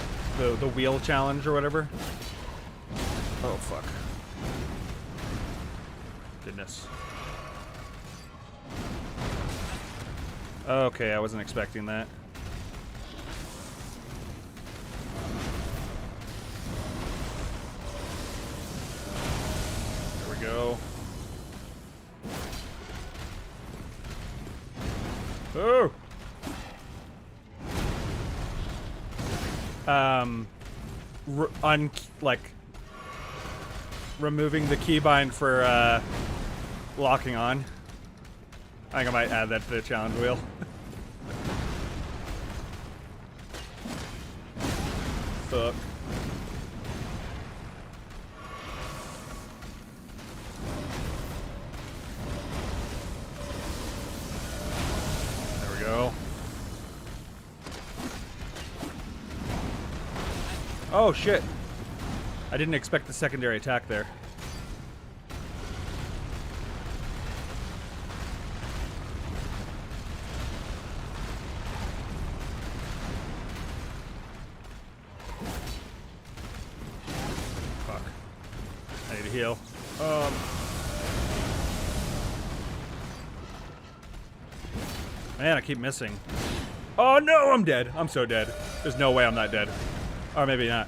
Speaker 1: wheel challenge or whatever. Oh fuck. Goodness. Okay, I wasn't expecting that. There we go. Oh! Removing the keybind for locking on. I think I might add that to the challenge wheel. Fuck. There we go. Oh shit. I didn't expect the secondary attack there. Fuck. I need to heal. Man, I keep missing. Oh no, I'm dead. I'm so dead. There's no way I'm not dead. Or maybe not.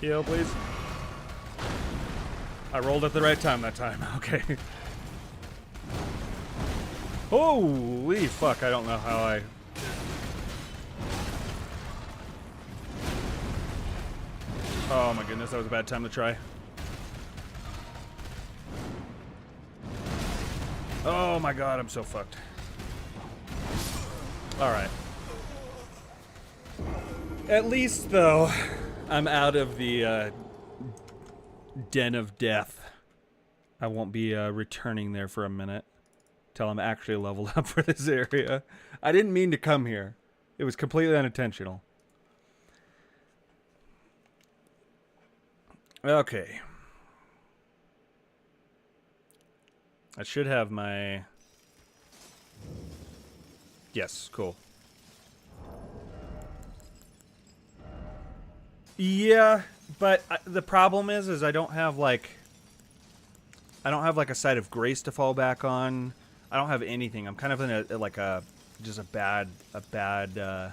Speaker 1: Heal, please. I rolled at the right time that time. Okay. Holy fuck, I don't know how I... Oh my goodness, that was a bad time to try. Oh my god, I'm so fucked. Alright. At least, though, I'm out of the den of death. I won't be returning there for a minute till I'm actually leveled up for this area. I didn't mean to come here. It was completely unintentional. Okay. I should have my... Yes, cool. Yeah, but the problem is I don't have like a site of grace to fall back on. I don't have anything. I'm kind of in just a bad I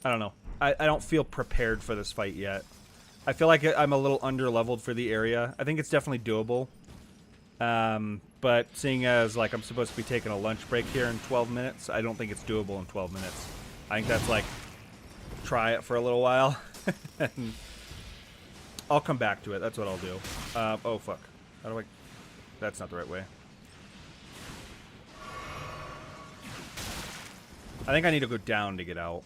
Speaker 1: don't know. I don't feel prepared for this fight yet. I feel like I'm a little under-leveled for the area. I think it's definitely doable. But seeing as like I'm supposed to be taking a lunch break here in 12 minutes, I don't think it's doable in 12 minutes. I think that's like try it for a little while. And I'll come back to it. That's what I'll do. Oh fuck. How do I... That's not the right way. I think I need to go down to get out.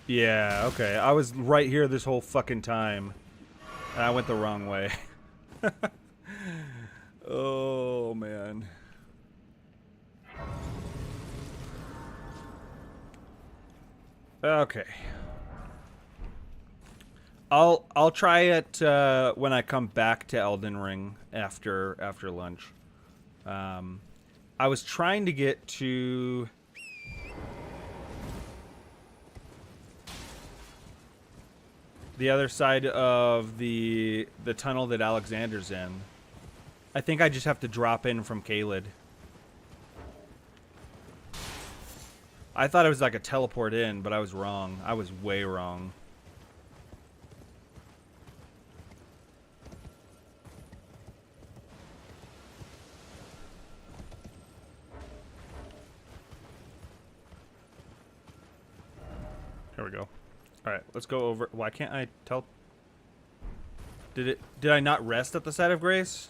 Speaker 1: Yeah, okay. I was right here this whole fucking time. And I went the wrong way. Oh, man. Okay. I'll try it when I come back to Elden Ring after lunch. I was trying to get to the other side of the tunnel that Alexander's in. I think I just have to drop in from Caelid. I thought it was like a teleport in, but I was wrong. I was way wrong. Here we go. Alright, let's go over... Why can't I tell... Did I not rest at the site of grace?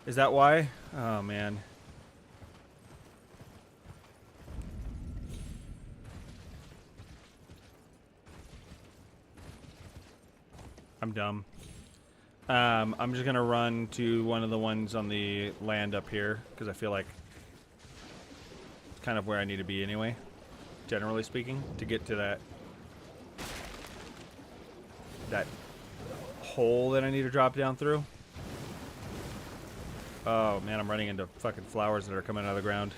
Speaker 1: Is that why? Oh, man. I'm dumb. I'm just gonna run to one of the ones on the land up here, because I feel like it's kind of where I need to be anyway. generally speaking, to get to that hole that I need to drop down through. Oh man, I'm running into fucking flowers that are coming out of the ground.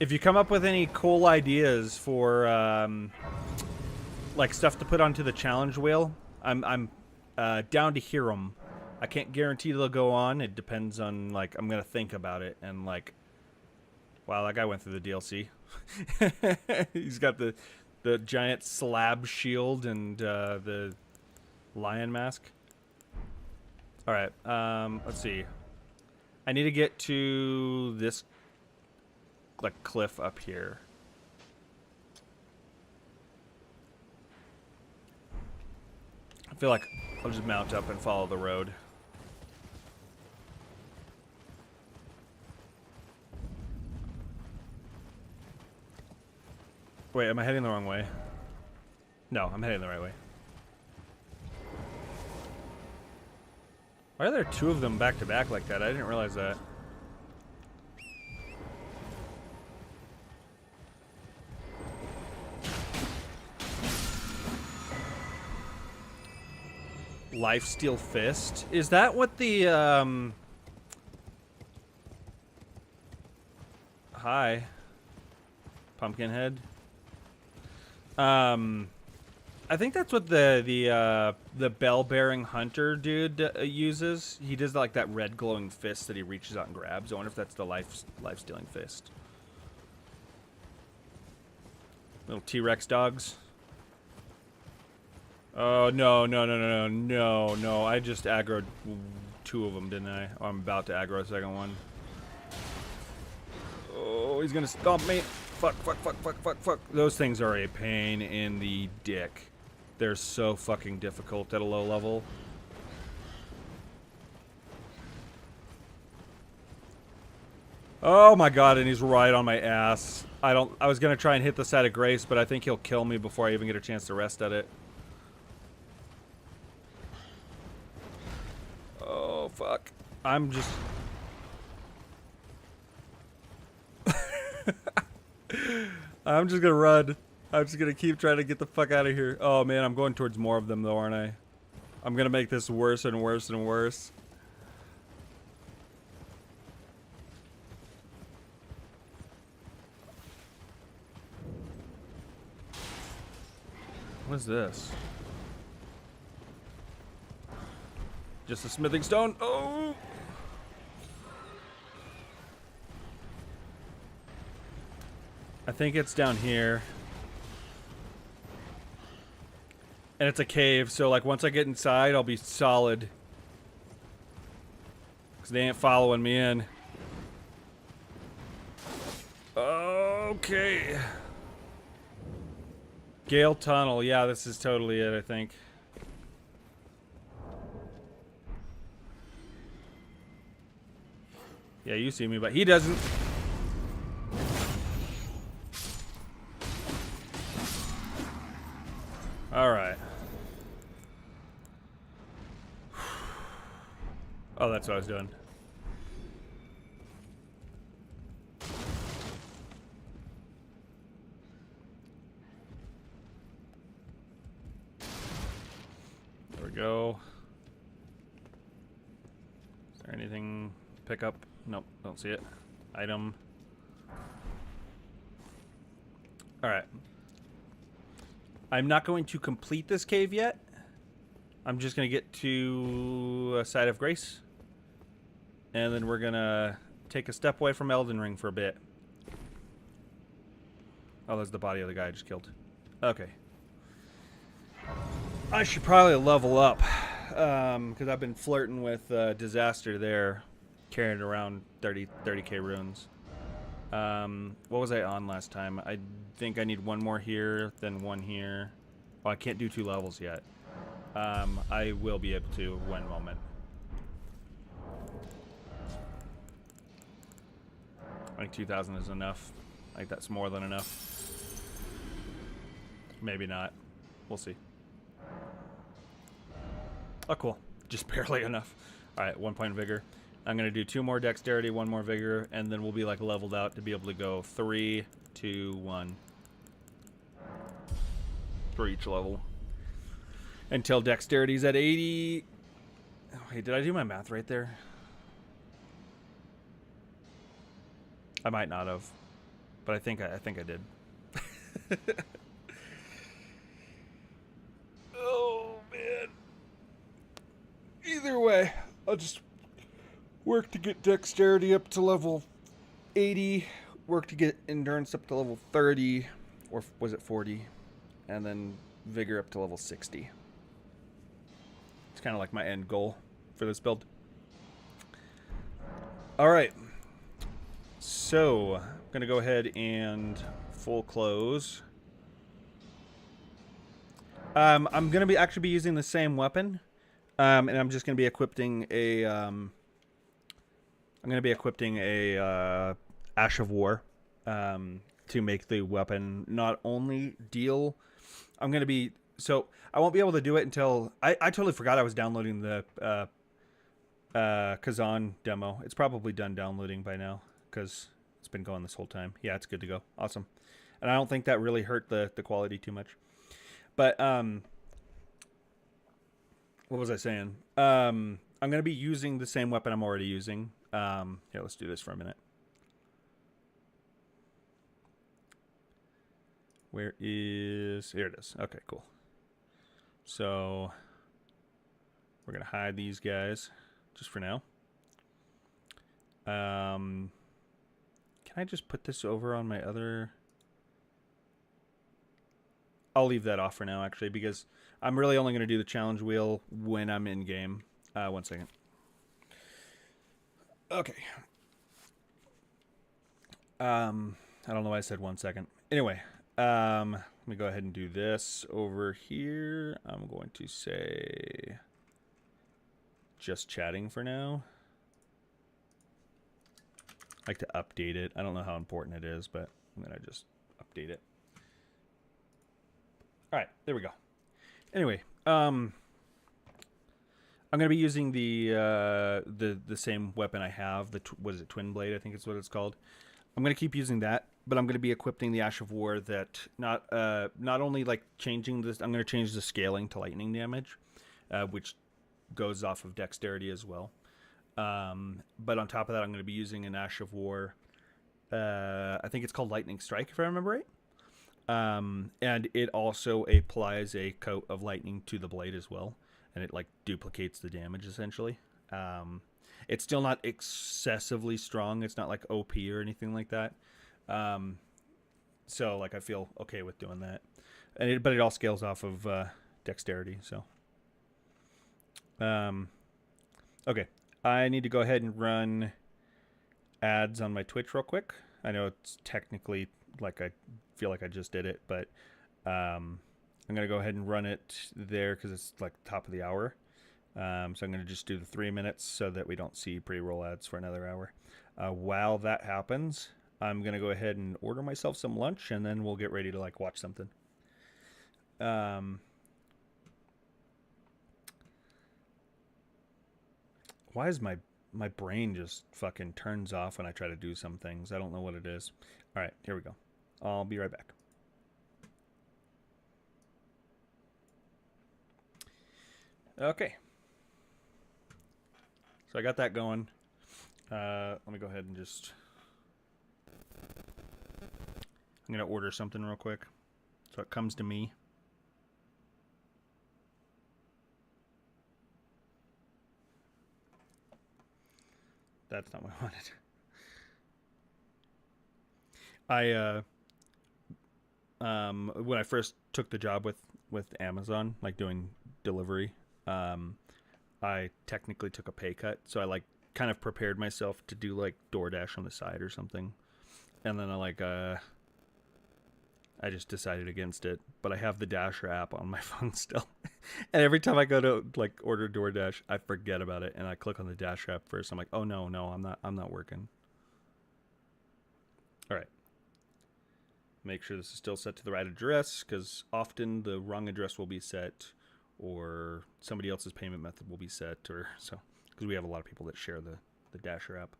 Speaker 1: If you come up with any cool ideas for like stuff to put onto the challenge wheel, I'm down to hear them. I can't guarantee they'll go on. It depends on, like, I'm gonna think about it and like. Wow, that guy went through the DLC. He's got the giant slab shield and the lion mask. All right, let's see. I need to get to this like cliff up here. I feel like I'll just mount up and follow the road. Wait, am I heading the wrong way? No, I'm heading the right way. Why are there two of them back to back like that? I didn't realize that. Lifesteal Fist? Is that what the, Hi. Pumpkinhead? I think that's what the bell-bearing hunter dude uses. He does like that red glowing fist that he reaches out and grabs. I wonder if that's the life-stealing fist. Little T-Rex dogs. Oh, no. I just aggroed two of them, didn't I? Oh, I'm about to aggro a second one. Oh, he's gonna stomp me. Fuck. Those things are a pain in the dick. They're so fucking difficult at a low level. Oh my god, and he's right on my ass. I was gonna try and hit the side of grace, but I think he'll kill me before I even get a chance to rest at it. Oh, fuck. I'm just... I'm just gonna run. I'm just gonna keep trying to get the fuck out of here. Oh man, I'm going towards more of them though, aren't I? I'm gonna make this worse and worse and worse. What is this? Just a smithing stone? Oh! I think it's down here. And it's a cave, so like once I get inside, I'll be solid. Because they ain't following me in. Okay. Gale Tunnel. Yeah, this is totally it, I think. Yeah, you see me, but he doesn't. Alright. Oh, that's what I was doing. There we go. Is there anything to pick up? Nope, don't see it. Item. Alright. I'm not going to complete this cave yet. I'm just going to get to a side of grace. And then we're going to take a step away from Elden Ring for a bit. Oh, there's the body of the guy I just killed. Okay. I should probably level up. Because I've been flirting with Disaster there. Carrying around 30k runes. What was I on last time? I think I need one more here, then one here. Oh, I can't do 2 levels yet. I will be able to one moment. I think 2,000 is enough. I think that's more than enough. Maybe not. We'll see. Oh, cool. Just barely enough. All right, 1 point vigor. I'm going to do 2 more dexterity, 1 more vigor, and then we'll be like leveled out to be able to go 3, 2, 1 for each level. Until dexterity's at 80. Oh, wait, did I do my math right there? I might not have, but I think I did. Oh man. Either way, I'll just work to get dexterity up to level 80, work to get endurance up to level 30, or was it 40, and then vigor up to level 60. It's kind of like my end goal for this build. All right. So, I'm going to go ahead and full close. I'm going to be actually be using the same weapon. And I'm just going to be equipping a Ash of War to make the weapon not only deal. I'm going to be so I won't be able to do it until I totally forgot I was downloading the Kazan demo. It's probably done downloading by now because it's been going this whole time. Yeah, it's good to go. Awesome. And I don't think that really hurt the quality too much. But what was I saying? I'm going to be using the same weapon I'm already using. Here, let's do this for a minute. Where is... Here it is. Okay, cool. So, we're going to hide these guys just for now. Can I just put this over on my other... I'll leave that off for now, actually, because I'm really only going to do the challenge wheel when I'm in game. 1 second. Okay. I don't know why I said 1 second. Anyway, let me go ahead and do this over here. I'm going to say just chatting for now. I like to update it. I don't know how important it is, but I'm going to just update it. All right, there we go. Anyway, I'm going to be using the same weapon I have. What is it, Twin Blade? I think it's what it's called. I'm going to keep using that, but I'm going to be equipping the Ash of War that not only like changing this. I'm going to change the scaling to lightning damage, which goes off of dexterity as well. But on top of that, I'm going to be using an Ash of War. I think it's called Lightning Strike, if I remember right. And it also applies a coat of lightning to the blade as well, and it like duplicates the damage essentially. It's still not excessively strong. It's not like OP or anything like that. So like I feel okay with doing that, but it all scales off of dexterity. So okay, I need to go ahead and run ads on my Twitch real quick. I know it's technically like I feel like I just did it, but I'm gonna go ahead and run it there because it's like the top of the hour. So I'm gonna just do the 3 minutes so that we don't see pre-roll ads for another hour. While that happens, I'm gonna go ahead and order myself some lunch, and then we'll get ready to like watch something. Why is my brain just fucking turns off when I try to do some things? I don't know what it is. All right, here we go. I'll be right back. Okay. So I got that going. Let me go ahead and just... I'm going to order something real quick so it comes to me. That's not what I wanted. When I first took the job with Amazon, like doing delivery, I technically took a pay cut. So I like kind of prepared myself to do like DoorDash on the side or something. And then I just decided against it, but I have the Dasher app on my phone still. And every time I go to like order DoorDash, I forget about it and I click on the Dasher app first. I'm like, "Oh no, I'm not working." All right. Make sure this is still set to the right address, because often the wrong address will be set or somebody else's payment method will be set, or so, because we have a lot of people that share the Dasher app.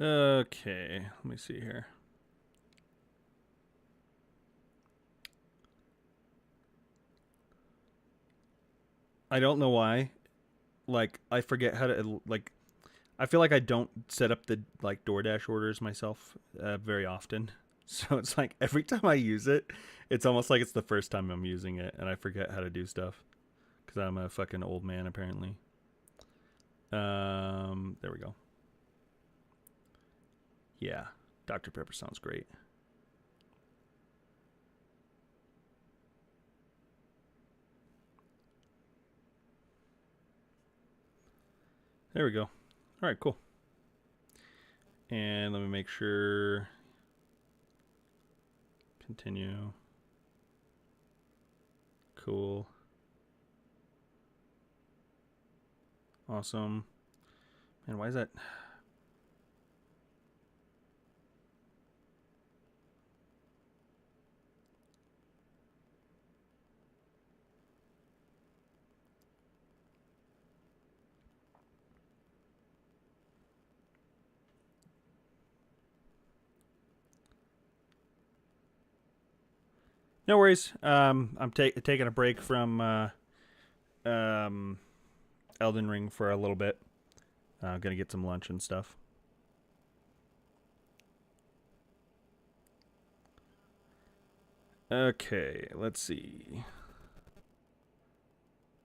Speaker 1: Okay, let me see here. I don't know why. Like, I forget how to, like, I feel like I don't set up the, like, DoorDash orders myself very often. So it's like, every time I use it, it's almost like it's the first time I'm using it, and I forget how to do stuff. Because I'm a fucking old man, apparently. There we go. Yeah, Dr. Pepper sounds great. There we go. All right, cool. And let me make sure. Continue. Cool. Awesome. Man, why is that? No worries. I'm taking a break from Elden Ring for a little bit. I'm gonna get some lunch and stuff. Okay, let's see.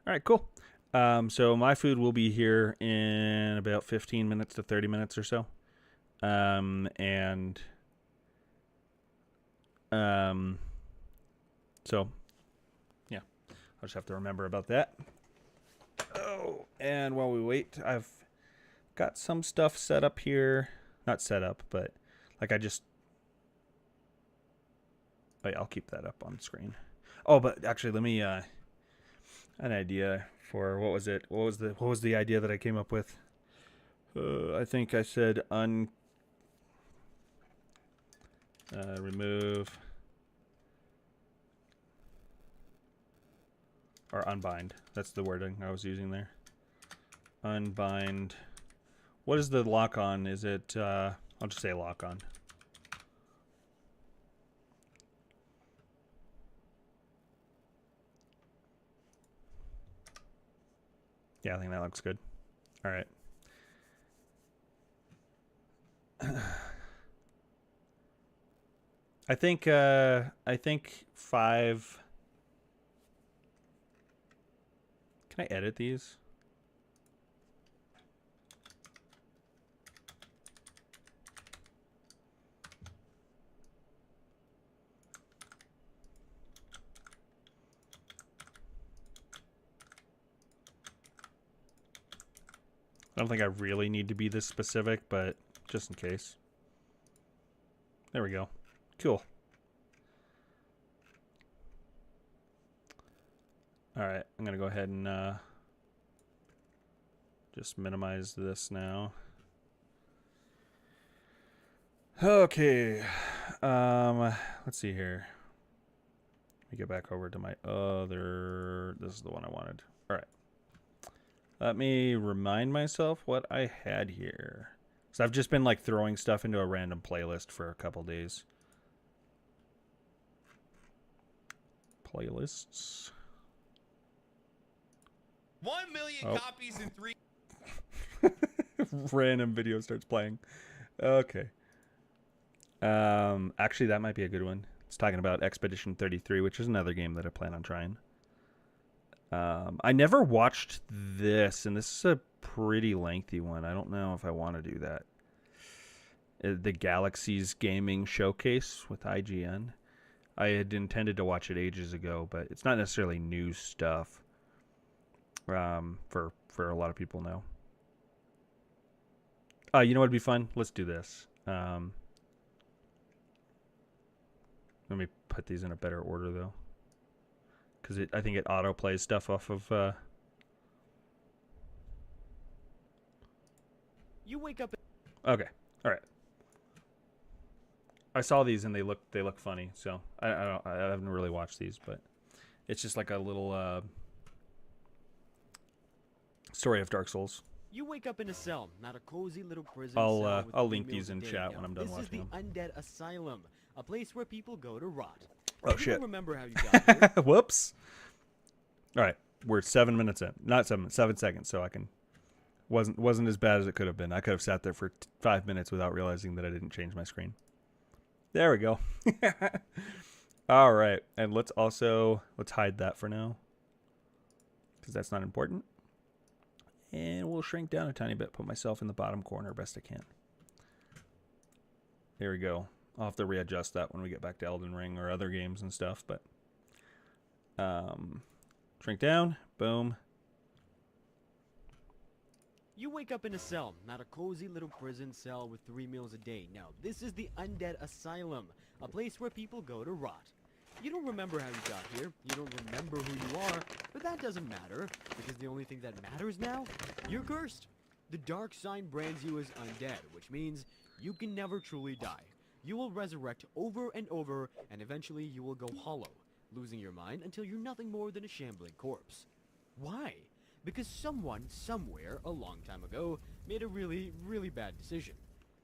Speaker 1: All right, cool. So my food will be here in about 15 minutes to 30 minutes or so. So, yeah, I'll just have to remember about that. Oh, and while we wait, I've got some stuff set up here. Not set up, but like wait, I'll keep that up on screen. Oh, but actually, let me, an idea for, what was it? What was the idea that I came up with? I think I said remove or unbind. That's the wording I was using there. Unbind. What is the lock on? Is it, I'll just say lock on. Yeah, I think that looks good. All right. I think 5. Can I edit these? I don't think I really need to be this specific, but just in case. There we go. Cool. All right, I'm going to go ahead and just minimize this now. Okay. Let's see here. Let me get back over to my other... This is the one I wanted. All right. Let me remind myself what I had here. So I've just been like throwing stuff into a random playlist for a couple days. Playlists.
Speaker 11: 1 million copies in 3.
Speaker 1: Random video starts playing. Okay. Actually, that might be a good one. It's talking about Expedition 33, which is another game that I plan on trying. I never watched this, and this is a pretty lengthy one. I don't know if I want to do that. The Galaxies Gaming Showcase with IGN. I had intended to watch it ages ago, but it's not necessarily new stuff. For a lot of people now. You know what'd be fun? Let's do this. Let me put these in a better order though, because I think it auto plays stuff off of.
Speaker 12: You wake up.
Speaker 1: Okay, all right. I saw these and they look funny, so I haven't really watched these, but it's just like a little story of Dark Souls.
Speaker 12: You wake up in a cell, not a cozy little prison.
Speaker 1: I'll link these in chat when I'm done watching them.
Speaker 12: This is the Undead Asylum, a place where people go to rot.
Speaker 1: Oh
Speaker 12: You
Speaker 1: shit!
Speaker 12: don't remember how you got here?
Speaker 1: Whoops. All right, we're 7 minutes in, not 7 seconds, so I can. Wasn't as bad as it could have been. I could have sat there for 5 minutes without realizing that I didn't change my screen. There we go. All right, and let's hide that for now, because that's not important. And we'll shrink down a tiny bit, put myself in the bottom corner best I can. There we go. I'll have to readjust that when we get back to Elden Ring or other games and stuff, but shrink down, boom.
Speaker 12: You wake up in a cell, not a cozy little prison cell with 3 meals a day. No, this is the Undead Asylum, a place where people go to rot. You don't remember how you got here, you don't remember who you are, but that doesn't matter, because the only thing that matters now, you're cursed. The dark sign brands you as undead, which means you can never truly die. You will resurrect over and over, and eventually you will go hollow, losing your mind until you're nothing more than a shambling corpse. Why? Because someone, somewhere, a long time ago, made a really, really bad decision.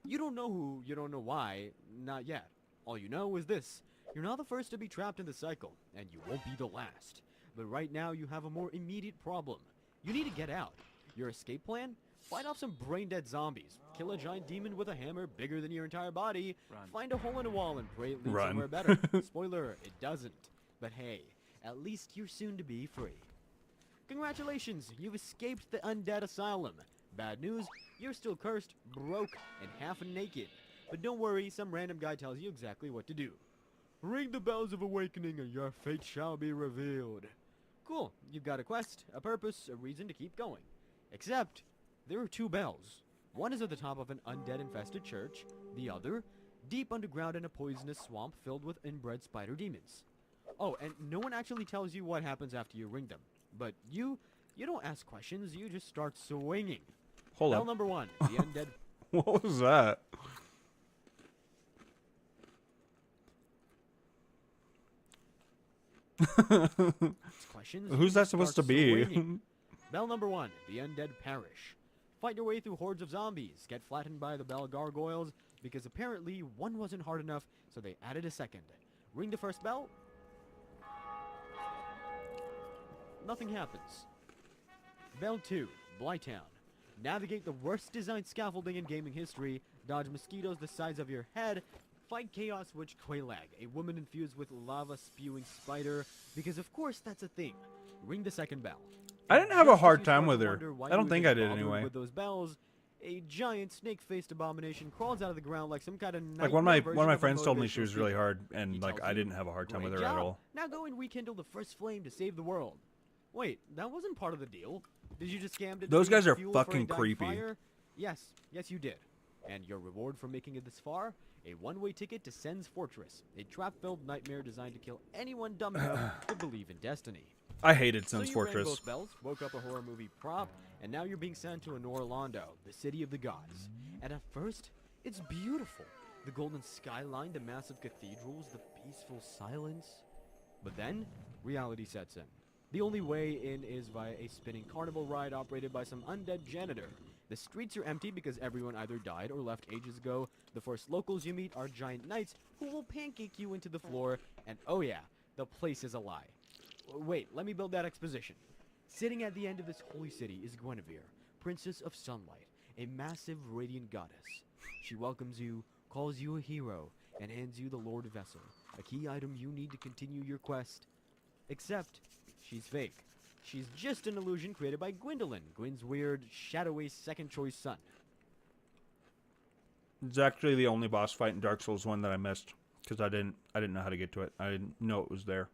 Speaker 12: You don't know who, you don't know why, not yet. All you know is this. You're not the first to be trapped in the cycle, and you won't be the last. But right now you have a more immediate problem. You need to get out. Your escape plan? Fight off some brain-dead zombies. Kill a giant demon with a hammer bigger than your entire body. Find a hole in a wall and pray it leads somewhere better. Spoiler, it doesn't. But hey, at least you're soon to be free. Congratulations, you've escaped the Undead Asylum. Bad news, you're still cursed, broke, and half naked. But don't worry, some random guy tells you exactly what to do. Ring the bells of awakening and your fate shall be revealed. Cool, you've got a quest, a purpose, a reason to keep going. Except, there are 2 bells. One is at the top of an undead-infested church, the other, deep underground in a poisonous swamp filled with inbred spider demons. Oh, and no one actually tells you what happens after you ring them. But you don't ask questions, you just start swinging.
Speaker 1: Hold
Speaker 12: Bell
Speaker 1: up.
Speaker 12: number 1, the undead...
Speaker 1: What was that?
Speaker 12: Questions,
Speaker 1: Who's that supposed to be?
Speaker 12: Bell number 1, the undead parish. Fight your way through hordes of zombies, get flattened by the bell gargoyles, because apparently one wasn't hard enough, so they added a second. Ring the first bell. Nothing happens. Bell 2, Blighttown. Navigate the worst designed scaffolding in gaming history, dodge mosquitoes the size of your head, fight Chaos Witch Quelaag, a woman infused with lava-spewing spider, because of course that's a thing. Ring the second bell.
Speaker 1: I didn't have a
Speaker 12: Just
Speaker 1: hard
Speaker 12: as you
Speaker 1: time
Speaker 12: start
Speaker 1: with
Speaker 12: to
Speaker 1: her.
Speaker 12: wonder why
Speaker 1: I don't
Speaker 12: you
Speaker 1: think
Speaker 12: even
Speaker 1: I did
Speaker 12: bothered
Speaker 1: anyway.
Speaker 12: With those bells, a giant snake-faced abomination crawls out of the ground like some kind of
Speaker 1: Like one of my
Speaker 12: nightmare
Speaker 1: friends
Speaker 12: version
Speaker 1: told
Speaker 12: of a
Speaker 1: me she was
Speaker 12: motivational
Speaker 1: really
Speaker 12: speaker.
Speaker 1: hard, and
Speaker 12: He
Speaker 1: like
Speaker 12: tells
Speaker 1: I
Speaker 12: you,
Speaker 1: didn't have a hard time with her
Speaker 12: "Great
Speaker 1: at
Speaker 12: job.
Speaker 1: all.
Speaker 12: Now go and rekindle the first flame to save the world." Wait, that wasn't part of the deal. Did you just scam?
Speaker 1: Those guys are fucking creepy.
Speaker 12: Fire? Yes, you did. And your reward for making it this far? A one-way ticket to Sen's Fortress, a trap-filled nightmare designed to kill anyone dumb enough to believe in destiny.
Speaker 1: I hated
Speaker 12: So
Speaker 1: Sen's
Speaker 12: you rang
Speaker 1: Fortress.
Speaker 12: both bells, woke up a horror movie prop, and now you're being sent to Orlando, the city of the gods. And at first, it's beautiful. The golden skyline, the massive cathedrals, the peaceful silence. But then, reality sets in. The only way in is via a spinning carnival ride operated by some undead janitor. The streets are empty because everyone either died or left ages ago. The first locals you meet are giant knights who will pancake you into the floor. And oh yeah, the place is a lie. Wait, let me build that exposition. Sitting at the end of this holy city is Guinevere, Princess of Sunlight, a massive radiant goddess. She welcomes you, calls you a hero, and hands you the Lord Vessel, a key item you need to continue your quest. Except, she's fake. She's just an illusion created by Gwendolyn, Gwyn's weird, shadowy second-choice son.
Speaker 1: It's actually the only boss fight in Dark Souls 1 that I missed because I didn't know how to get to it. I didn't know it was there.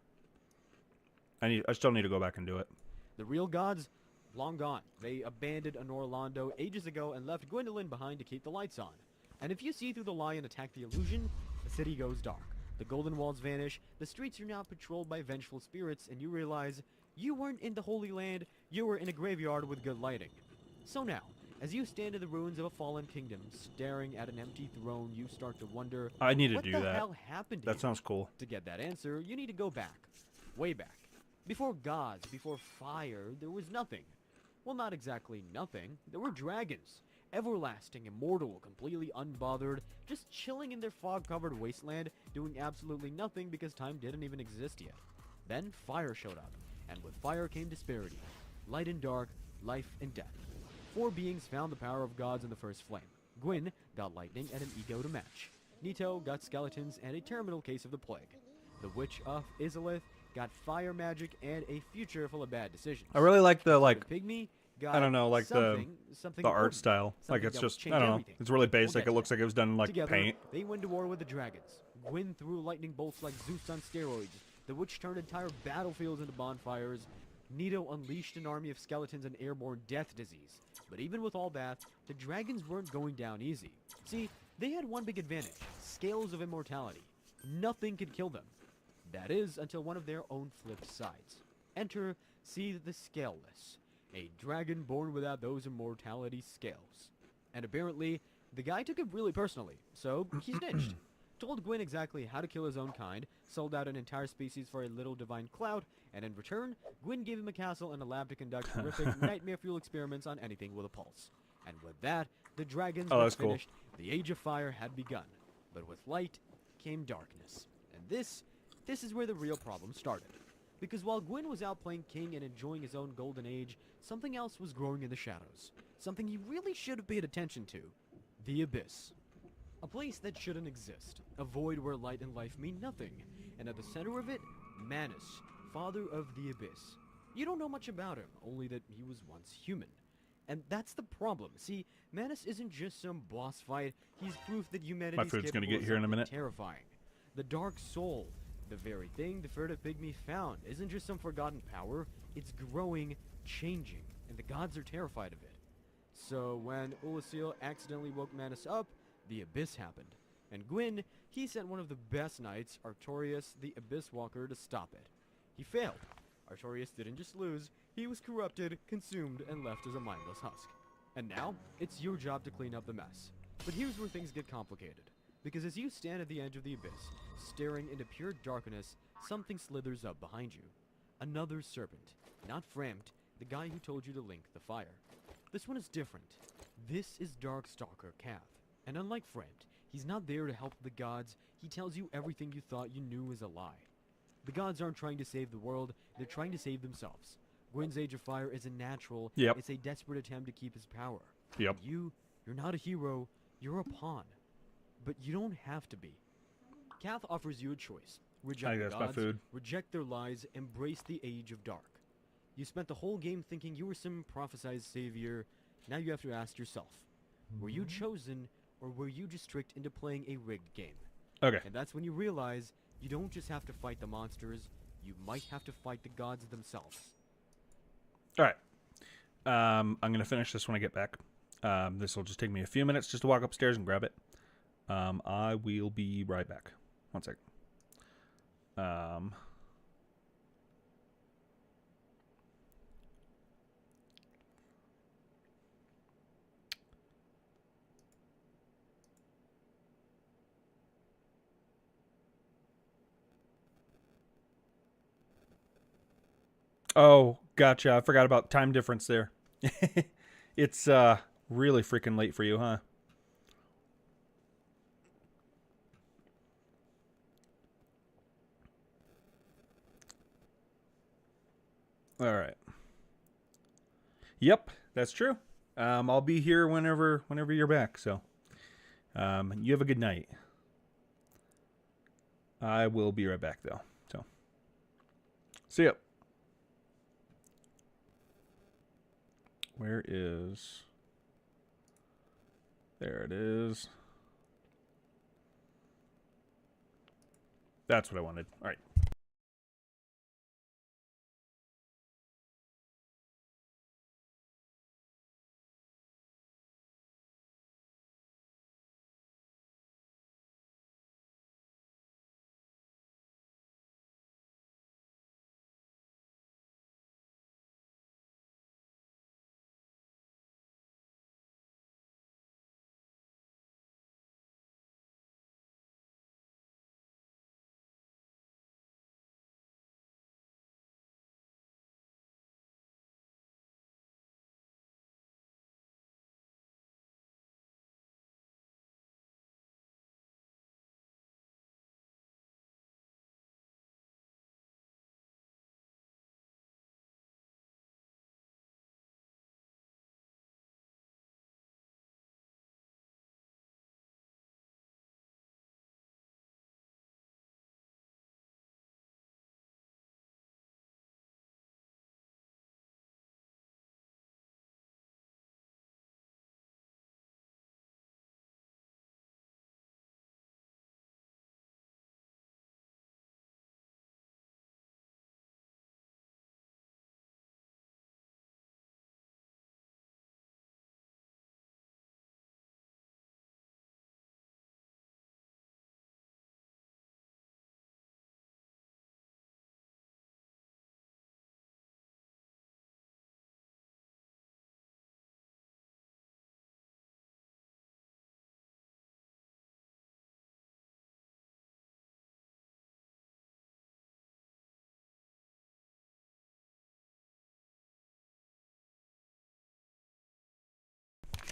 Speaker 1: I still need to go back and do it.
Speaker 12: The real gods, long gone. They abandoned Anor Londo ages ago and left Gwendolyn behind to keep the lights on. And if you see through the lie and attack the illusion, the city goes dark. The golden walls vanish, the streets are now patrolled by vengeful spirits, and you realize you weren't in the Holy Land, you were in a graveyard with good lighting. So now, as you stand in the ruins of a fallen kingdom, staring at an empty throne, you start to wonder,
Speaker 1: I need to
Speaker 12: what
Speaker 1: do
Speaker 12: the
Speaker 1: that.
Speaker 12: hell happened to
Speaker 1: That
Speaker 12: you?
Speaker 1: sounds cool.
Speaker 12: To get that answer, you need to go back. Way back. Before gods, before fire, there was nothing. Well, not exactly nothing. There were dragons. Everlasting, immortal, completely unbothered, just chilling in their fog-covered wasteland, doing absolutely nothing because time didn't even exist yet. Then fire showed up, and with fire came disparity. Light and dark, life and death. 4 beings found the power of gods in the first flame. Gwyn got lightning and an ego to match. Nito got skeletons and a terminal case of the plague. The Witch of Izalith got fire magic and a future full of bad decisions.
Speaker 1: I really like the
Speaker 12: Pygmy got
Speaker 1: I don't know, like
Speaker 12: something
Speaker 1: the art
Speaker 12: important,
Speaker 1: style. Like
Speaker 12: something
Speaker 1: it's
Speaker 12: that would
Speaker 1: just
Speaker 12: change
Speaker 1: I don't know.
Speaker 12: everything.
Speaker 1: It's really
Speaker 12: We'll
Speaker 1: basic.
Speaker 12: get
Speaker 1: It looks
Speaker 12: there.
Speaker 1: like it was done in like
Speaker 12: Together,
Speaker 1: paint.
Speaker 12: they went to war with the dragons. Gwyn threw lightning bolts like Zeus on steroids. The Witch turned entire battlefields into bonfires. Nito unleashed an army of skeletons and airborne death disease. But even with all that, the dragons weren't going down easy. See, they had one big advantage, scales of immortality. Nothing could kill them. That is, until one of their own flipped sides. Enter See the Scaleless, a dragon born without those immortality scales. And apparently, the guy took it really personally, so he snitched. Told Gwyn exactly how to kill his own kind, sold out an entire species for a little divine clout, and in return, Gwyn gave him a castle and a lab to conduct horrific nightmare-fuel experiments on anything with a pulse. And with that, the dragons were
Speaker 1: that's cool.
Speaker 12: finished, the Age of Fire had begun. But with light came darkness. And this is where the real problem started. Because while Gwyn was out playing king and enjoying his own golden age, something else was growing in the shadows. Something he really should have paid attention to. The Abyss. A place that shouldn't exist. A void where light and life mean nothing. And at the center of it, Manus, father of the Abyss. You don't know much about him, only that he was once human. And that's the problem. See, Manus isn't just some boss fight. He's proof that humanity is
Speaker 1: food's gonna
Speaker 12: capable
Speaker 1: get
Speaker 12: of
Speaker 1: here in a
Speaker 12: something
Speaker 1: minute.
Speaker 12: terrifying. The Dark Soul. The very thing the furtive pygmy found isn't just some forgotten power. It's growing, changing, and the gods are terrified of it. So when Ulasil accidentally woke Manus up, the Abyss happened. And Gwyn, he sent one of the best knights, Artorias the Abyss Walker, to stop it. He failed. Artorias didn't just lose, he was corrupted, consumed, and left as a mindless husk. And now, it's your job to clean up the mess. But here's where things get complicated. Because as you stand at the edge of the abyss, staring into pure darkness, something slithers up behind you. Another serpent. Not Frampt, the guy who told you to link the fire. This one is different. This is Darkstalker Kath. And unlike Frampt, he's not there to help the gods, he tells you everything you thought you knew is a lie. The gods aren't trying to save the world, they're trying to save themselves. Gwyn's Age of Fire isn't natural,
Speaker 1: Yep.
Speaker 12: it's a desperate attempt to keep his power.
Speaker 1: Yep.
Speaker 12: And you're not a hero, you're a pawn. But you don't have to be. Kath offers you a choice. Reject the
Speaker 1: that's my
Speaker 12: gods,
Speaker 1: food.
Speaker 12: reject their lies, embrace the Age of Dark. You spent the whole game thinking you were some prophesized savior. Now you have to ask yourself, were you chosen, or were you just tricked into playing a rigged game?
Speaker 1: Okay.
Speaker 12: And that's when you realize you don't just have to fight the monsters, you might have to fight the gods themselves.
Speaker 1: All right. I'm going to finish this when I get back. This will just take me a few minutes just to walk upstairs and grab it. I will be right back. One sec. Oh, gotcha. I forgot about time difference there. It's really freaking late for you, huh? All right. Yep, that's true. I'll be here whenever you're back. So, you have a good night. I will be right back though. So, see ya. Where is... There it is. That's what I wanted. All right.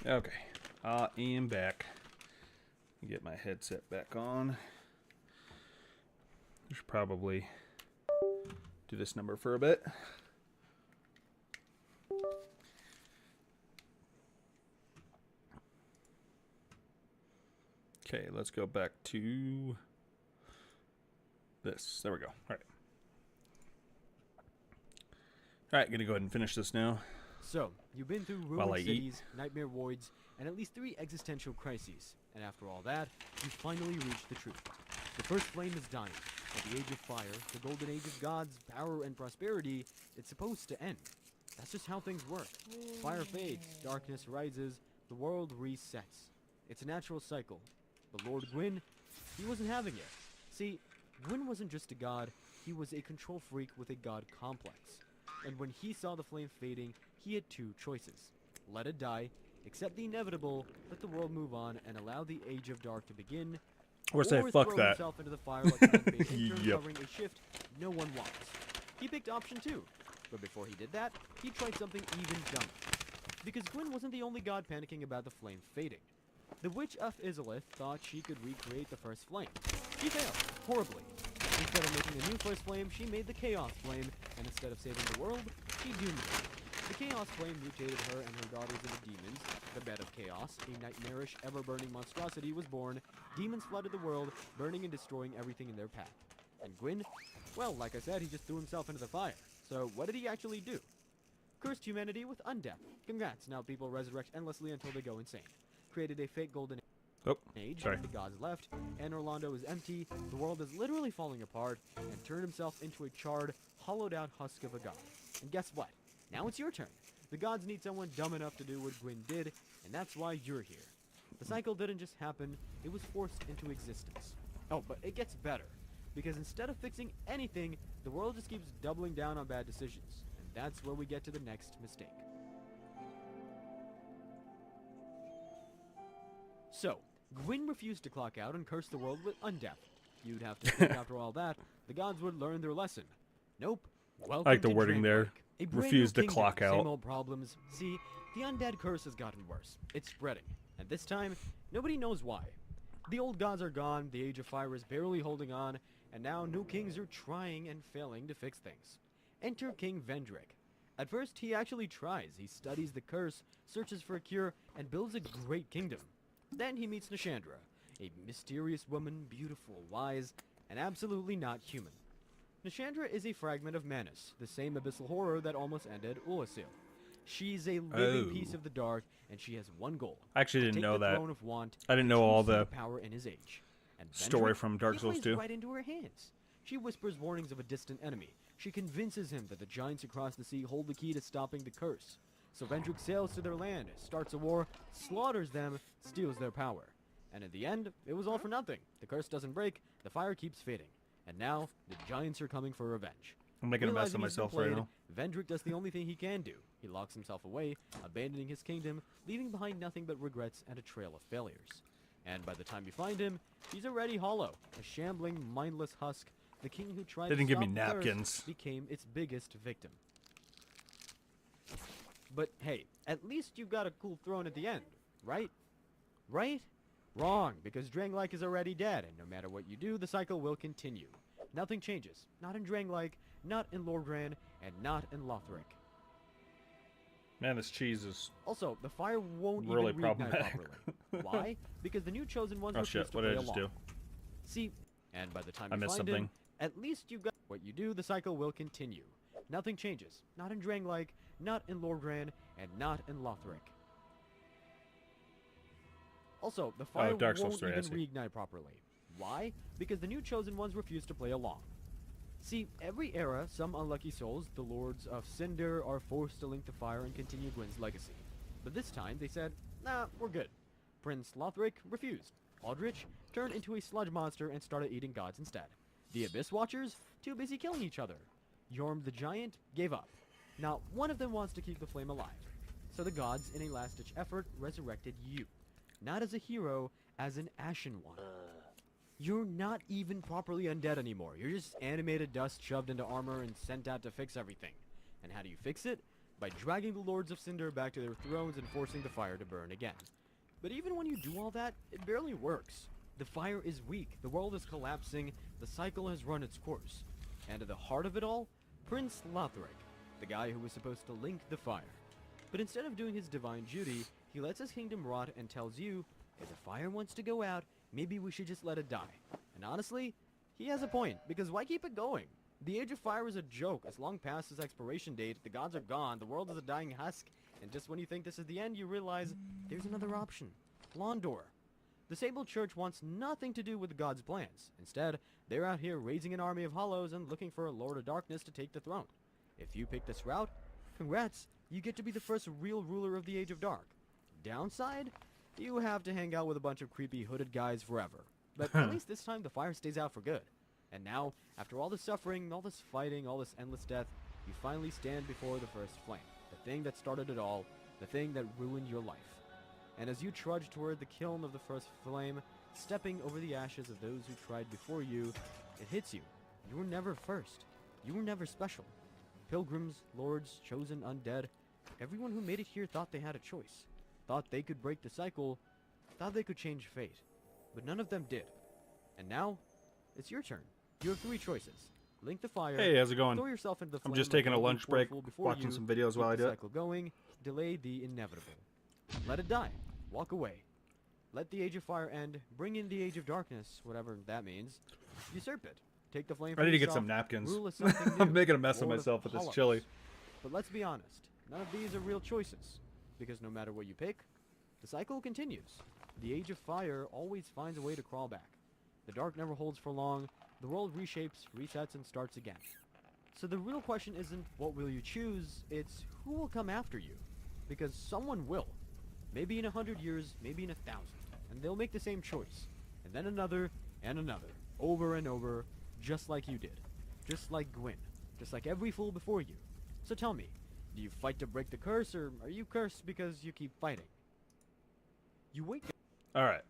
Speaker 1: Okay, I am back. Get my headset back on. I should probably do this number for a bit. Okay, let's go back to this. There we go. All right. All right, gonna go ahead and finish this now.
Speaker 12: So, you've been through
Speaker 1: While
Speaker 12: ruined
Speaker 1: I eat.
Speaker 12: cities, nightmare voids, and at least 3 existential crises. And after all that, you finally reached the truth. The first flame is dying. At the age of fire, the golden age of gods, power, and prosperity, it's supposed to end. That's just how things work. Fire fades, darkness rises, the world resets. It's a natural cycle. But Lord Gwyn, he wasn't having it. See, Gwyn wasn't just a god, he was a control freak with a god complex. And when he saw the flame fading, he had 2 choices. Let it die, accept the inevitable, let the world move on, and allow the Age of Dark to begin,
Speaker 1: Or say, fuck
Speaker 12: throw
Speaker 1: that.
Speaker 12: himself into the fire like an unpaid intern
Speaker 1: Yep.
Speaker 12: covering a shift no one wants. He picked option 2, but before he did that, he tried something even dumber. Because Gwyn wasn't the only god panicking about the flame fading. The Witch of Izalith thought she could recreate the first flame. She failed, horribly. Instead of making a new first flame, she made the Chaos Flame, and instead of saving the world, she doomed it. The Chaos Flame mutated her and her daughters into demons. The Bed of Chaos, a nightmarish, ever-burning monstrosity, was born. Demons flooded the world, burning and destroying everything in their path. And Gwyn? Well, like I said, he just threw himself into the fire. So what did he actually do? Cursed humanity with undeath. Congrats, now people resurrect endlessly until they go insane. Created a fake golden age,
Speaker 1: sorry.
Speaker 12: the gods left, and Orlando is empty, the world is literally falling apart, and turned himself into a charred, hollowed-out husk of a god. And guess what? Now it's your turn. The gods need someone dumb enough to do what Gwyn did, and that's why you're here. The cycle didn't just happen, it was forced into existence. Oh, but it gets better, because instead of fixing anything, the world just keeps doubling down on bad decisions, and that's where we get to the next mistake. So, Gwyn refused to clock out and cursed the world with undeath. You'd have to think after all that, the gods would learn their lesson. Nope. Welcome
Speaker 1: I like the
Speaker 12: to
Speaker 1: wording there.
Speaker 12: Draenor. A brand
Speaker 1: Refused
Speaker 12: new
Speaker 1: to
Speaker 12: kingdom,
Speaker 1: clock out.
Speaker 12: Same old problems. See, the undead curse has gotten worse. It's spreading. And this time, nobody knows why. The old gods are gone, the Age of Fire is barely holding on, and now new kings are trying and failing to fix things. Enter King Vendrick. At first, he actually tries. He studies the curse, searches for a cure, and builds a great kingdom. Then he meets Nashandra, a mysterious woman, beautiful, wise, and absolutely not human. Nashandra is a fragment of Manus, the same abyssal horror that almost ended Oasil. She's a living
Speaker 1: Oh.
Speaker 12: piece of the dark, and she has one goal.
Speaker 1: I actually
Speaker 12: to
Speaker 1: didn't
Speaker 12: take
Speaker 1: know
Speaker 12: the
Speaker 1: that.
Speaker 12: Throne of Want,
Speaker 1: I didn't know
Speaker 12: and
Speaker 1: all
Speaker 12: to see
Speaker 1: the
Speaker 12: power in his age. And
Speaker 1: story
Speaker 12: Vendrick,
Speaker 1: from Dark
Speaker 12: he
Speaker 1: Souls
Speaker 12: plays
Speaker 1: 2.
Speaker 12: right into her hands. She whispers warnings of a distant enemy. She convinces him that the giants across the sea hold the key to stopping the curse. So Vendrick sails to their land, starts a war, slaughters them, steals their power. And in the end, it was all for nothing. The curse doesn't break, the fire keeps fading. And now, the giants are coming for revenge.
Speaker 1: I'm making a mess of
Speaker 12: Realizing he's been
Speaker 1: myself right
Speaker 12: played,
Speaker 1: now.
Speaker 12: Vendrick does the only thing he can do. He locks himself away, abandoning his kingdom, leaving behind nothing but regrets and a trail of failures. And by the time you find him, he's already hollow, a shambling, mindless husk. The king who tried
Speaker 1: They didn't
Speaker 12: to
Speaker 1: give me
Speaker 12: stop the curse
Speaker 1: napkins.
Speaker 12: became its biggest victim. But hey, at least you got a cool throne at the end, right? Right? Wrong, because Drangleic is already dead, and no matter what you do, the cycle will continue. Nothing changes. Not in Drangleic, not in Lordran, and not in Lothric.
Speaker 1: Man, this cheese is...
Speaker 12: Also, the fire won't
Speaker 1: Really
Speaker 12: even reignite
Speaker 1: problematic.
Speaker 12: properly. Why? Because the new chosen ones
Speaker 1: Oh
Speaker 12: refuse
Speaker 1: shit,
Speaker 12: to
Speaker 1: what
Speaker 12: play
Speaker 1: did I just
Speaker 12: along.
Speaker 1: do?
Speaker 12: See, and by the time
Speaker 1: I
Speaker 12: you
Speaker 1: missed
Speaker 12: find
Speaker 1: something.
Speaker 12: him, at least you got what you do, the cycle will continue. Nothing changes. Not in Drangleic, not in Lordran, and not in Lothric. Also, the fire
Speaker 1: Dark Souls
Speaker 12: won't
Speaker 1: 3, I
Speaker 12: even
Speaker 1: see.
Speaker 12: reignite properly. Why? Because the new chosen ones refuse to play along. See, every era, some unlucky souls, the Lords of Cinder, are forced to link the fire and continue Gwyn's legacy. But this time, they said, nah, we're good. Prince Lothric refused. Aldrich turned into a sludge monster and started eating gods instead. The Abyss Watchers, too busy killing each other. Yorm the Giant gave up. Not one of them wants to keep the flame alive. So the gods, in a last-ditch effort, resurrected you. Not as a hero, as an Ashen One. You're not even properly undead anymore. You're just animated dust shoved into armor and sent out to fix everything. And how do you fix it? By dragging the Lords of Cinder back to their thrones and forcing the fire to burn again. But even when you do all that, it barely works. The fire is weak, the world is collapsing, the cycle has run its course. And at the heart of it all, Prince Lothric, the guy who was supposed to link the fire. But instead of doing his divine duty, he lets his kingdom rot and tells you, if the fire wants to go out, maybe we should just let it die. And honestly, he has a point, because why keep it going? The Age of Fire is a joke. It's long past its expiration date, the gods are gone, the world is a dying husk, and just when you think this is the end, you realize there's another option. Londor. The Sable Church wants nothing to do with the gods' plans. Instead, they're out here raising an army of hollows and looking for a Lord of Darkness to take the throne. If you pick this route, congrats, you get to be the first real ruler of the Age of Dark. Downside? You have to hang out with a bunch of creepy hooded guys forever. But at least this time the fire stays out for good. And now, after all this suffering, all this fighting, all this endless death, you finally stand before the first flame. The thing that started it all, the thing that ruined your life. And as you trudge toward the kiln of the first flame, stepping over the ashes of those who tried before you, it hits you. You were never first. You were never special. Pilgrims, lords, chosen undead, everyone who made it here thought they had a choice. Thought they could break the cycle, thought they could change fate. But none of them did. And now, it's your turn. You have three choices. Link the fire.
Speaker 1: Hey, how's it going?
Speaker 12: Throw yourself into the
Speaker 1: I'm
Speaker 12: flame
Speaker 1: just
Speaker 12: like
Speaker 1: taking a
Speaker 12: Logan
Speaker 1: lunch break,
Speaker 12: Portful before
Speaker 1: watching
Speaker 12: you,
Speaker 1: some videos while I
Speaker 12: keep
Speaker 1: do
Speaker 12: the
Speaker 1: it.
Speaker 12: cycle going, delay the inevitable. Let it die. Walk away. Let the Age of Fire end. Bring in the Age of Darkness, whatever that means. Usurp it. Take the flame
Speaker 1: I
Speaker 12: for
Speaker 1: need to get
Speaker 12: yourself,
Speaker 1: some napkins.
Speaker 12: rule as something
Speaker 1: I'm
Speaker 12: new,
Speaker 1: making a mess of
Speaker 12: Lord
Speaker 1: myself with this
Speaker 12: Hollows.
Speaker 1: chili.
Speaker 12: But let's be honest. None of these are real choices. Because no matter what you pick, the cycle continues. The Age of Fire always finds a way to crawl back. The dark never holds for long. The world reshapes, resets, and starts again. So the real question isn't what will you choose, it's who will come after you. Because someone will. Maybe in 100 years, maybe in 1,000. And they'll make the same choice. And then another, and another. Over and over, just like you did. Just like Gwyn. Just like every fool before you. So tell me, do you fight to break the curse, or are you cursed because you keep fighting? You wake up.
Speaker 1: All right.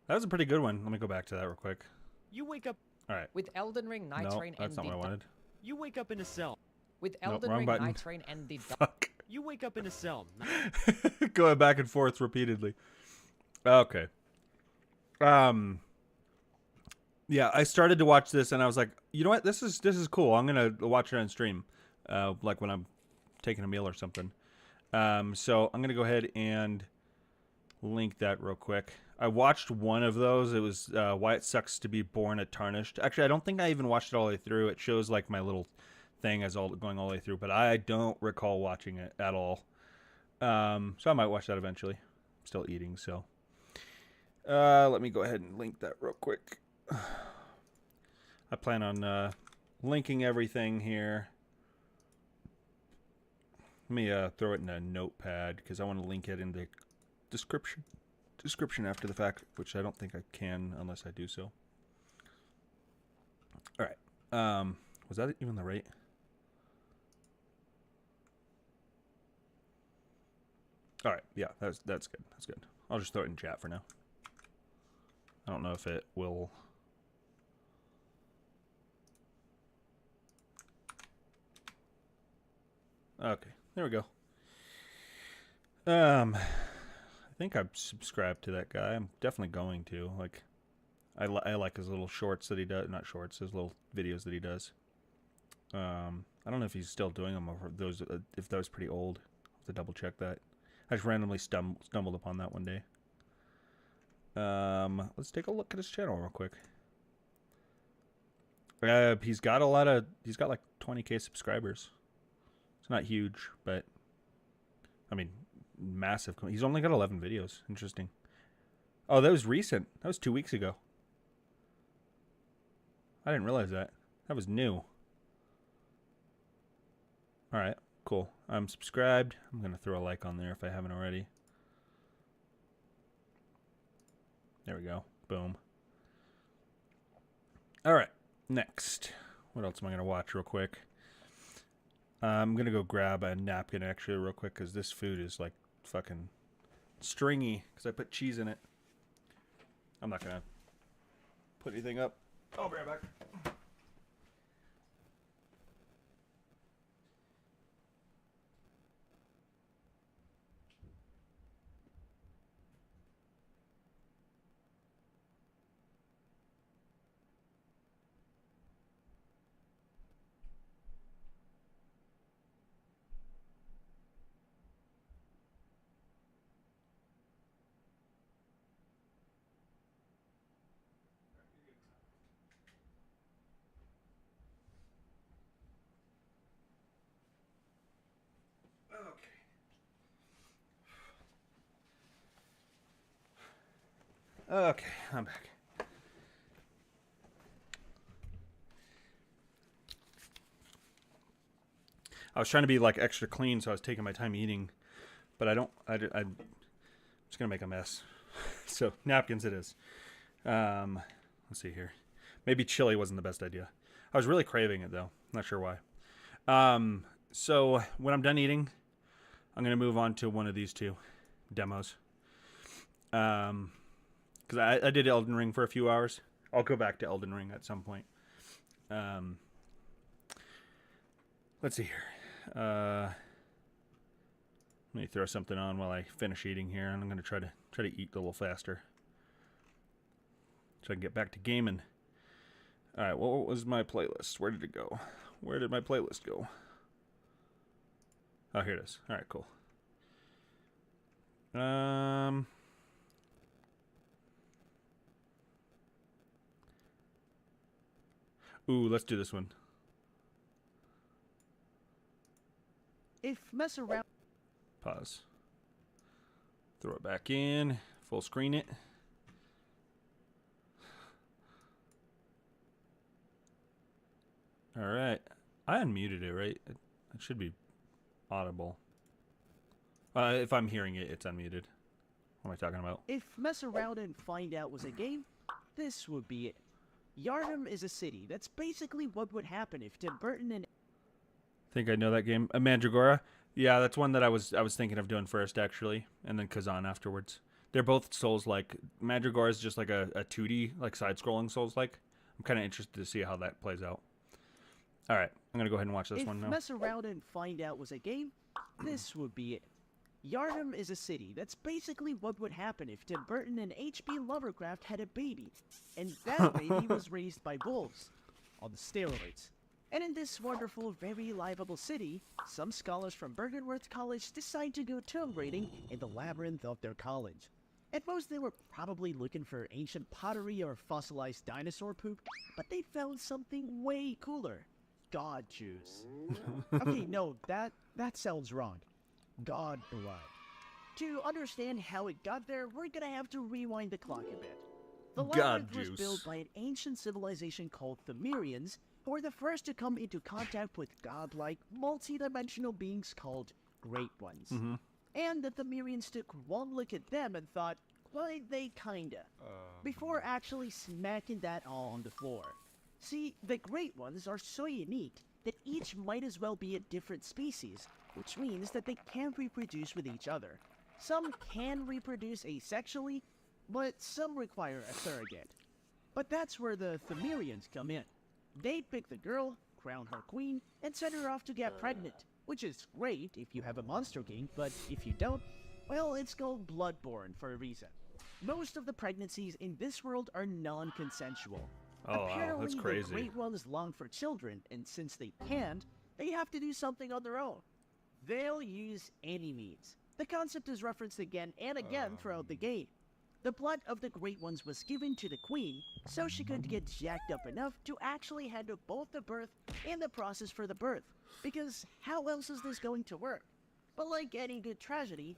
Speaker 1: That was a pretty good one. Let me go back to that real quick.
Speaker 12: You wake up.
Speaker 1: All right.
Speaker 13: With Elden Ring, Night
Speaker 1: No,
Speaker 13: Train,
Speaker 1: that's
Speaker 13: and
Speaker 1: not what I wanted.
Speaker 12: You wake up in a cell.
Speaker 13: With
Speaker 1: Nope,
Speaker 13: Elden
Speaker 1: wrong
Speaker 13: Ring,
Speaker 1: button.
Speaker 13: Night Train, and the
Speaker 1: Fuck.
Speaker 12: You wake up in a cell.
Speaker 1: Going back and forth repeatedly. Okay. Yeah, I started to watch this and I was like, you know what? This is cool. I'm gonna watch it on stream, like when I'm taking a meal or something. So I'm gonna go ahead and link that real quick. I watched one of those. It was Why It Sucks to Be Born at Tarnished. Actually, I don't think I even watched it all the way through. It shows like my little thing as going all the way through, but I don't recall watching it at all. So I might watch that eventually. I'm still eating, so let me go ahead and link that real quick. I plan on linking everything here. Let me throw it in a notepad because I want to link it in the description after the fact, which I don't think I can unless I do so. All right. Was that even the right? All right. Yeah, that's good. That's good. I'll just throw it in chat for now. I don't know if it will. Okay, there we go. I think I'm subscribed to that guy. I'm definitely going to. Like, I like his little shorts that he does. Not shorts, his little videos that he does. I don't know if he's still doing them or if that was pretty old. I'll have to double check that. I just randomly stumbled upon that one day. Let's take a look at his channel real quick. He's got like 20K subscribers. It's not huge, but I mean, massive. He's only got 11 videos. Interesting. Oh, that was recent. That was 2 weeks ago. I didn't realize that. That was new. All right, cool. I'm subscribed. I'm going to throw a like on there if I haven't already. There we go. Boom. All right, next. What else am I going to watch real quick? I'm going to go grab a napkin actually real quick because this food is like fucking stringy because I put cheese in it. I'm not going to put anything up. I'll be right back. Okay, I'm back. I was trying to be like extra clean, so I was taking my time eating, but I'm just gonna make a mess. So napkins it is. Let's see here. Maybe chili wasn't the best idea. I was really craving it though. Not sure why. So when I'm done eating, I'm gonna move on to one of these two demos. Because I did Elden Ring for a few hours. I'll go back to Elden Ring at some point. Let's see here. Let me throw something on while I finish eating here, and I'm gonna try to eat a little faster, so I can get back to gaming. All right, what was my playlist? Where did it go? Where did my playlist go? Oh, here it is. All right, cool. Ooh, let's do this one.
Speaker 12: If mess around.
Speaker 1: Pause. Throw it back in. Full screen it. All right. I unmuted it, right? It should be audible. If I'm hearing it, it's unmuted. What am I talking about?
Speaker 12: If mess around and find out was a game, this would be it. Yharnam is a city. That's basically what would happen if Tim Burton and...
Speaker 1: Think I know that game. Mandragora? Yeah, that's one that I was thinking of doing first, actually. And then Kazan afterwards. They're both Souls-like. Mandragora is just like a 2D, like side-scrolling Souls-like. I'm kind of interested to see how that plays out. All right, I'm going to go ahead and watch this one now.
Speaker 12: If mess around and find out was a game, this would be it. Yharnam is a city. That's basically what would happen if Tim Burton and H.P. Lovecraft had a baby. And that baby was raised by wolves. On the steroids. And in this wonderful, very livable city, some scholars from Byrgenwerth College decide to go tomb raiding in the labyrinth of their college. At most they were probably looking for ancient pottery or fossilized dinosaur poop, but they found something way cooler.
Speaker 13: God juice. Okay, no, that sounds wrong. God blood. To understand how it got there, we're gonna have to rewind the clock a bit. The
Speaker 1: God
Speaker 13: labyrinth was
Speaker 1: juice.
Speaker 13: built by an ancient civilization called Themirians, who were the first to come into contact with godlike, multi-dimensional beings called Great Ones. And the Themirians took one look at them and thought, well, they kinda. Before actually smacking that all on the floor. See, the Great Ones are so unique that each might as well be a different species, which means that they can't reproduce with each other. Some can reproduce asexually, but some require a surrogate. But that's where the Themirians come in. They pick the girl, crown her queen, and send her off to get pregnant, which is great if you have a monster king, but if you don't, well, it's called Bloodborne for a reason. Most of the pregnancies in this world are non-consensual.
Speaker 1: Oh, wow,
Speaker 13: Apparently,
Speaker 1: that's crazy.
Speaker 13: the Great Ones long for children, and since they can't, they have to do something on their own. They'll use any means. The concept is referenced again and again throughout the game. The blood of the Great Ones was given to the Queen so she could get jacked up enough to actually handle both the birth and the process for the birth. Because how else is this going to work? But like any good tragedy,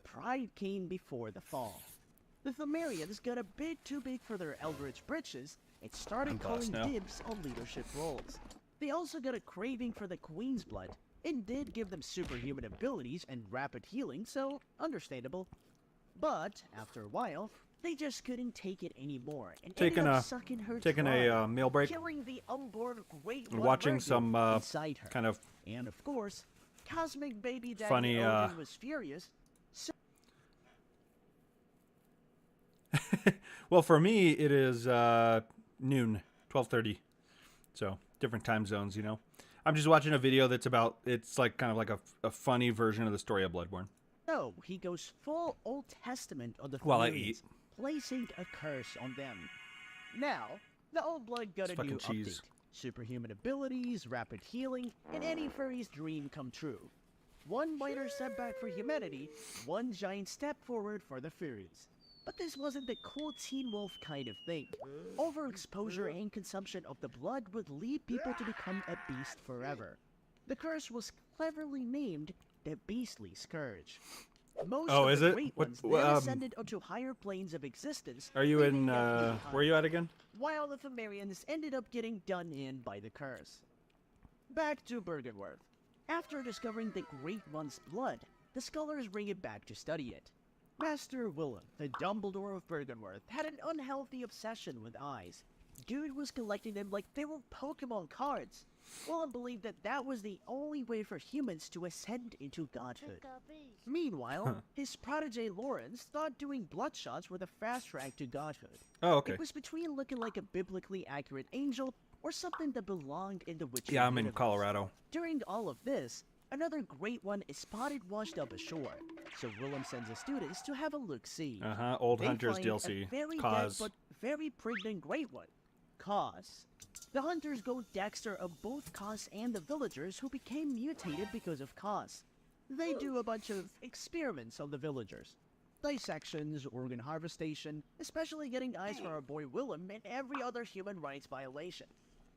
Speaker 13: pride came before the fall. The Themirians got a bit too big for their eldritch britches and started calling dibs on leadership roles. They also got a craving for the Queen's blood, and did give them superhuman abilities and rapid healing, so understandable. But after a while, they just couldn't take it anymore and ended up sucking her dry,
Speaker 1: meal break.
Speaker 13: killing the unborn Great One
Speaker 1: Watching
Speaker 13: Virgin
Speaker 1: some
Speaker 13: inside her.
Speaker 1: kind of
Speaker 13: And of course, Cosmic Baby Daddy
Speaker 1: funny,
Speaker 13: Odin was furious. So
Speaker 1: well, for me, it is noon, 12:30. So different time zones, you know. I'm just watching a video that's about. It's like kind of like a funny version of the story of Bloodborne.
Speaker 13: no, he goes full Old Testament on the
Speaker 1: While I
Speaker 13: Themirians,
Speaker 1: eat.
Speaker 13: placing a curse on them. Now, the Old Blood got
Speaker 1: It's
Speaker 13: a new
Speaker 1: fucking cheese.
Speaker 13: update. Superhuman abilities, rapid healing, and any furry's dream come true. One minor setback for humanity, one giant step forward for the furries. But this wasn't the cool Teen Wolf kind of thing. Overexposure and consumption of the blood would lead people to become a beast forever. The curse was cleverly named the Beastly Scourge. Most
Speaker 1: Oh,
Speaker 13: of
Speaker 1: is
Speaker 13: the
Speaker 1: it?
Speaker 13: Great
Speaker 1: What-
Speaker 13: Ones then
Speaker 1: wh-
Speaker 13: ascended onto higher planes of existence.
Speaker 1: Are you
Speaker 13: leaving
Speaker 1: in?
Speaker 13: them behind,
Speaker 1: Where are you at again?
Speaker 13: while the Themirians ended up getting done in by the curse. Back to Byrgenwerth. After discovering the Great One's blood, the scholars bring it back to study it. Master Willem, the Dumbledore of Byrgenwerth, had an unhealthy obsession with eyes. Dude was collecting them like they were Pokemon cards. Willem believed that that was the only way for humans to ascend into godhood. Meanwhile, his protege Lawrence thought doing bloodshots were the fast track to godhood.
Speaker 1: Oh, okay.
Speaker 13: It was between looking like a biblically accurate angel or something that belonged in the Witcher
Speaker 1: Yeah, I'm in
Speaker 13: universe.
Speaker 1: Colorado.
Speaker 13: During all of this, another Great One is spotted washed up ashore, so Willem sends his students to have a look-see.
Speaker 1: Old
Speaker 13: They
Speaker 1: Hunters
Speaker 13: find
Speaker 1: DLC.
Speaker 13: a very
Speaker 1: Cause.
Speaker 13: dead but very pregnant Great One, Cos. The hunters go Dexter of both Cos and the villagers who became mutated because of Cos. They do a bunch of experiments on the villagers. Dissections, organ harvestation, especially getting eyes for our boy Willem and every other human rights violation.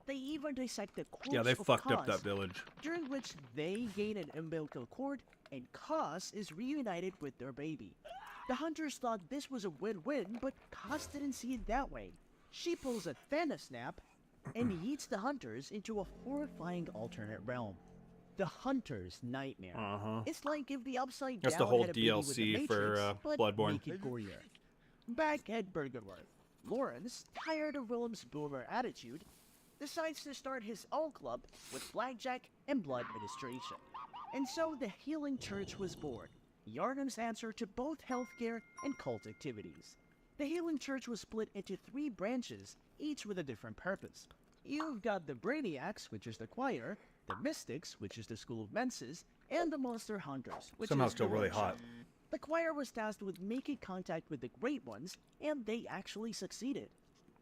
Speaker 13: They even dissect the corpse
Speaker 1: Yeah, they
Speaker 13: of
Speaker 1: fucked up
Speaker 13: Cos,
Speaker 1: that village.
Speaker 13: during which they gain an umbilical cord and Cos is reunited with their baby. The hunters thought this was a win-win, but Cos didn't see it that way. She pulls a Thanos snap and yeets the hunters into a horrifying alternate realm. The Hunter's Nightmare. It's like if the Upside
Speaker 1: That's
Speaker 13: Down
Speaker 1: the whole
Speaker 13: had a baby with the
Speaker 1: DLC for,
Speaker 13: Matrix, but
Speaker 1: Bloodborne.
Speaker 13: make it gorier. Back at Byrgenwerth, Lawrence, tired of Willem's boomer attitude, decides to start his own club with blackjack and blood ministration. And so the Healing Church was born, Yharnam's answer to both healthcare and cult activities. The Healing Church was split into 3 branches, each with a different purpose. You've got the Brainiacs, which is the choir, the Mystics, which is the School of Menses, and the Monster Hunters, which
Speaker 1: Somehow
Speaker 13: is
Speaker 1: still
Speaker 13: the
Speaker 1: really
Speaker 13: workshop.
Speaker 1: hot.
Speaker 13: The choir was tasked with making contact with the Great Ones, and they actually succeeded.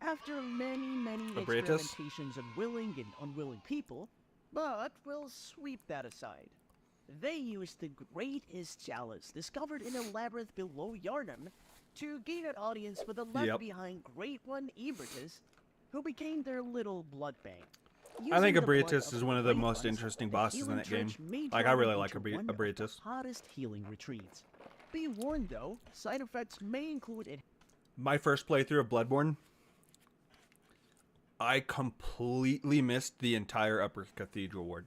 Speaker 13: After many
Speaker 1: Librettos?
Speaker 13: experimentations on willing and unwilling people, but we'll sweep that aside. They used the greatest chalice discovered in a labyrinth below Yharnam to gain an audience with the left
Speaker 1: Yep.
Speaker 13: behind Great One Ebertus, who became their little blood bank.
Speaker 1: I think
Speaker 13: Using the blood
Speaker 1: Abriatus
Speaker 13: of
Speaker 1: is one of the
Speaker 13: great
Speaker 1: most
Speaker 13: ones,
Speaker 1: interesting
Speaker 13: the
Speaker 1: bosses in
Speaker 13: healing
Speaker 1: that game.
Speaker 13: church made
Speaker 1: Like, I really
Speaker 13: Jordan
Speaker 1: like
Speaker 13: into one of the
Speaker 1: Abriatus.
Speaker 13: hottest healing retreats. Be warned though, side effects may include
Speaker 1: My first playthrough of Bloodborne, I completely missed the entire Upper Cathedral Ward.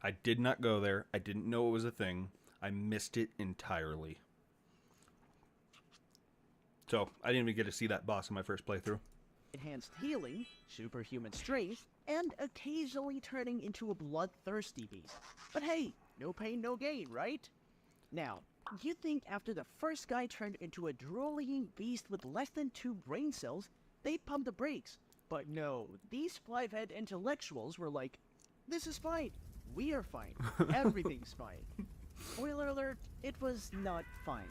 Speaker 1: I did not go there. I didn't know it was a thing. I missed it entirely. So, I didn't even get to see that boss in my first playthrough.
Speaker 13: enhanced healing, superhuman strength, and occasionally turning into a bloodthirsty beast. But hey, no pain, no gain, right? Now, you'd think after the first guy turned into a drooling beast with less than 2 brain cells, they'd pump the brakes. But no, these 5-head intellectuals were like, this is fine. We are fine. Everything's fine. Spoiler alert, it was not fine.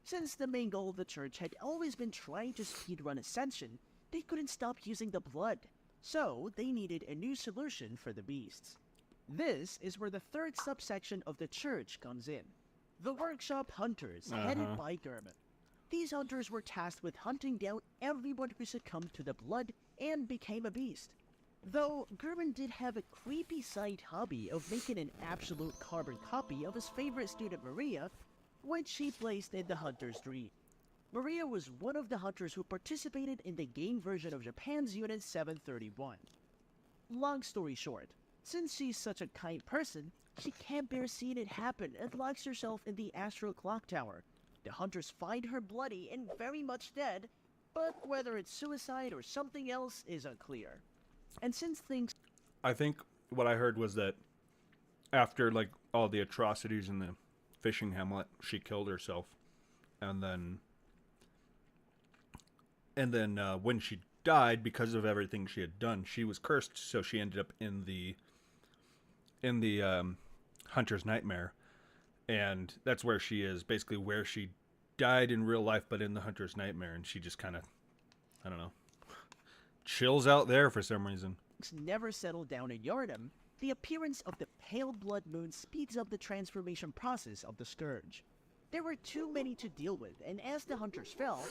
Speaker 13: Since the main goal of the church had always been trying to speedrun Ascension, they couldn't stop using the blood. So, they needed a new solution for the beasts. This is where the third subsection of the church comes in. The Workshop Hunters, headed by Gurman. These hunters were tasked with hunting down everyone who succumbed to the blood and became a beast. Though Gurman did have a creepy side hobby of making an absolute carbon copy of his favorite student Maria, which he placed in the Hunter's Dream. Maria was one of the hunters who participated in the game version of Japan's Unit 731. Long story short, since she's such a kind person, she can't bear seeing it happen and locks herself in the Astral Clock Tower. The hunters find her bloody and very much dead, but whether it's suicide or something else is unclear. And since things...
Speaker 1: I think what I heard was that after, like, all the atrocities in the fishing hamlet, she killed herself. And then when she died, because of everything she had done, she was cursed, so she ended up in the Hunter's Nightmare. And that's where she is, basically where she died in real life, but in the Hunter's Nightmare. And she just kind of, I don't know, chills out there for some reason.
Speaker 13: Never settled down in Yharnam, the appearance of the pale blood moon speeds up the transformation process of the Scourge. There were too many to deal with, and as the hunters fell,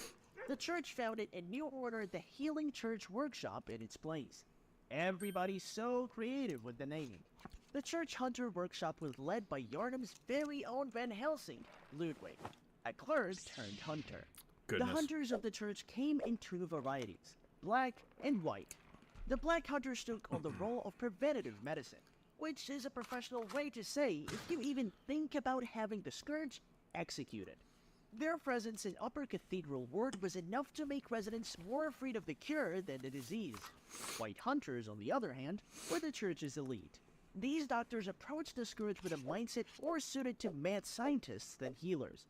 Speaker 13: the church founded a new order, the Healing Church Workshop, in its place. Everybody's so creative with the naming. The Church Hunter Workshop was led by Yharnam's very own Van Helsing, Ludwig, a clerk turned hunter.
Speaker 1: Goodness.
Speaker 13: The hunters of the church came in 2 varieties, black and white. The black hunters took on the role of preventative medicine, which is a professional way to say if you even think about having the Scourge executed. Their presence in Upper Cathedral Ward was enough to make residents more afraid of the cure than the disease. White hunters, on the other hand, were the church's elite. These doctors approached the Scourge with a mindset more suited to mad scientists than healers.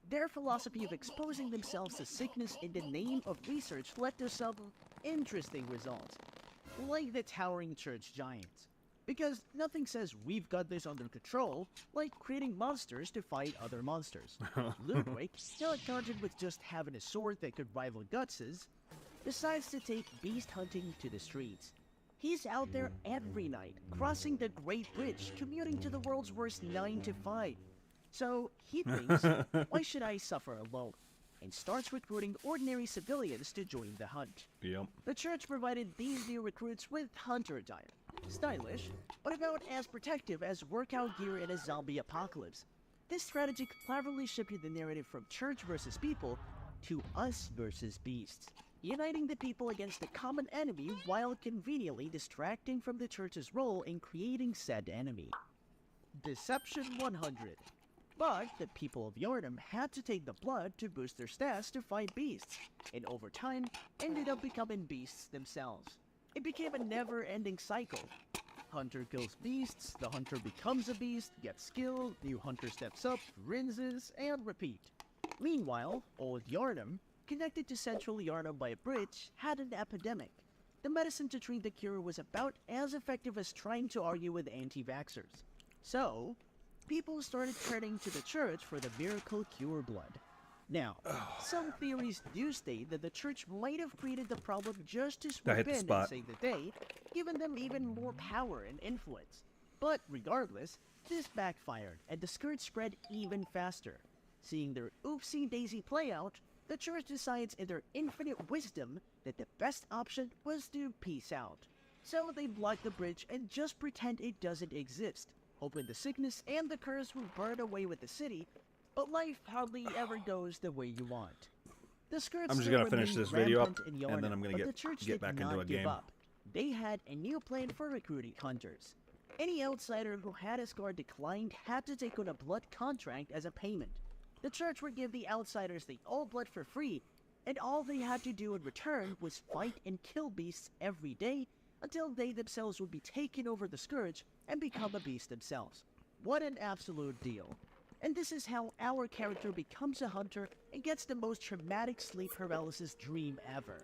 Speaker 13: Their philosophy of exposing themselves to sickness in the name of research led to some interesting results, like the towering church giants. Because nothing says we've got this under control like creating monsters to fight other monsters. Ludwig, not content with just having a sword that could rival Guts's, decides to take beast hunting to the streets. He's out there every night, crossing the Great Bridge, commuting to the world's worst 9 to 5. So he thinks, why should I suffer alone? And starts recruiting ordinary civilians to join the hunt.
Speaker 1: Yep.
Speaker 13: The church provided these new recruits with hunter attire. Stylish, but about as protective as workout gear in a zombie apocalypse. This strategy cleverly shifted the narrative from church versus people to us versus beasts, uniting the people against the common enemy while conveniently distracting from the church's role in creating said enemy. Deception 100. But the people of Yharnam had to take the blood to boost their stats to fight beasts, and over time ended up becoming beasts themselves. It became a never-ending cycle. Hunter kills beasts, the hunter becomes a beast, gets skilled, new hunter steps up, rinses, and repeat. Meanwhile, old Yharnam, connected to central Yharnam by a bridge, had an epidemic. The medicine to treat the cure was about as effective as trying to argue with anti-vaxxers. So, people started turning to the church for the miracle cure blood. Now, some theories do state that the church might have created the problem just to swoop in and save the day, giving them even more power and influence. But regardless, this backfired, and the Scourge spread even faster. Seeing their oopsie-daisy play out, the church decides in their infinite wisdom that the best option was to peace out. So they block the bridge and just pretend it doesn't exist, hoping the sickness and the curse will burn away with the city, but life hardly ever goes the way you want. The Scourge
Speaker 1: I'm just
Speaker 13: still
Speaker 1: gonna finish
Speaker 13: remained
Speaker 1: this video up,
Speaker 13: rampant in
Speaker 1: and then
Speaker 13: Yharnam,
Speaker 1: I'm gonna
Speaker 13: but
Speaker 1: get
Speaker 13: the church
Speaker 1: get
Speaker 13: did
Speaker 1: back
Speaker 13: not
Speaker 1: into a
Speaker 13: give
Speaker 1: game.
Speaker 13: up. They had a new plan for recruiting hunters. Any outsider who had a scar declined had to take on a blood contract as a payment. The church would give the outsiders the old blood for free, and all they had to do in return was fight and kill beasts every day until they themselves would be taken over the Scourge and become a beast themselves. What an absolute deal. And this is how our character becomes a hunter and gets the most traumatic sleep paralysis dream ever.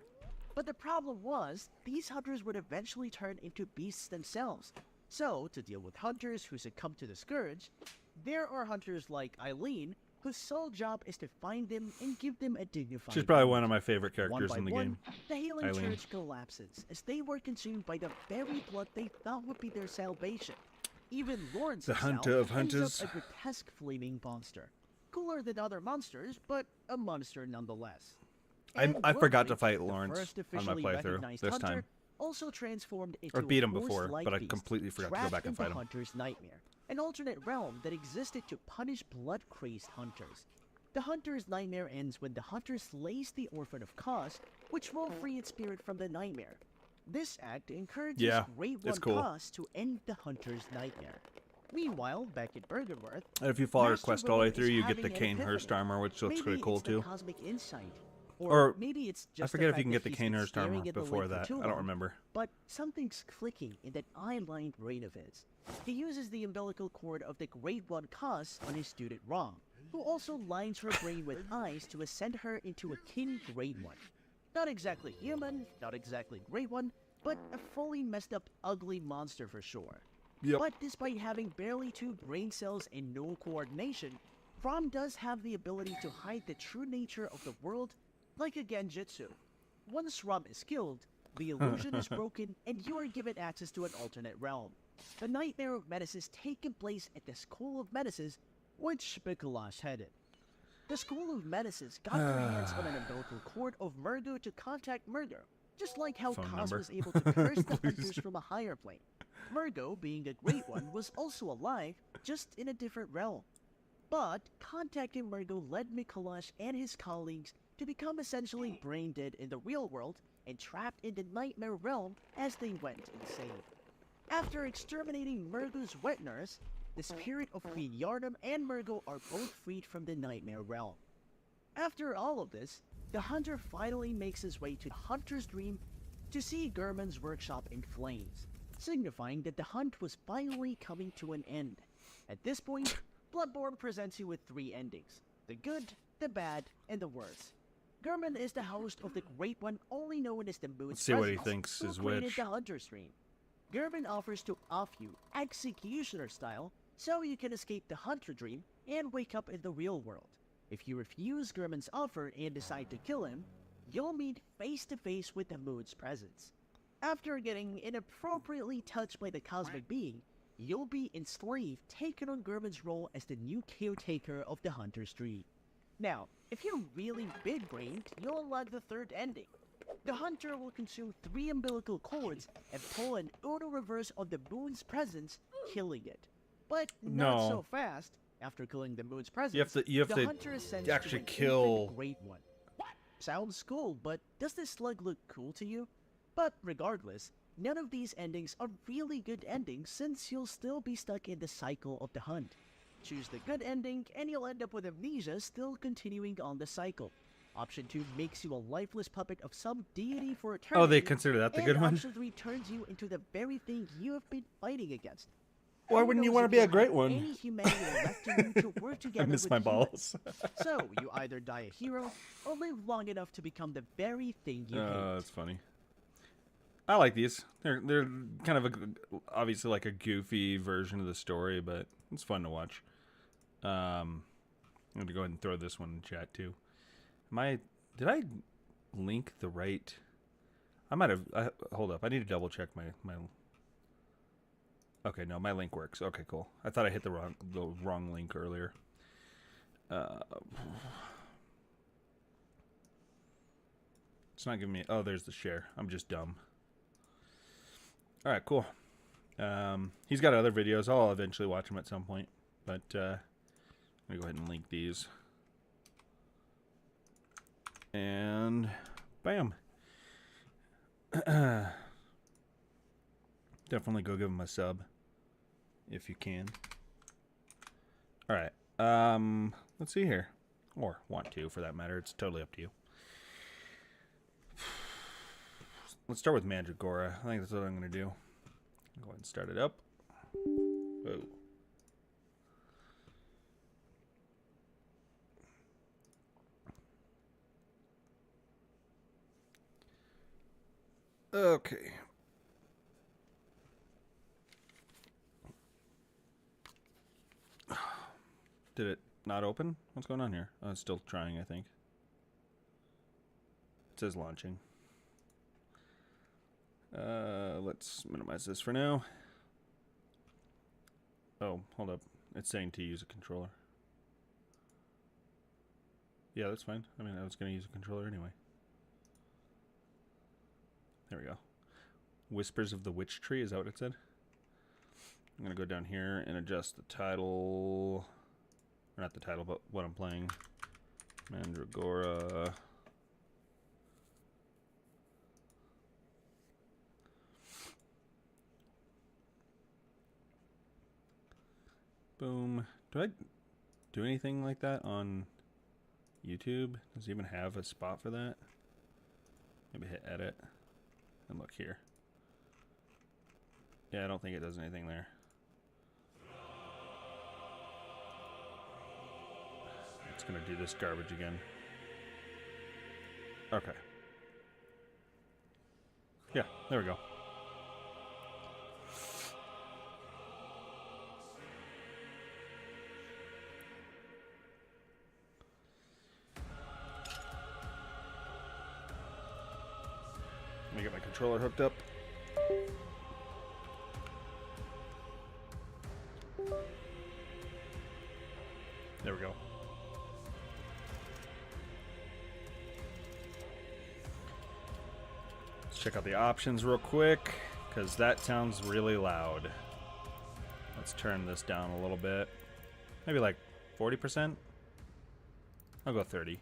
Speaker 13: But the problem was, these hunters would eventually turn into beasts themselves. So, to deal with hunters who succumb to the Scourge, there are hunters like Eileen, whose sole job is to find them and give them a dignified
Speaker 1: She's probably
Speaker 13: end.
Speaker 1: one of my favorite
Speaker 13: One
Speaker 1: characters
Speaker 13: by
Speaker 1: in the
Speaker 13: one,
Speaker 1: game.
Speaker 13: the Healing
Speaker 1: Eileen.
Speaker 13: Church collapses as they were consumed by the very blood they thought would be their salvation. Even Lawrence
Speaker 1: The
Speaker 13: himself
Speaker 1: hunter of
Speaker 13: ends
Speaker 1: hunters.
Speaker 13: up a grotesque flaming monster. Cooler than other monsters, but a monster nonetheless. And
Speaker 1: I forgot to
Speaker 13: Glorfleet,
Speaker 1: fight
Speaker 13: the
Speaker 1: Lawrence
Speaker 13: first
Speaker 1: on my
Speaker 13: officially
Speaker 1: playthrough
Speaker 13: recognized
Speaker 1: this
Speaker 13: hunter,
Speaker 1: time.
Speaker 13: also transformed into
Speaker 1: Or beat
Speaker 13: a
Speaker 1: him before,
Speaker 13: horse-like
Speaker 1: but I
Speaker 13: beast,
Speaker 1: completely forgot to go
Speaker 13: trapped
Speaker 1: back and
Speaker 13: in the
Speaker 1: fight him.
Speaker 13: Hunter's Nightmare, an alternate realm that existed to punish blood-crazed hunters. The Hunter's Nightmare ends when the hunter slays the Orphan of Kos, which will free its spirit from the nightmare. This act encourages
Speaker 1: Yeah,
Speaker 13: Great
Speaker 1: it's
Speaker 13: One
Speaker 1: cool.
Speaker 13: Kos to end the Hunter's Nightmare. Meanwhile, back at Bergenworth,
Speaker 1: And if you follow your
Speaker 13: Master
Speaker 1: quest all the way
Speaker 13: Willow
Speaker 1: through,
Speaker 13: is
Speaker 1: you get
Speaker 13: having
Speaker 1: the
Speaker 13: an
Speaker 1: Cane
Speaker 13: epiphany.
Speaker 1: Hurst armor, which looks
Speaker 13: Maybe
Speaker 1: pretty cool
Speaker 13: it's the
Speaker 1: too.
Speaker 13: Cosmic Insight.
Speaker 1: Or
Speaker 13: maybe it's just
Speaker 1: I
Speaker 13: the
Speaker 1: forget if
Speaker 13: fact
Speaker 1: you can
Speaker 13: that
Speaker 1: get the
Speaker 13: he's
Speaker 1: Cane
Speaker 13: been
Speaker 1: Hurst armor
Speaker 13: staring at the
Speaker 1: before
Speaker 13: light for
Speaker 1: that.
Speaker 13: too
Speaker 1: I don't
Speaker 13: long.
Speaker 1: remember.
Speaker 13: But something's clicking in that eye-lined brain of his. He uses the umbilical cord of the Great One Kos on his student Rom, who also lines her brain with eyes to ascend her into a kin Great One. Not exactly human, not exactly Great One, but a fully messed up, ugly monster for sure.
Speaker 1: Yep.
Speaker 13: But despite having barely 2 brain cells and no coordination, Rom does have the ability to hide the true nature of the world like a Genjutsu. Once Rom is killed, the illusion is broken and you are given access to an alternate realm. The Nightmare of Menaces taking place at the School of Menaces, which Mikolash headed. The School of Menaces got their hands on an umbilical cord of Murgo to contact Murgo, just like how
Speaker 1: Phone
Speaker 13: Kos
Speaker 1: number.
Speaker 13: was able to curse the
Speaker 1: Please.
Speaker 13: hunters from a higher plane. Murgo, being a Great One, was also alive, just in a different realm. But contacting Murgo led Mikolash and his colleagues to become essentially brain dead in the real world and trapped in the Nightmare realm as they went insane. After exterminating Murgo's wet nurse, the spirit of Queen Yharnam and Murgo are both freed from the Nightmare realm. After all of this, the hunter finally makes his way to the Hunter's Dream to see Gurman's workshop in flames, signifying that the hunt was finally coming to an end. At this point, Bloodborne presents you with 3 endings: the good, the bad, and the worst. Gurman is the host of the Great One, only known as the Moon's
Speaker 1: Let's see what he
Speaker 13: Presence,
Speaker 1: thinks
Speaker 13: who
Speaker 1: is
Speaker 13: created
Speaker 1: which.
Speaker 13: the Hunter's Dream. Gurman offers to off you, executioner style, so you can escape the Hunter Dream and wake up in the real world. If you refuse Gurman's offer and decide to kill him, you'll meet face to face with the Moon's Presence. After getting inappropriately touched by the cosmic being, you'll be enslaved, taking on Gurman's role as the new caretaker of the Hunter's Dream. Now, if you're really big-brained, you'll unlock the 3rd ending. The hunter will consume 3 umbilical cords and pull an Uno reverse of the Moon's Presence, killing it. But not
Speaker 1: No.
Speaker 13: so fast. After killing the Moon's Presence,
Speaker 1: You have
Speaker 13: the
Speaker 1: to
Speaker 13: hunter ascends
Speaker 1: actually
Speaker 13: to an
Speaker 1: kill.
Speaker 13: infinite Great One. Sounds cool, but does this slug look cool to you? But regardless, none of these endings are really good endings since you'll still be stuck in the cycle of the hunt. Choose the good ending and you'll end up with amnesia still continuing on the cycle. Option 2 makes you a lifeless puppet of some deity for eternity.
Speaker 1: Oh, they consider that the
Speaker 13: and
Speaker 1: good one?
Speaker 13: Option 3 turns you into the very thing you have been fighting against.
Speaker 1: Why
Speaker 13: Who
Speaker 1: wouldn't you
Speaker 13: knows
Speaker 1: want to
Speaker 13: if
Speaker 1: be a
Speaker 13: you'll
Speaker 1: great
Speaker 13: have
Speaker 1: one?
Speaker 13: Any humanity left in you to work together
Speaker 1: miss
Speaker 13: with
Speaker 1: my
Speaker 13: humans.
Speaker 1: balls.
Speaker 13: So you either die a hero or live long enough to become the very thing you hate.
Speaker 1: That's funny. I like these. They're kind of obviously like a goofy version of the story, but it's fun to watch. I'm gonna go ahead and throw this one in chat too. Did I link the right? I might have. Hold up. I need to double check my. Okay, no, my link works. Okay, cool. I thought I hit the wrong link earlier. It's not giving me. Oh, there's the share. I'm just dumb. All right, cool. He's got other videos. I'll eventually watch them at some point, but I'm gonna go ahead and link these. And bam. Definitely go give him a sub if you can. All right. Let's see here, or want to for that matter. It's totally up to you. Let's start with Mandragora. I think that's what I'm gonna do. Go ahead and start it up. Whoa. Okay. Did it not open? What's going on here? Oh, it's still trying, I think. It says launching. Let's minimize this for now. Oh, hold up. It's saying to use a controller. Yeah, that's fine. I mean, I was going to use a controller anyway. There we go. Whispers of the Witch Tree, is that what it said? I'm going to go down here and adjust the title. Or not the title, but what I'm playing. Mandragora. Boom. Do I do anything like that on YouTube? Does it even have a spot for that? Maybe hit edit and look here. Yeah, I don't think it does anything there. It's gonna do this garbage again. Okay. Yeah, there we go. Let me get my controller hooked up. There we go. Let's check out the options real quick, because that sounds really loud. Let's turn this down a little bit. Maybe like 40%? I'll go 30.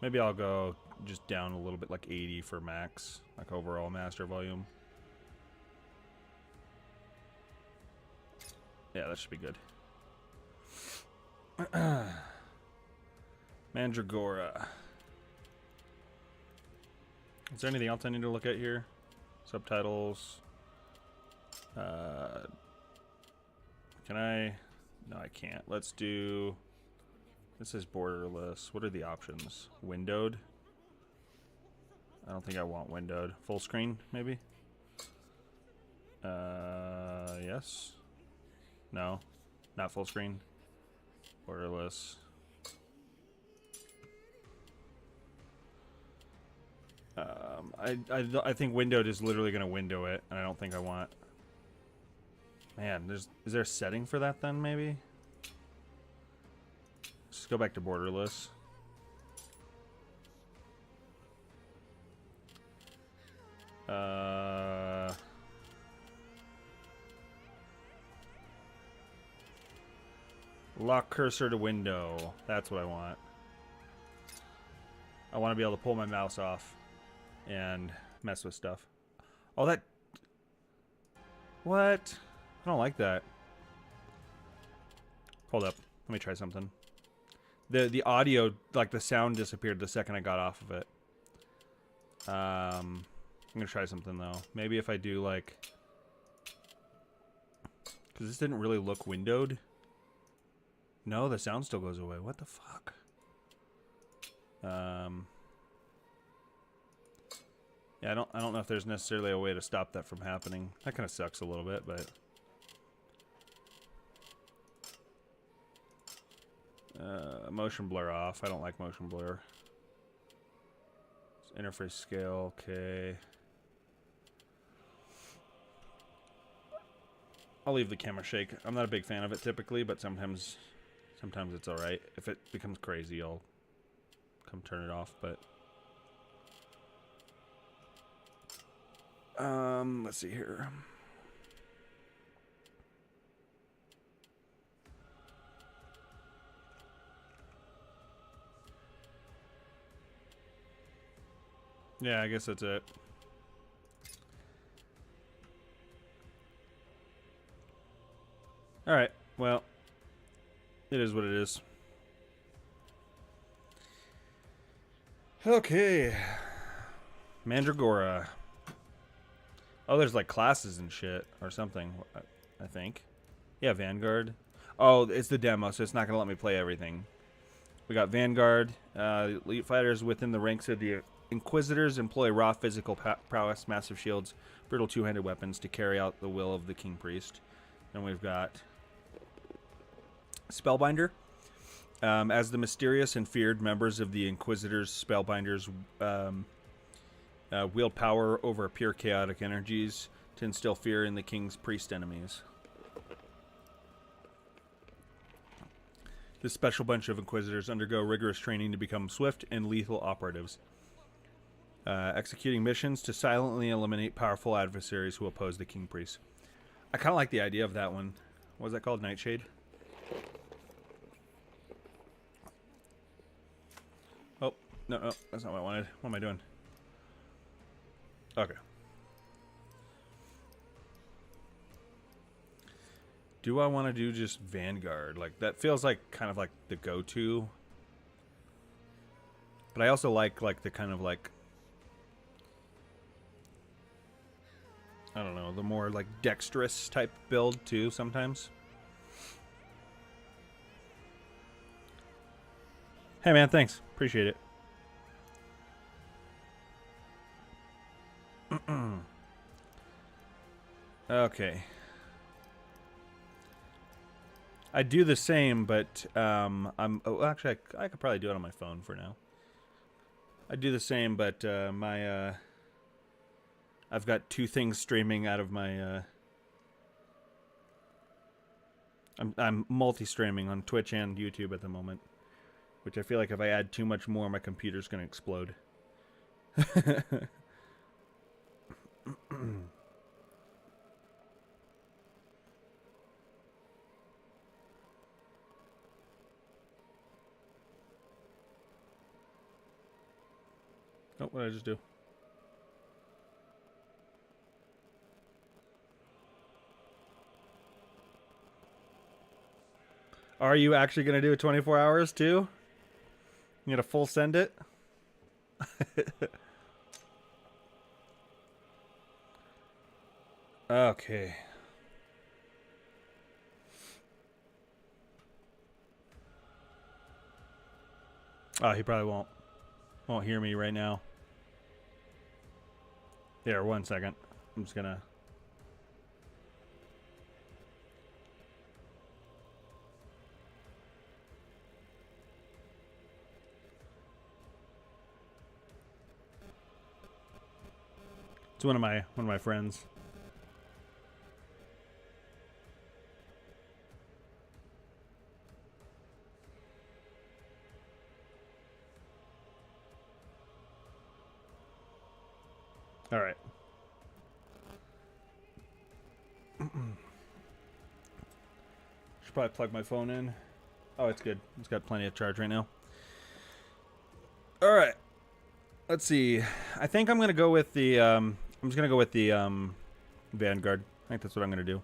Speaker 1: Maybe I'll go just down a little bit, like 80 for max, like overall master volume. Yeah, that should be good. Mandragora. Is there anything else I need to look at here? Subtitles. Can I? No, I can't. Let's do... This is borderless. What are the options? Windowed? I don't think I want windowed. Full screen, maybe? Yes? No? Not full screen? Borderless. I think windowed is literally going to window it, and I don't think I want... Man, is there a setting for that then, maybe? Let's go back to borderless. Lock cursor to window. That's what I want. I want to be able to pull my mouse off and mess with stuff. Oh, that... What? I don't like that. Hold up. Let me try something. The audio, like the sound disappeared the second I got off of it. I'm gonna try something though. Maybe if I do like... Because this didn't really look windowed. No, the sound still goes away. What the fuck? Yeah, I don't know if there's necessarily a way to stop that from happening. That kind of sucks a little bit, but... motion blur off. I don't like motion blur. Interface scale, okay. I'll leave the camera shake. I'm not a big fan of it typically, but sometimes it's alright. If it becomes crazy, I'll come turn it off, but let's see here. Yeah, I guess that's it. All right. Well, it is what it is. Okay. Mandragora. Oh, there's like classes and shit or something, I think. Yeah, Vanguard. Oh, it's the demo, so it's not going to let me play everything. We got Vanguard. Elite fighters within the ranks of the Inquisitors employ raw physical prowess, massive shields, brutal two-handed weapons to carry out the will of the King Priest. Then we've got Spellbinder. As the mysterious and feared members of the Inquisitors, Spellbinders wield power over pure chaotic energies to instill fear in the King's priest enemies. This special bunch of Inquisitors undergo rigorous training to become swift and lethal operatives, executing missions to silently eliminate powerful adversaries who oppose the King Priest. I kind of like the idea of that one. What was that called? Nightshade? Oh, no, that's not what I wanted. What am I doing? Okay. Do I want to do just Vanguard? Like, that feels like kind of like the go-to. But I also like the kind of like, I don't know, the more like dexterous type build too sometimes. Hey man, thanks. Appreciate it. Okay. I do the same, but actually I could probably do it on my phone for now. I do the same, but I've got two things streaming out of my I'm multi-streaming on Twitch and YouTube at the moment, which I feel like if I add too much more, my computer's going to explode. Oh, what did I just do? Are you actually going to do 24 hours too? You going to full send it? Okay. Oh, he probably won't hear me right now. There, 1 second. I'm just gonna. It's one of my friends. All right. Should probably plug my phone in. Oh, it's good. It's got plenty of charge right now. All right. Let's see. I think I'm gonna go with the. I'm just gonna go with the Vanguard. I think that's what I'm gonna do.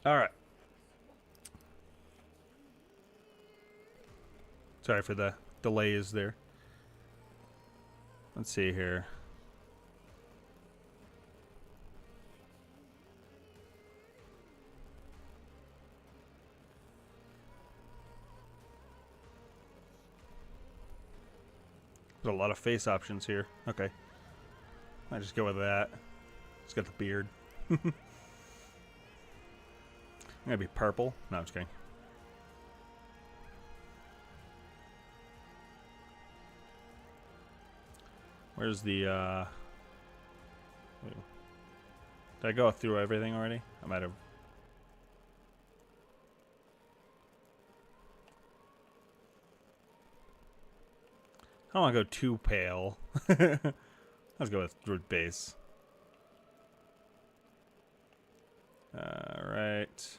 Speaker 1: All right. Sorry for the delays there. Let's see here. There's a lot of face options here. Okay. I just go with that. It's got the beard. Gonna be purple. No, I'm just kidding. Where's the, did I go through everything already? I might have. I don't want to go too pale. Let's go with base. Alright.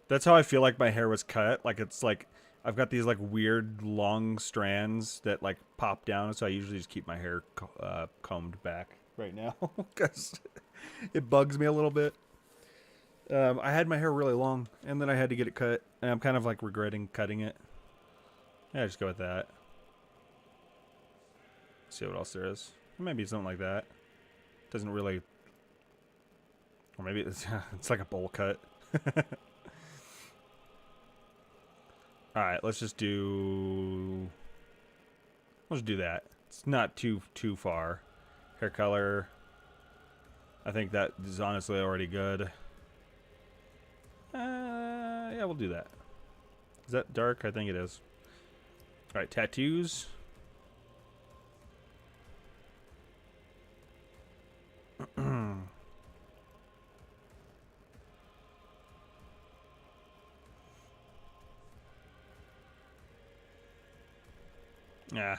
Speaker 1: That's how I feel like my hair was cut. Like, it's like I've got these like weird long strands that like pop down, so I usually just keep my hair combed back right now because it bugs me a little bit. I had my hair really long, and then I had to get it cut, and I'm kind of like regretting cutting it. Yeah, just go with that. See what else there is. Maybe something like that. Doesn't really, or maybe it's like a bowl cut. All right, let's just do that. It's not too far. Hair color, I think that is honestly already good. Yeah, we'll do that. Is that dark? I think it is. All right, tattoos. Yeah,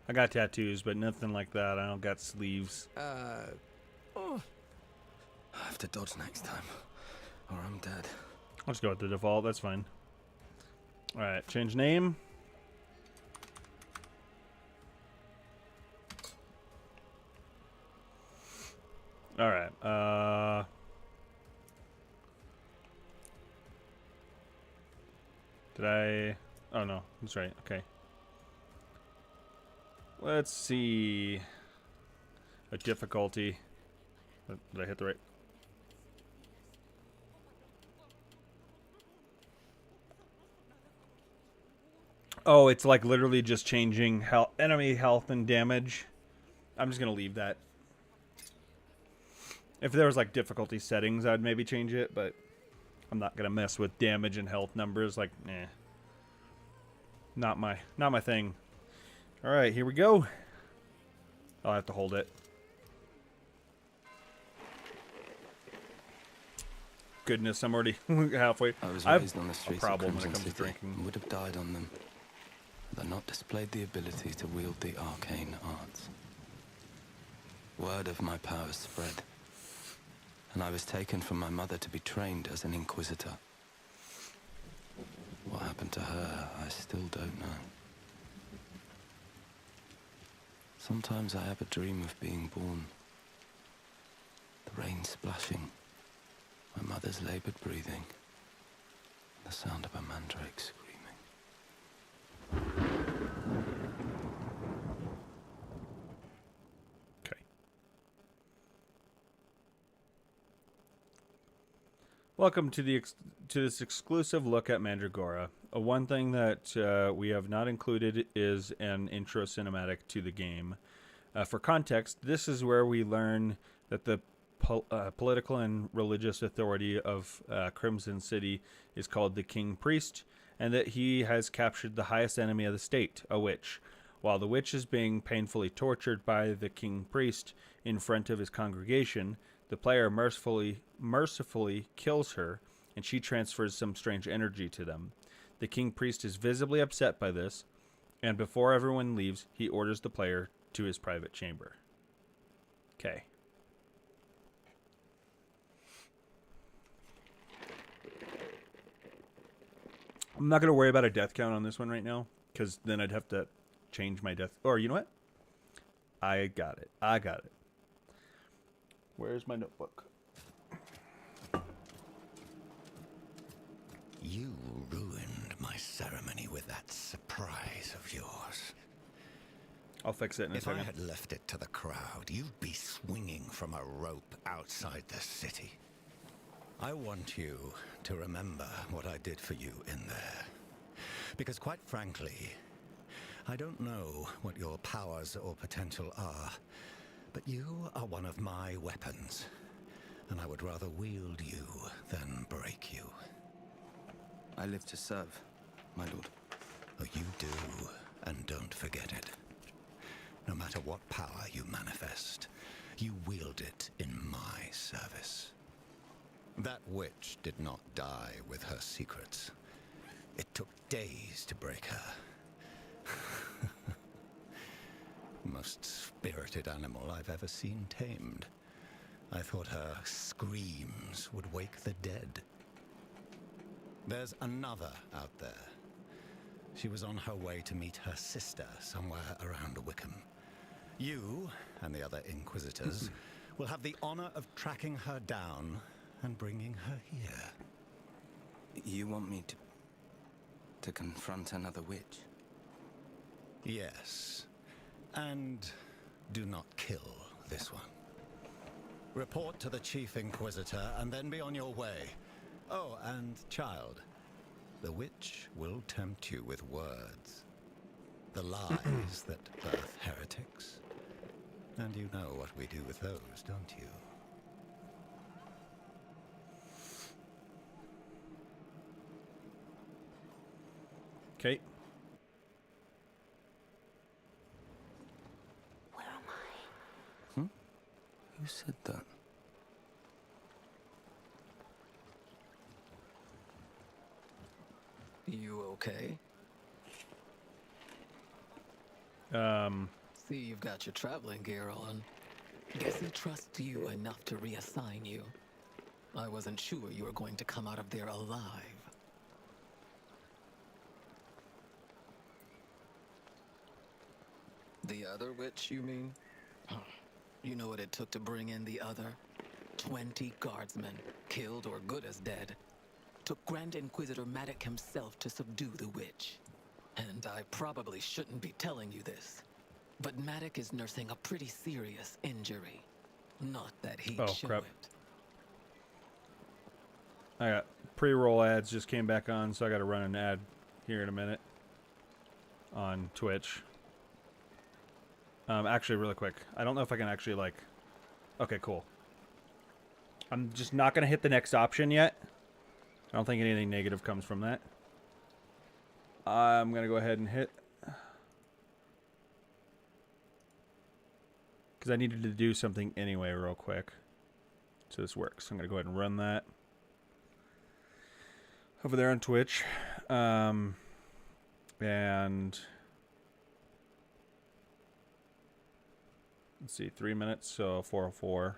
Speaker 1: I got tattoos, but nothing like that. I don't got sleeves.
Speaker 8: Oh. I have to dodge next time, or I'm dead.
Speaker 1: I'll just go with the default. That's fine. All right, change name. All right. Did I? Oh no, that's right. Okay. Let's see. A difficulty. Did I hit the right? Oh, it's like literally just changing enemy health and damage. I'm just gonna leave that. If there was like difficulty settings, I'd maybe change it, but I'm not gonna mess with damage and health numbers. Like, nah, not my thing. All right, here we go. I'll have to hold it. Goodness, I'm already halfway.
Speaker 8: I was
Speaker 1: have
Speaker 8: raised on the streets
Speaker 1: a problem
Speaker 8: of
Speaker 1: when it
Speaker 8: Crimson
Speaker 1: comes to
Speaker 8: City
Speaker 1: drinking.
Speaker 8: and would have died on them had I not displayed the ability to wield the arcane arts. Word of my powers spread, and I was taken from my mother to be trained as an inquisitor. What happened to her, I still don't know. Sometimes I have a dream of being born. The rain splashing, my mother's labored breathing, the sound of a mandrake screaming.
Speaker 1: Okay. Welcome to this exclusive look at Mandragora. One thing that we have not included is an intro cinematic to the game. For context, this is where we learn that the political and religious authority of Crimson City is called the King Priest, and that he has captured the highest enemy of the state, a witch. While the witch is being painfully tortured by the King Priest in front of his congregation, the player mercifully kills her, and she transfers some strange energy to them. The King Priest is visibly upset by this, and before everyone leaves, he orders the player to his private chamber. Okay. I'm not going to worry about a death count on this one right now, because then I'd have to change my death. Or, you know what? I got it. Where's my notebook?
Speaker 3: You ruined my ceremony with that surprise of yours.
Speaker 1: I'll fix it in a second.
Speaker 3: If I had left it to the crowd, you'd be swinging from a rope outside the city. I want you to remember what I did for you in there. Because quite frankly, I don't know what your powers or potential are, But you are one of my weapons, and I would rather wield you than break you.
Speaker 8: I live to serve, my lord.
Speaker 3: Oh, you do, and don't forget it. No matter what power you manifest, you wield it in my service. That witch did not die with her secrets. It took days to break her. Most spirited animal I've ever seen tamed. I thought her screams would wake the dead. There's another out there. She was on her way to meet her sister somewhere around Wickham. You and the other Inquisitors will have the honor of tracking her down and bringing her here.
Speaker 8: You want me to confront another witch?
Speaker 3: Yes. And do not kill this one. Report to the Chief Inquisitor and then be on your way. Oh, and child, the witch will tempt you with words. The lies that birth heretics. And you know what we do with those, don't you?
Speaker 1: Okay.
Speaker 2: Where am I?
Speaker 8: Who said that? You okay?
Speaker 14: See, you've got your traveling gear on. Guess he trusts you enough to reassign you. I wasn't sure you were going to come out of there alive. The other witch, you mean? You know what it took to bring in the other? 20 guardsmen, killed or good as dead. Took Grand Inquisitor Maddox himself to subdue the witch. And I probably shouldn't be telling you this, but Maddox is nursing a pretty serious injury. Not that he'd show
Speaker 1: crap.
Speaker 14: it.
Speaker 1: I got pre-roll ads just came back on, so I got to run an ad here in a minute on Twitch. Actually, really quick, I don't know if I can actually, like... Okay, cool. I'm just not going to hit the next option yet. I don't think anything negative comes from that. I'm going to go ahead and hit... Because I needed to do something anyway real quick. So this works. I'm going to go ahead and run that. Over there on Twitch. And... Let's see, 3 minutes, so 4:04.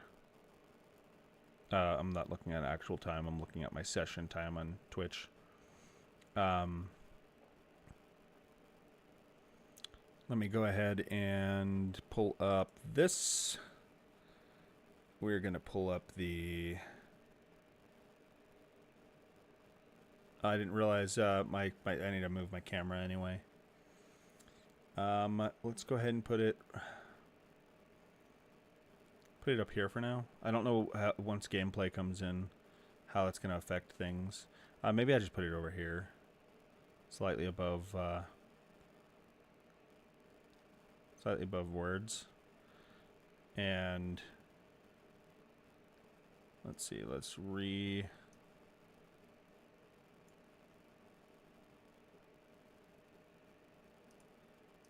Speaker 1: I'm not looking at actual time. I'm looking at my session time on Twitch. Let me go ahead and pull up this. We're going to pull up the... I didn't realize I need to move my camera anyway. Let's go ahead and put it up here for now. I don't know how, once gameplay comes in, how it's going to affect things. Maybe I just put it over here, slightly above words. And let's see, let's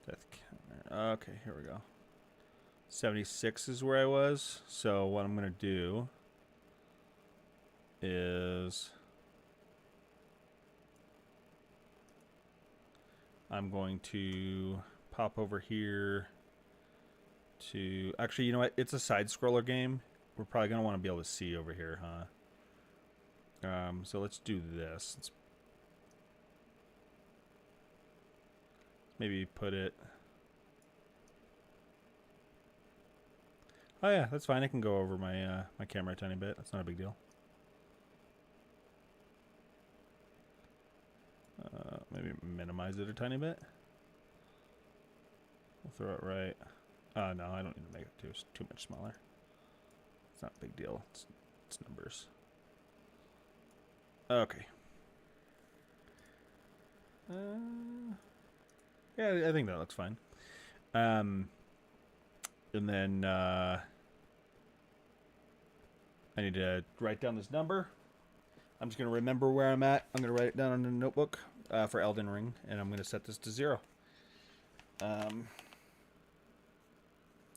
Speaker 1: death counter. Okay, here we go. 76 is where I was. So what I'm going to do is I'm going to pop over here to... Actually, you know what? It's a side-scroller game. We're probably going to want to be able to see over here, huh? So let's do this. Let's maybe put it... Oh yeah, that's fine. I can go over my my camera a tiny bit. That's not a big deal. Maybe minimize it a tiny bit. We'll throw it right. No, I don't need to make it too much smaller. It's not a big deal. It's numbers. Okay. Yeah, I think that looks fine. And then I need to write down this number. I'm just going to remember where I'm at. I'm going to write it down on a notebook for Elden Ring, and I'm going to set this to 0. And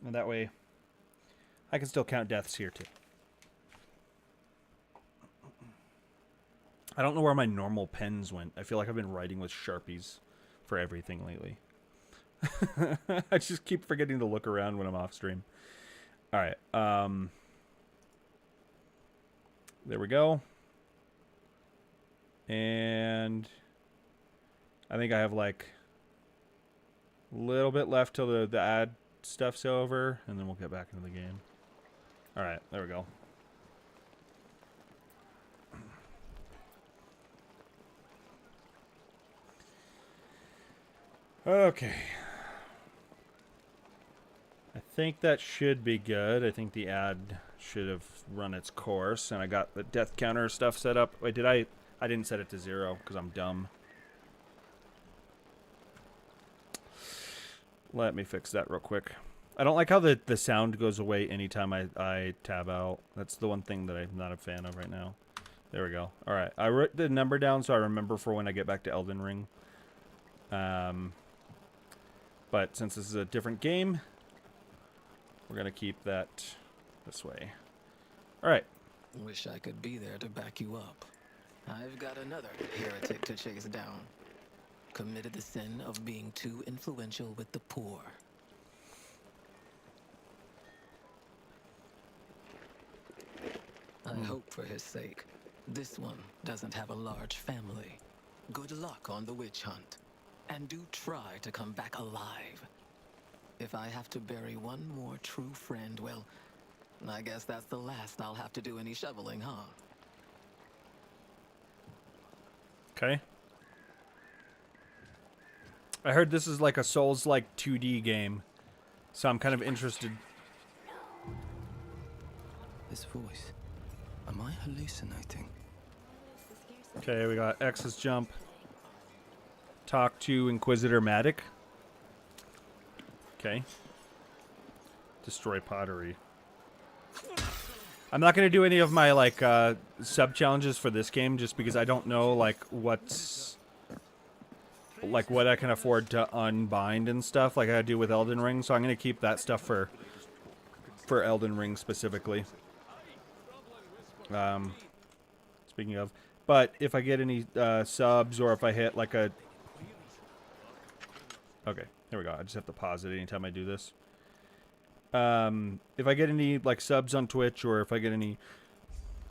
Speaker 1: that way I can still count deaths here too. I don't know where my normal pens went. I feel like I've been writing with Sharpies for everything lately. I just keep forgetting to look around when I'm off stream. All right. There we go. And I think I have like a little bit left till the ad stuff's over, and then we'll get back into the game. All right, there we go. Okay. I think that should be good. I think the ad should have run its course, and I got the death counter stuff set up. Wait, did I didn't set it to 0 because I'm dumb. Let me fix that real quick. I don't like how the sound goes away anytime I tab out. That's the one thing that I'm not a fan of right now. There we go. All right. I wrote the number down so I remember for when I get back to Elden Ring. But since this is a different game, we're going to keep that this way. All right.
Speaker 14: Wish I could be there to back you up. I've got another heretic to chase down. Committed the sin of being too influential with the poor. I hope for his sake, this one doesn't have a large family. Good luck on the witch hunt. And do try to come back alive. If I have to bury one more true friend, well, I guess that's the last I'll have to do any shoveling, huh?
Speaker 1: Okay. I heard this is like a Souls-like 2D game, so I'm kind of interested.
Speaker 8: This voice. Am I hallucinating?
Speaker 1: Okay, we got X's jump. Talk to Inquisitor Matic. Okay. Destroy pottery. I'm not going to do any of my, like, sub-challenges for this game just because I don't know, like, what's... Like, what I can afford to unbind and stuff like I do with Elden Ring. So I'm going to keep that stuff for Elden Ring specifically. Speaking of. But if I get any subs or if I hit, like, a... Okay, there we go. I just have to pause it anytime I do this. If I get any like subs on Twitch or if I get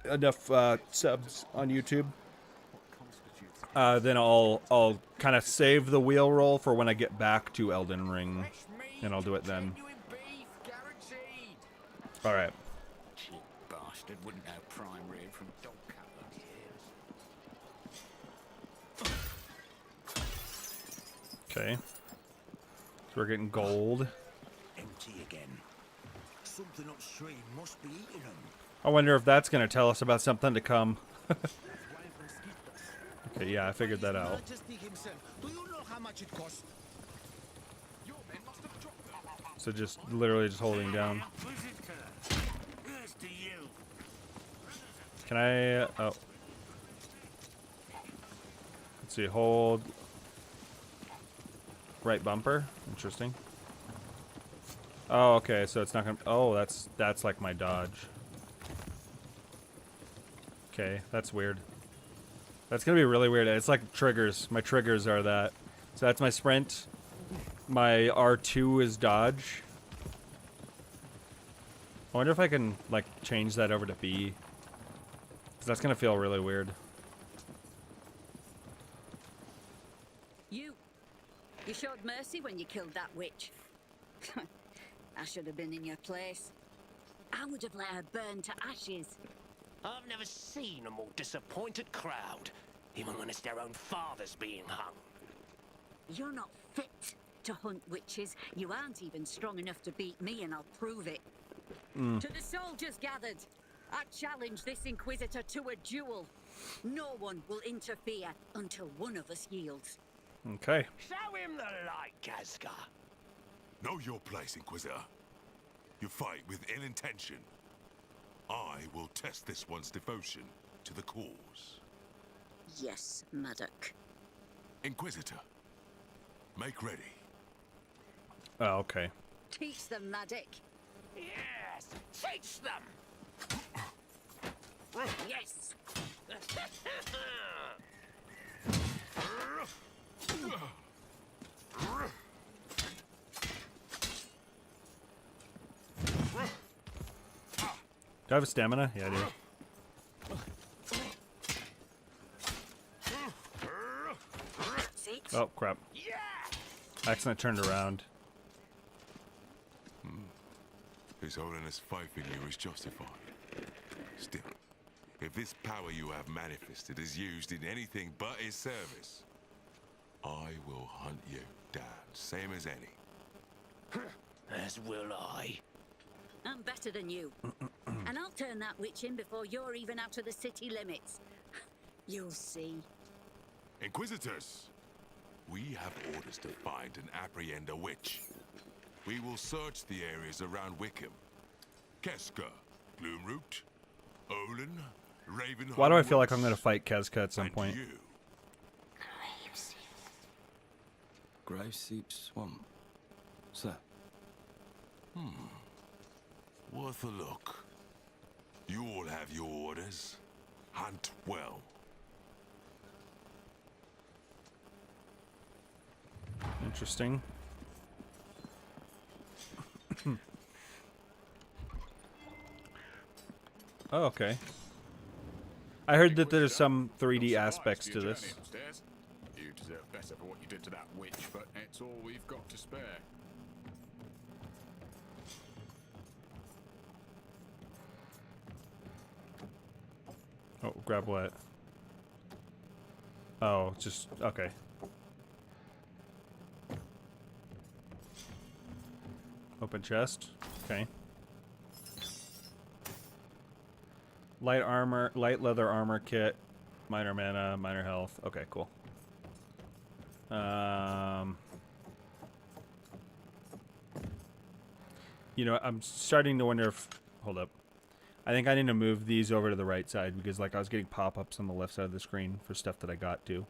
Speaker 1: enough subs on YouTube, then I'll kind of save the wheel roll for when I get back to Elden Ring, and I'll do it then. All right.
Speaker 10: Cheap bastard wouldn't have prime rib from dog cutter.
Speaker 1: Okay. So we're getting gold.
Speaker 10: Empty again. Something upstream must be eating them.
Speaker 1: I wonder if that's going to tell us about something to come. Okay, yeah, I figured that out.
Speaker 10: Do you know how much it costs?
Speaker 1: So just literally just holding down. Can I... oh. Let's see, hold... Right bumper? Interesting. Oh, okay, so it's not gonna... Oh, that's like my dodge. Okay, that's weird. That's gonna be really weird. It's like triggers. My triggers are that. So that's my sprint. My R2 is dodge. I wonder if I can, like, change that over to B. 'Cause that's gonna feel really weird.
Speaker 15: You showed mercy when you killed that witch. I should have been in your place. I would have let her burn to ashes.
Speaker 16: I've never seen a more disappointed crowd, even when it's their own fathers being hung.
Speaker 15: You're not fit to hunt witches. You aren't even strong enough to beat me, and I'll prove it. To the soldiers gathered, I challenge this Inquisitor to a duel. No one will interfere until one of us yields.
Speaker 1: Okay.
Speaker 16: Show him the light, Kazka.
Speaker 9: Know your place, Inquisitor. You fight with ill intention. I will test this one's devotion to the cause.
Speaker 15: Yes, Maddock.
Speaker 9: Inquisitor, make ready.
Speaker 1: Oh, okay.
Speaker 15: Teach them, Maddock.
Speaker 16: Yes! Teach them!
Speaker 15: Yes!
Speaker 1: Do I have a stamina? Yeah, I do. Oh, crap. Accident turned around.
Speaker 9: His Holiness' faith in you is justified. Still, if this power you have manifested is used in anything but his service, I will hunt you down, same as any.
Speaker 16: As will I.
Speaker 15: I'm better than you. And I'll turn that witch in before you're even out of the city limits. You'll see.
Speaker 9: Inquisitors, we have orders to find and apprehend a witch. We will search the areas around Wickham. Keska, Gloomroot, Olin, Ravenholm.
Speaker 1: Why do I feel like I'm going to fight Keska at some point?
Speaker 8: Graveseep Swamp. Sir.
Speaker 9: Worth a look. You all have your orders. Hunt well.
Speaker 1: Interesting. Oh, okay. I heard that there's some 3D aspects to this.
Speaker 17: You deserve better for what you did to that witch, but it's all we've got to spare.
Speaker 1: Oh, grab what? Oh, just okay. Open chest. Okay. Light armor, light leather armor kit, minor mana, minor health. Okay, cool. You know, I'm starting to wonder if. Hold up. I think I need to move these over to the right side because, like, I was getting pop-ups on the left side of the screen for stuff that I got to.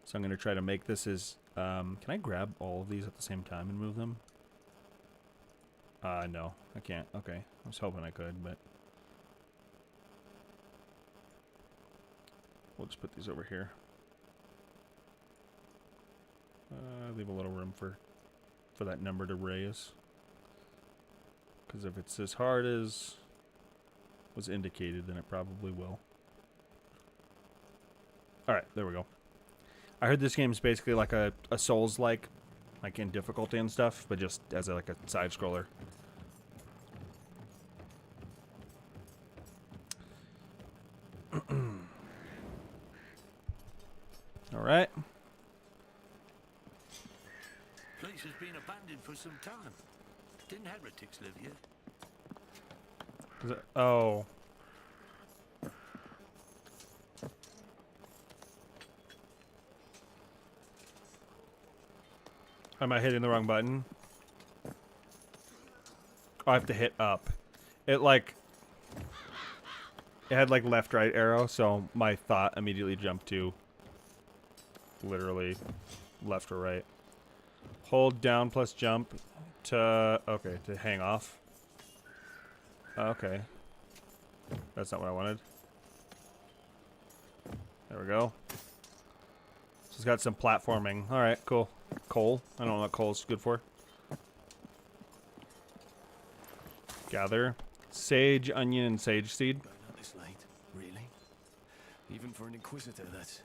Speaker 1: So I'm going to try to make this as. Can I grab all of these at the same time and move them? No, I can't. Okay, I was hoping I could, but. We'll just put these over here. Leave a little room for that number to raise. Because if it's as hard as was indicated, then it probably will. Alright, there we go. I heard this game is basically like a Souls-like, like in difficulty and stuff, but just as like a side-scroller. Alright.
Speaker 16: Place has been abandoned for some time. Didn't heretics live here?
Speaker 1: Is it, oh. Am I hitting the wrong button? Oh, I have to hit up. It like... It had like left, right arrow, so my thought immediately jumped to literally left or right. Hold down plus jump to... Okay, to hang off. Okay. That's not what I wanted. There we go. So it's got some platforming. Alright, cool. Coal. I don't know what coal's good for. Gather. Sage, onion, and sage seed.
Speaker 8: Not this late, really? Even for an Inquisitor, that's...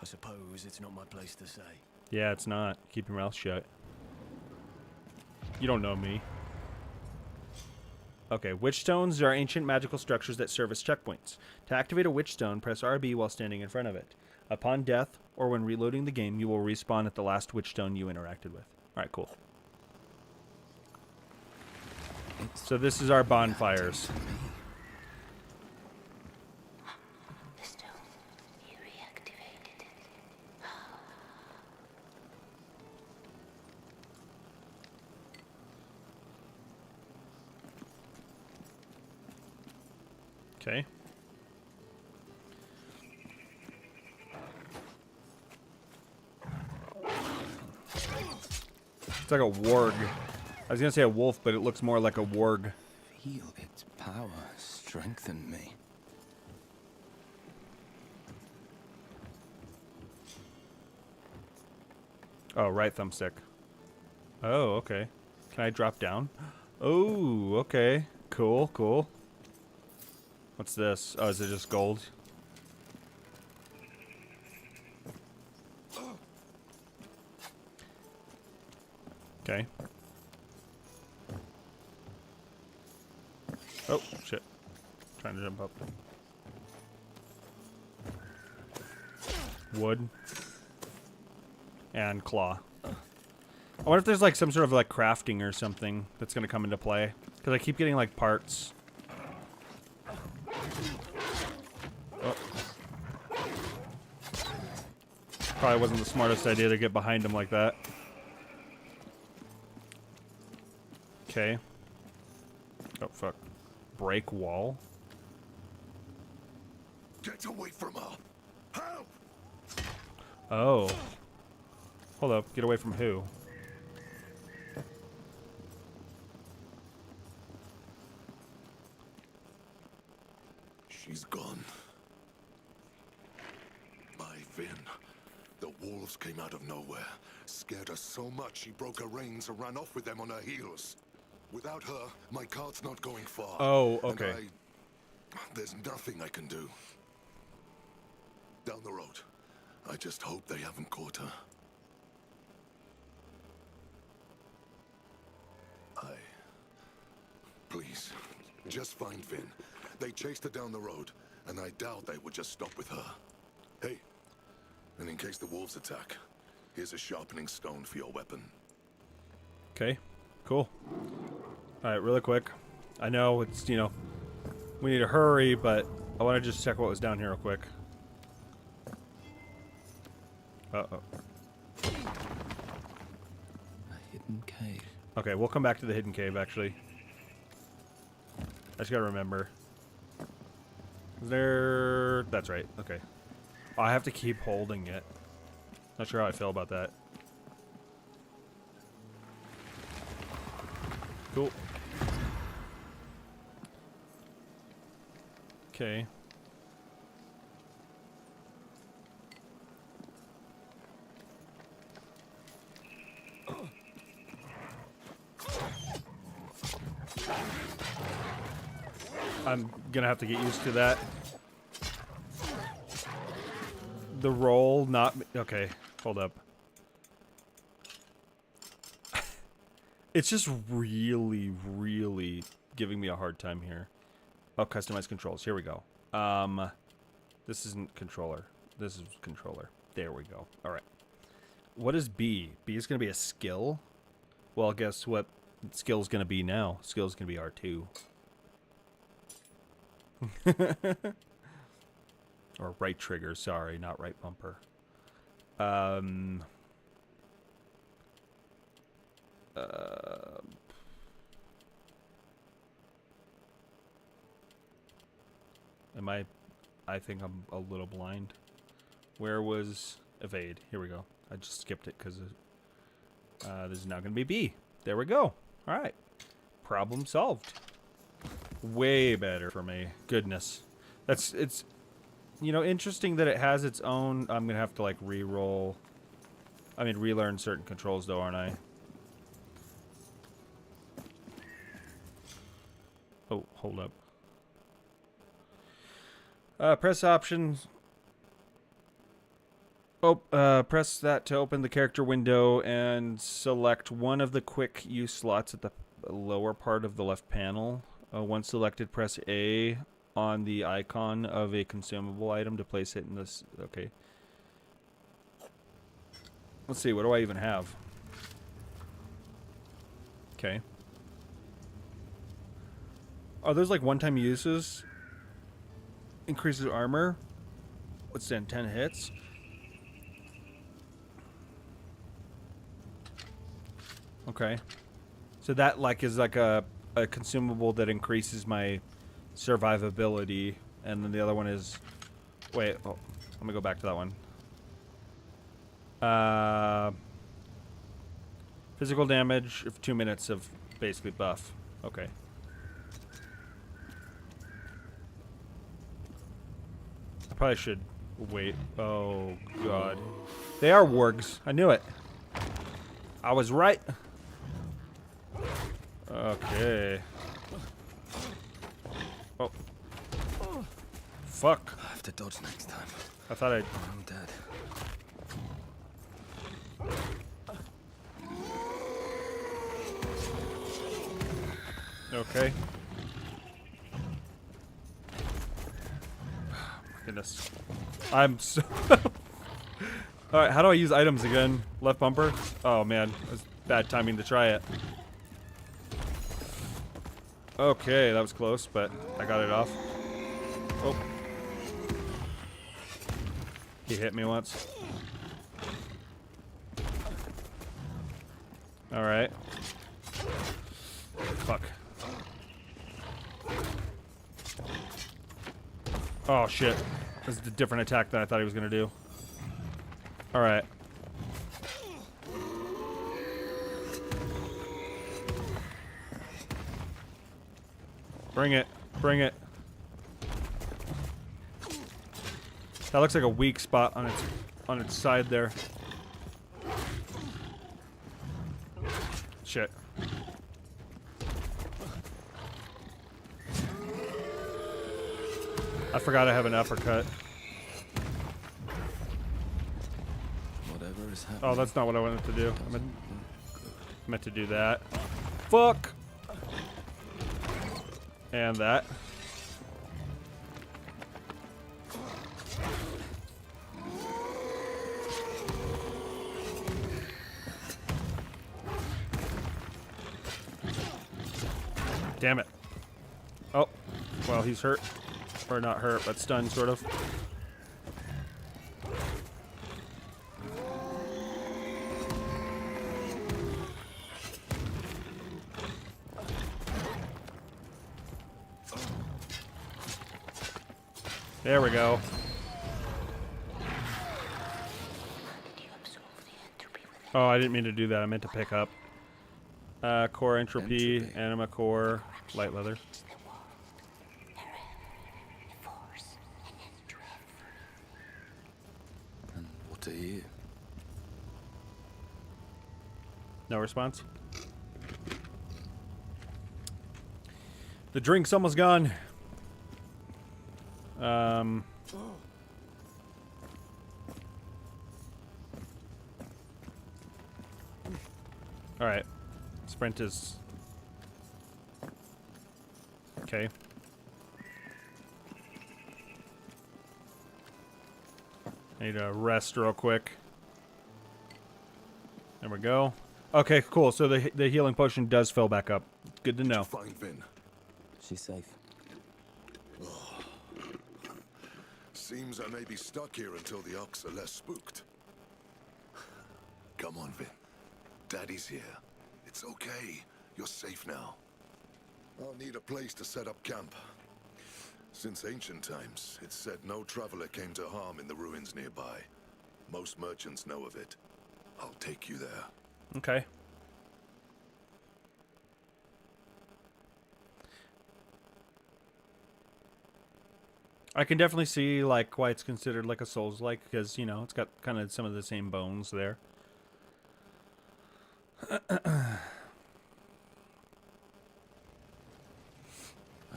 Speaker 8: I suppose it's not my place to say.
Speaker 1: Yeah, it's not. Keep your mouth shut. You don't know me. Okay, witch stones are ancient magical structures that serve as checkpoints. To activate a witch stone, press RB while standing in front of it. Upon death, or when reloading the game, you will respawn at the last witch stone you interacted with. Alright, cool. So this is our bonfires.
Speaker 2: The stone, you reactivated it.
Speaker 1: Okay. It's like a warg. I was gonna say a wolf, but it looks more like a warg.
Speaker 8: Feel its power strengthen me.
Speaker 1: Oh, right thumbstick. Oh, okay. Can I drop down? Oh, okay. Cool, cool. What's this? Oh, is it just gold? Okay. Oh, shit. Trying to jump up. Wood. And claw. I wonder if there's like some sort of like crafting or something that's gonna come into play. Because I keep getting like parts. Oh. Probably wasn't the smartest idea to get behind him like that. Okay. Oh, fuck. Break wall.
Speaker 9: Get away from her! Help!
Speaker 1: Oh. Hold up. Get away from who?
Speaker 9: She's gone. My Vin. The wolves came out of nowhere. Scared her so much she broke her reins and ran off with them on her heels. Without her, my cart's not going far.
Speaker 1: Oh, okay.
Speaker 9: And there's nothing I can do. Down the road. I just hope they haven't caught her. Please, just find Vin. They chased her down the road, and I doubt they would just stop with her. Hey, and in case the wolves attack, here's a sharpening stone for your weapon.
Speaker 1: Okay, cool. Alright, really quick. I know it's, you know, we need to hurry, but I want to just check what was down here real quick. Uh-oh.
Speaker 8: A hidden cave.
Speaker 1: Okay, we'll come back to the hidden cave, actually. I just gotta remember. Is there... That's right, okay. Oh, I have to keep holding it. Not sure how I feel about that. Cool. Okay. I'm gonna have to get used to that. The roll, not... Okay, hold up. It's just really, really giving me a hard time here. Oh, customize controls. Here we go. This isn't controller. This is controller. There we go. All right. What is B? B is going to be a skill? Well, guess what skill is going to be now? Skill is going to be R2. Or right trigger, sorry, not right bumper. Am I think I'm a little blind. Where was evade? Here we go. I just skipped it because this is now going to be B. There we go. All right. Problem solved. Way better for me. Goodness. It's, you know, interesting that it has its own... I'm going to have to, like, re-roll... I mean, relearn certain controls, though, aren't I? Oh, hold up. Press options. Oh, press that to open the character window and select one of the quick use slots at the lower part of the left panel. Once selected, press A on the icon of a consumable item to place it in this. Okay. Let's see, what do I even have? Okay. Oh, there's like one-time uses. Increases armor. What's that, 10 hits? Okay. So that like is like a consumable that increases my survivability, and then the other one is, wait, oh, let me go back to that one. Physical damage of 2 minutes of basically buff. Okay. I probably should wait. Oh god. They are wargs. I knew it. I was right. Okay. Oh. Fuck.
Speaker 8: I have to dodge next time.
Speaker 1: I thought
Speaker 8: I'm dead.
Speaker 1: Okay. Goodness. I'm so... Alright, how do I use items again? Left bumper? Oh man, that's bad timing to try it. Okay, that was close, but I got it off. Oh. He hit me once. Alright. Fuck. Oh shit. This is a different attack than I thought he was gonna do. Alright. Bring it. Bring it. That looks like a weak spot on its side there. Shit. I forgot I have an uppercut.
Speaker 8: Whatever is happening.
Speaker 1: Oh, that's not what I wanted to do. I meant to do that. Fuck! And that. Damn it. Oh, well, he's hurt. Or not hurt, but stunned, sort of. There we go. Oh, I didn't mean to do that. I meant to pick up. Core entropy, anima core, light leather.
Speaker 8: And what are you?
Speaker 1: No response. The drink's almost gone. All right. Sprint is okay. I need to rest real quick. There we go. Okay, cool. So the healing potion does fill back up. Good to know.
Speaker 9: Find Vin.
Speaker 8: She's safe.
Speaker 9: Seems I may be stuck here until the Ox are less spooked. Come on, Vin. Daddy's here. It's okay. You're safe now. I'll need a place to set up camp. Since ancient times, it's said no traveler came to harm in the ruins nearby. Most merchants know of it. I'll take you there.
Speaker 1: Okay. I can definitely see like why it's considered like a Souls-like, because you know it's got kind of some of the same bones there.
Speaker 8: I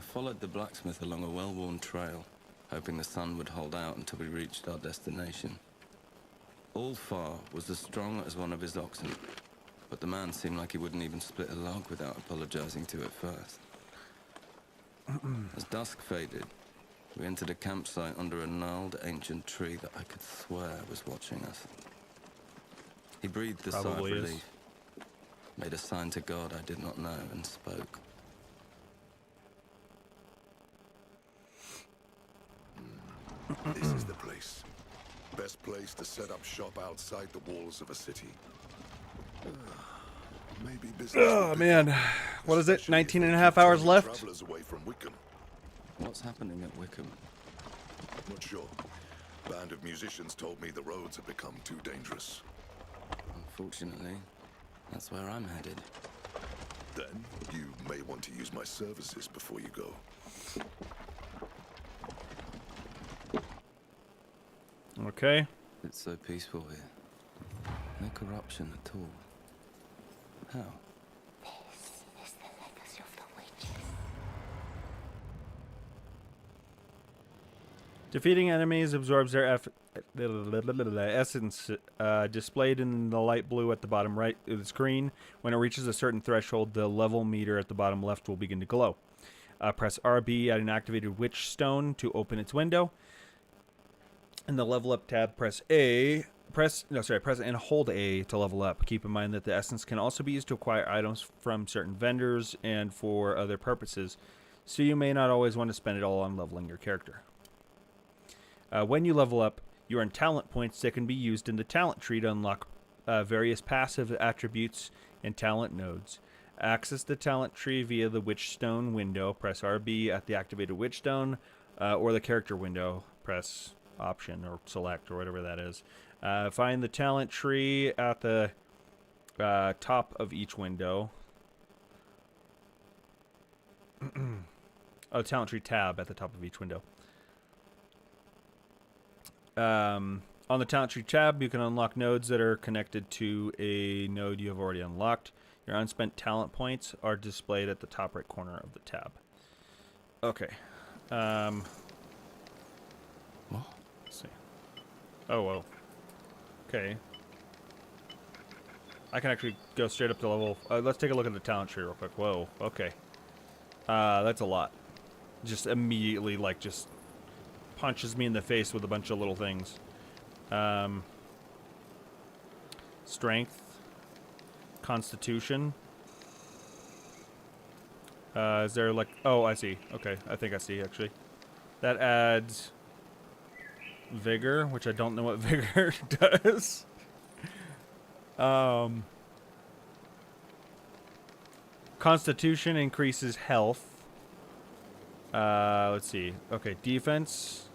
Speaker 8: followed the blacksmith along a well-worn trail, hoping the sun would hold out until we reached our destination. Ulfar was as strong as one of his oxen, but the man seemed like he wouldn't even split a log without apologizing to it first. As dusk faded, we entered a campsite under a gnarled ancient tree that I could swear was watching us. He breathed a sigh of relief, made a sign to God I did not know, and spoke.
Speaker 9: This is the place. Best place to set up shop outside the walls of a city. Maybe business.
Speaker 1: Oh man, what is it? 19 and a half hours left.
Speaker 9: Travelers away from Wickham.
Speaker 18: What's happening at Wickham?
Speaker 19: Not sure. Band of musicians told me the roads have become too dangerous.
Speaker 18: Unfortunately, that's where I'm headed.
Speaker 19: Then you may want to use my services before you go.
Speaker 1: Okay.
Speaker 18: It's so peaceful here. No corruption at all. How?
Speaker 2: This is the legacy of the witches.
Speaker 1: Defeating enemies absorbs their essence, displayed in the light blue at the bottom right of the screen. When it reaches a certain threshold, the level meter at the bottom left will begin to glow. Press RB at an activated witch stone to open its window. In the level up tab, press and hold A to level up. Keep in mind that the essence can also be used to acquire items from certain vendors and for other purposes, so you may not always want to spend it all on leveling your character. When you level up, you earn talent points that can be used in the talent tree to unlock various passive attributes and talent nodes. Access the talent tree via the Witchstone window. Press RB at the activated Witchstone, or the character window. Press Option or Select or whatever that is. Find the talent tree at the top of each window. Talent tree tab at the top of each window. On the talent tree tab, you can unlock nodes that are connected to a node you have already unlocked. Your unspent talent points are displayed at the top right corner of the tab. Okay.
Speaker 18: What?
Speaker 1: Let's see. Oh, whoa. Okay. I can actually go straight up to level... let's take a look at the talent tree real quick. Whoa. Okay. That's a lot. Just immediately, like, just punches me in the face with a bunch of little things. Strength. Constitution. Is there like... Oh, I see. Okay, I think I see, actually. That adds vigor, which I don't know what vigor does. Constitution increases health. Let's see. Okay, defense.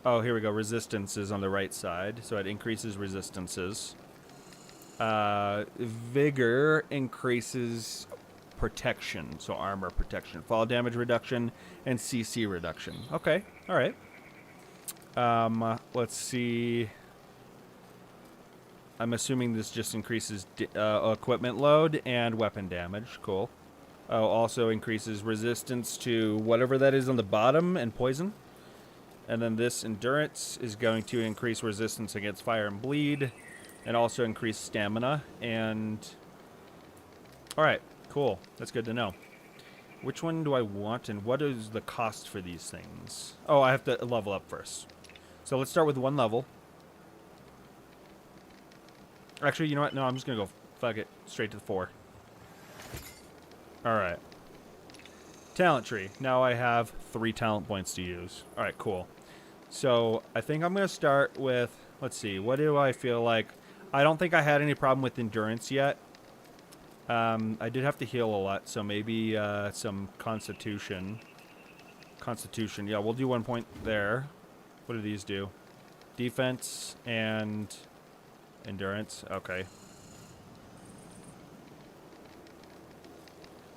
Speaker 1: Oh, here we go. Resistance is on the right side, so it increases resistances. Vigor increases protection, so armor protection, fall damage reduction, and CC reduction. Okay, all right. Let's see. I'm assuming this just increases equipment load and weapon damage. Cool. Oh, also increases resistance to whatever that is on the bottom and poison. And then this endurance is going to increase resistance against fire and bleed. And also increase stamina. And... Alright, cool. That's good to know. Which one do I want and what is the cost for these things? Oh, I have to level up first. So let's start with one level. Actually, you know what? No, I'm just going to go fuck it. Straight to the 4. Alright. Talent tree. Now I have 3 talent points to use. Alright, cool. So I think I'm going to start with... Let's see. What do I feel like... I don't think I had any problem with endurance yet. I did have to heal a lot, so maybe some constitution. Constitution, yeah, we'll do 1 point there. What do these do? Defense and endurance, okay.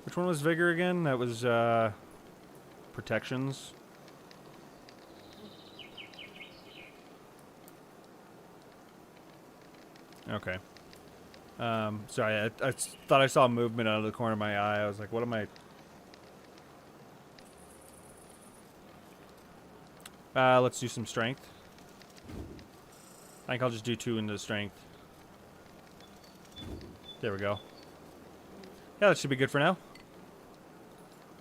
Speaker 1: Which one was vigor again? That was protections. Okay. Sorry, I thought I saw movement out of the corner of my eye. I was like, what am I... let's do some strength. I think I'll just do 2 into strength. There we go. Yeah, that should be good for now.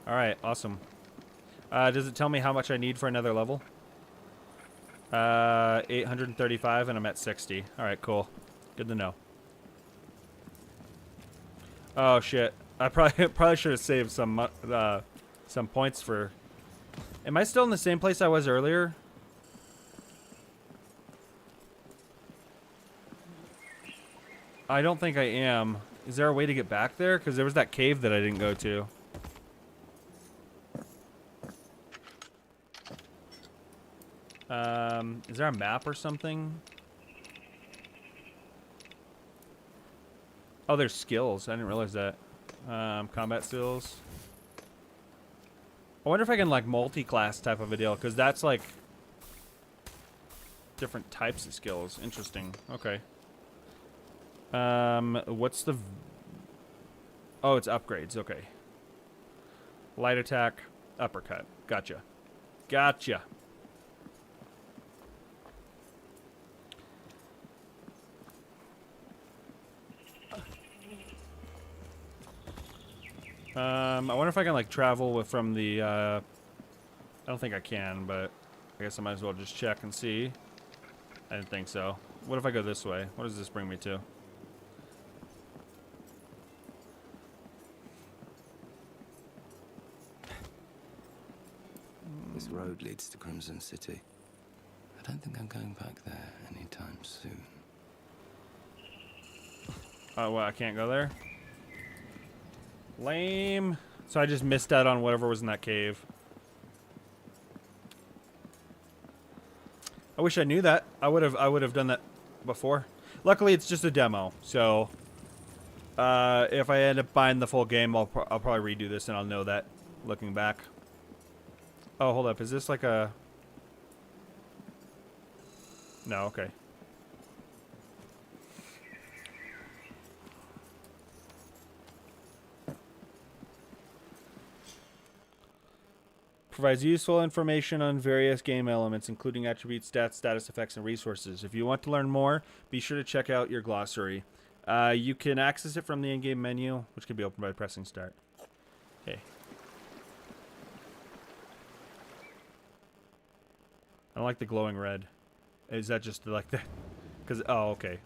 Speaker 1: Alright, awesome. Does it tell me how much I need for another level? 835 and I'm at 60. Alright, cool. Good to know. Oh shit! I probably should have saved some points for. Am I still in the same place I was earlier? I don't think I am. Is there a way to get back there? Because there was that cave that I didn't go to. Is there a map or something? Oh, there's skills. I didn't realize that. Combat skills. I wonder if I can like multi-class type of a deal, because that's like different types of skills. Interesting. Okay. What's the... Oh, it's upgrades. Okay. Light attack, uppercut. Gotcha. Gotcha. I wonder if I can like travel from the, I don't think I can, but I guess I might as well just check and see. I didn't think so. What if I go this way? What does this bring me to?
Speaker 18: This road leads to Crimson City. I don't think I'm going back there anytime soon.
Speaker 1: Oh, well, I can't go there? Lame. So I just missed out on whatever was in that cave. I wish I knew that. I would have done that before. Luckily, it's just a demo. So if I end up buying the full game, I'll probably redo this and I'll know that looking back. Oh, hold up. Is this like a... No, okay. Provides useful information on various game elements, including attributes, stats, status effects, and resources. If you want to learn more, be sure to check out your glossary. You can access it from the in-game menu, which can be opened by pressing start. Okay. I don't like the glowing red. Is that just like that? Because, oh, okay.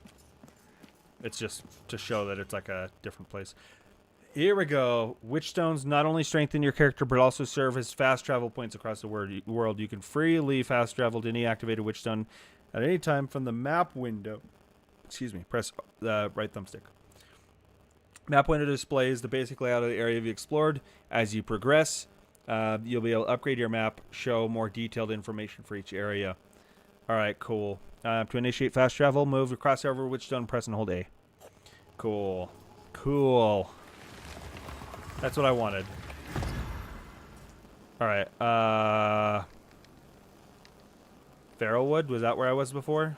Speaker 1: It's just to show that it's like a different place. Here we go. Witch stones not only strengthen your character, but also serve as fast travel points across the world. You can freely fast travel to any activated witch stone at any time from the map window. Excuse me. Press the right thumbstick. Map window displays the basic layout of the area you've explored. As you progress, you'll be able to upgrade your map, show more detailed information for each area. All right, cool. To initiate fast travel, move across over witch stone, press and hold A. Cool. Cool. That's what I wanted. Alright, Farrowwood, was that where I was before?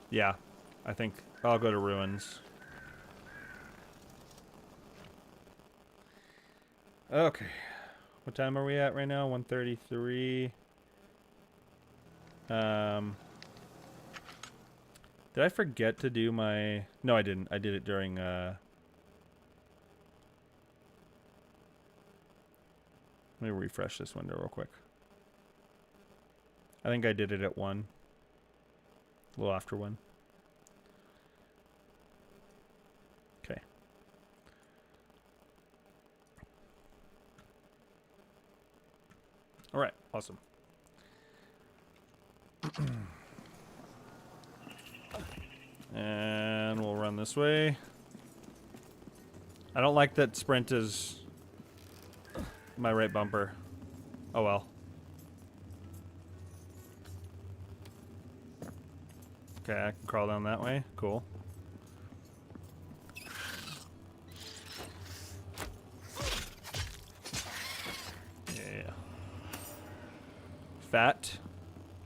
Speaker 1: Yeah, I think I'll go to Ruins. Okay. What time are we at right now? 1:33. Did I forget to do my... No, I didn't. I did it during, Let me refresh this window real quick. I think I did it at 1. A little after 1. Okay. All right. Awesome. And we'll run this way. I don't like that sprint is... my right bumper. Oh well. Okay, I can crawl down that way. Cool. Yeah. Fat.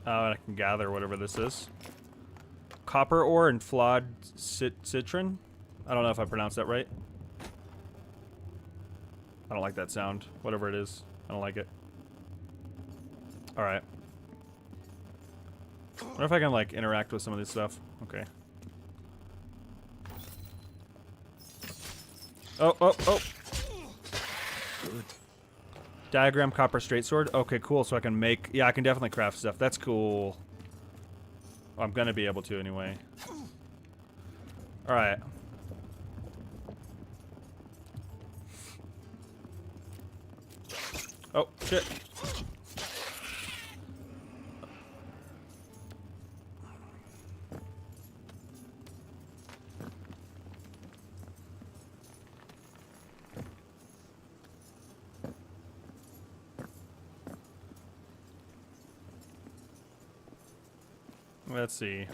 Speaker 1: Oh, and I can gather whatever this is. Copper ore and flawed citron. I don't know if I pronounced that right. I don't like that sound. Whatever it is. I don't like it. Alright. I wonder if I can, like, interact with some of this stuff. Okay. Oh, oh, oh! Good. Diagram copper straight sword. Okay, cool. So I can make... Yeah, I can definitely craft stuff. That's cool. I'm gonna be able to anyway. Alright. Oh, shit. Let's see.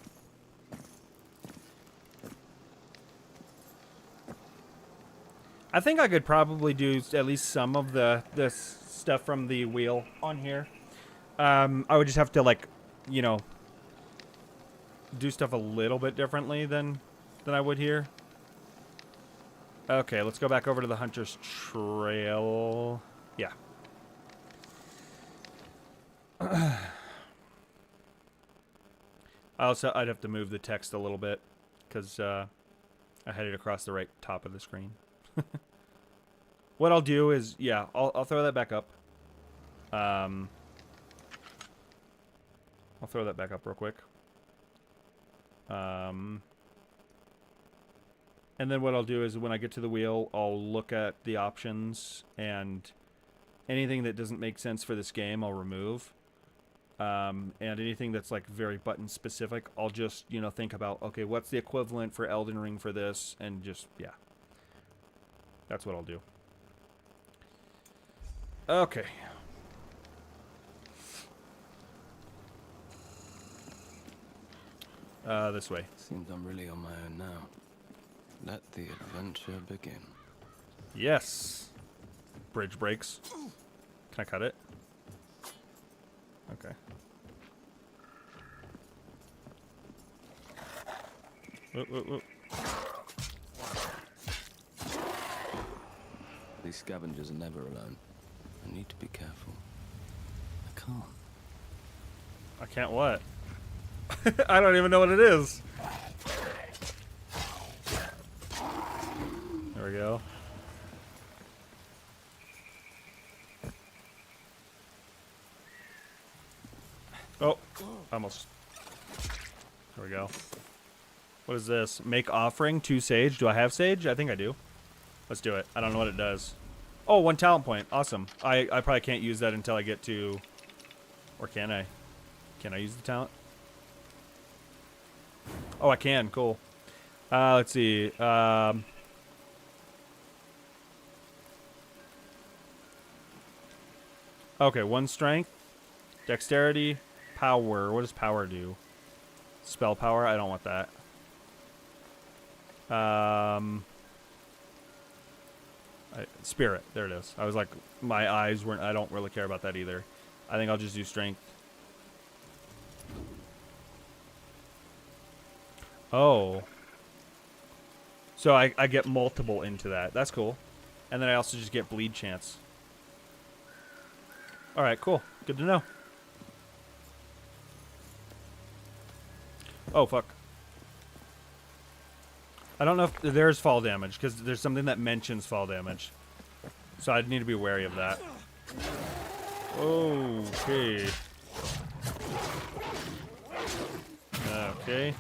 Speaker 1: I think I could probably do at least some of the stuff from the wheel on here. I would just have to, like, you know, do stuff a little bit differently than I would here. Okay, let's go back over to the Hunter's Trail. Yeah. I'd have to move the text a little bit because I had it across the right top of the screen. What I'll do is, yeah, I'll throw that back up. I'll throw that back up real quick. And then what I'll do is when I get to the wheel, I'll look at the options, and anything that doesn't make sense for this game, I'll remove. And anything that's like very button specific, I'll just, you know, think about, okay, what's the equivalent for Elden Ring for this? And just, yeah. That's what I'll do. Okay. This way.
Speaker 18: Seems I'm really on my own now. Let the adventure begin.
Speaker 1: Yes. Bridge breaks. Can I cut it? Okay. Whoop, whoop, whoop.
Speaker 18: These scavengers are never alone. I need to be careful. I can't.
Speaker 1: I can't what? I don't even know what it is. There we go. Oh, almost. There we go. What is this? Make offering, 2 sage. Do I have sage? I think I do. Let's do it. I don't know what it does. Oh, 1 talent point. Awesome. I probably can't use that until I get to... Or can I? Can I use the talent? Oh, I can. Cool. Let's see. Okay, 1 strength. Dexterity. Power. What does power do? Spell power? I don't want that. Spirit. There it is. I was like, my eyes weren't... I don't really care about that either. I think I'll just do strength. Oh. So I get multiple into that. That's cool. And then I also just get bleed chance. Alright, cool. Good to know. Oh, fuck. I don't know if there's fall damage, because there's something that mentions fall damage. So I'd need to be wary of that. Okay. Okay.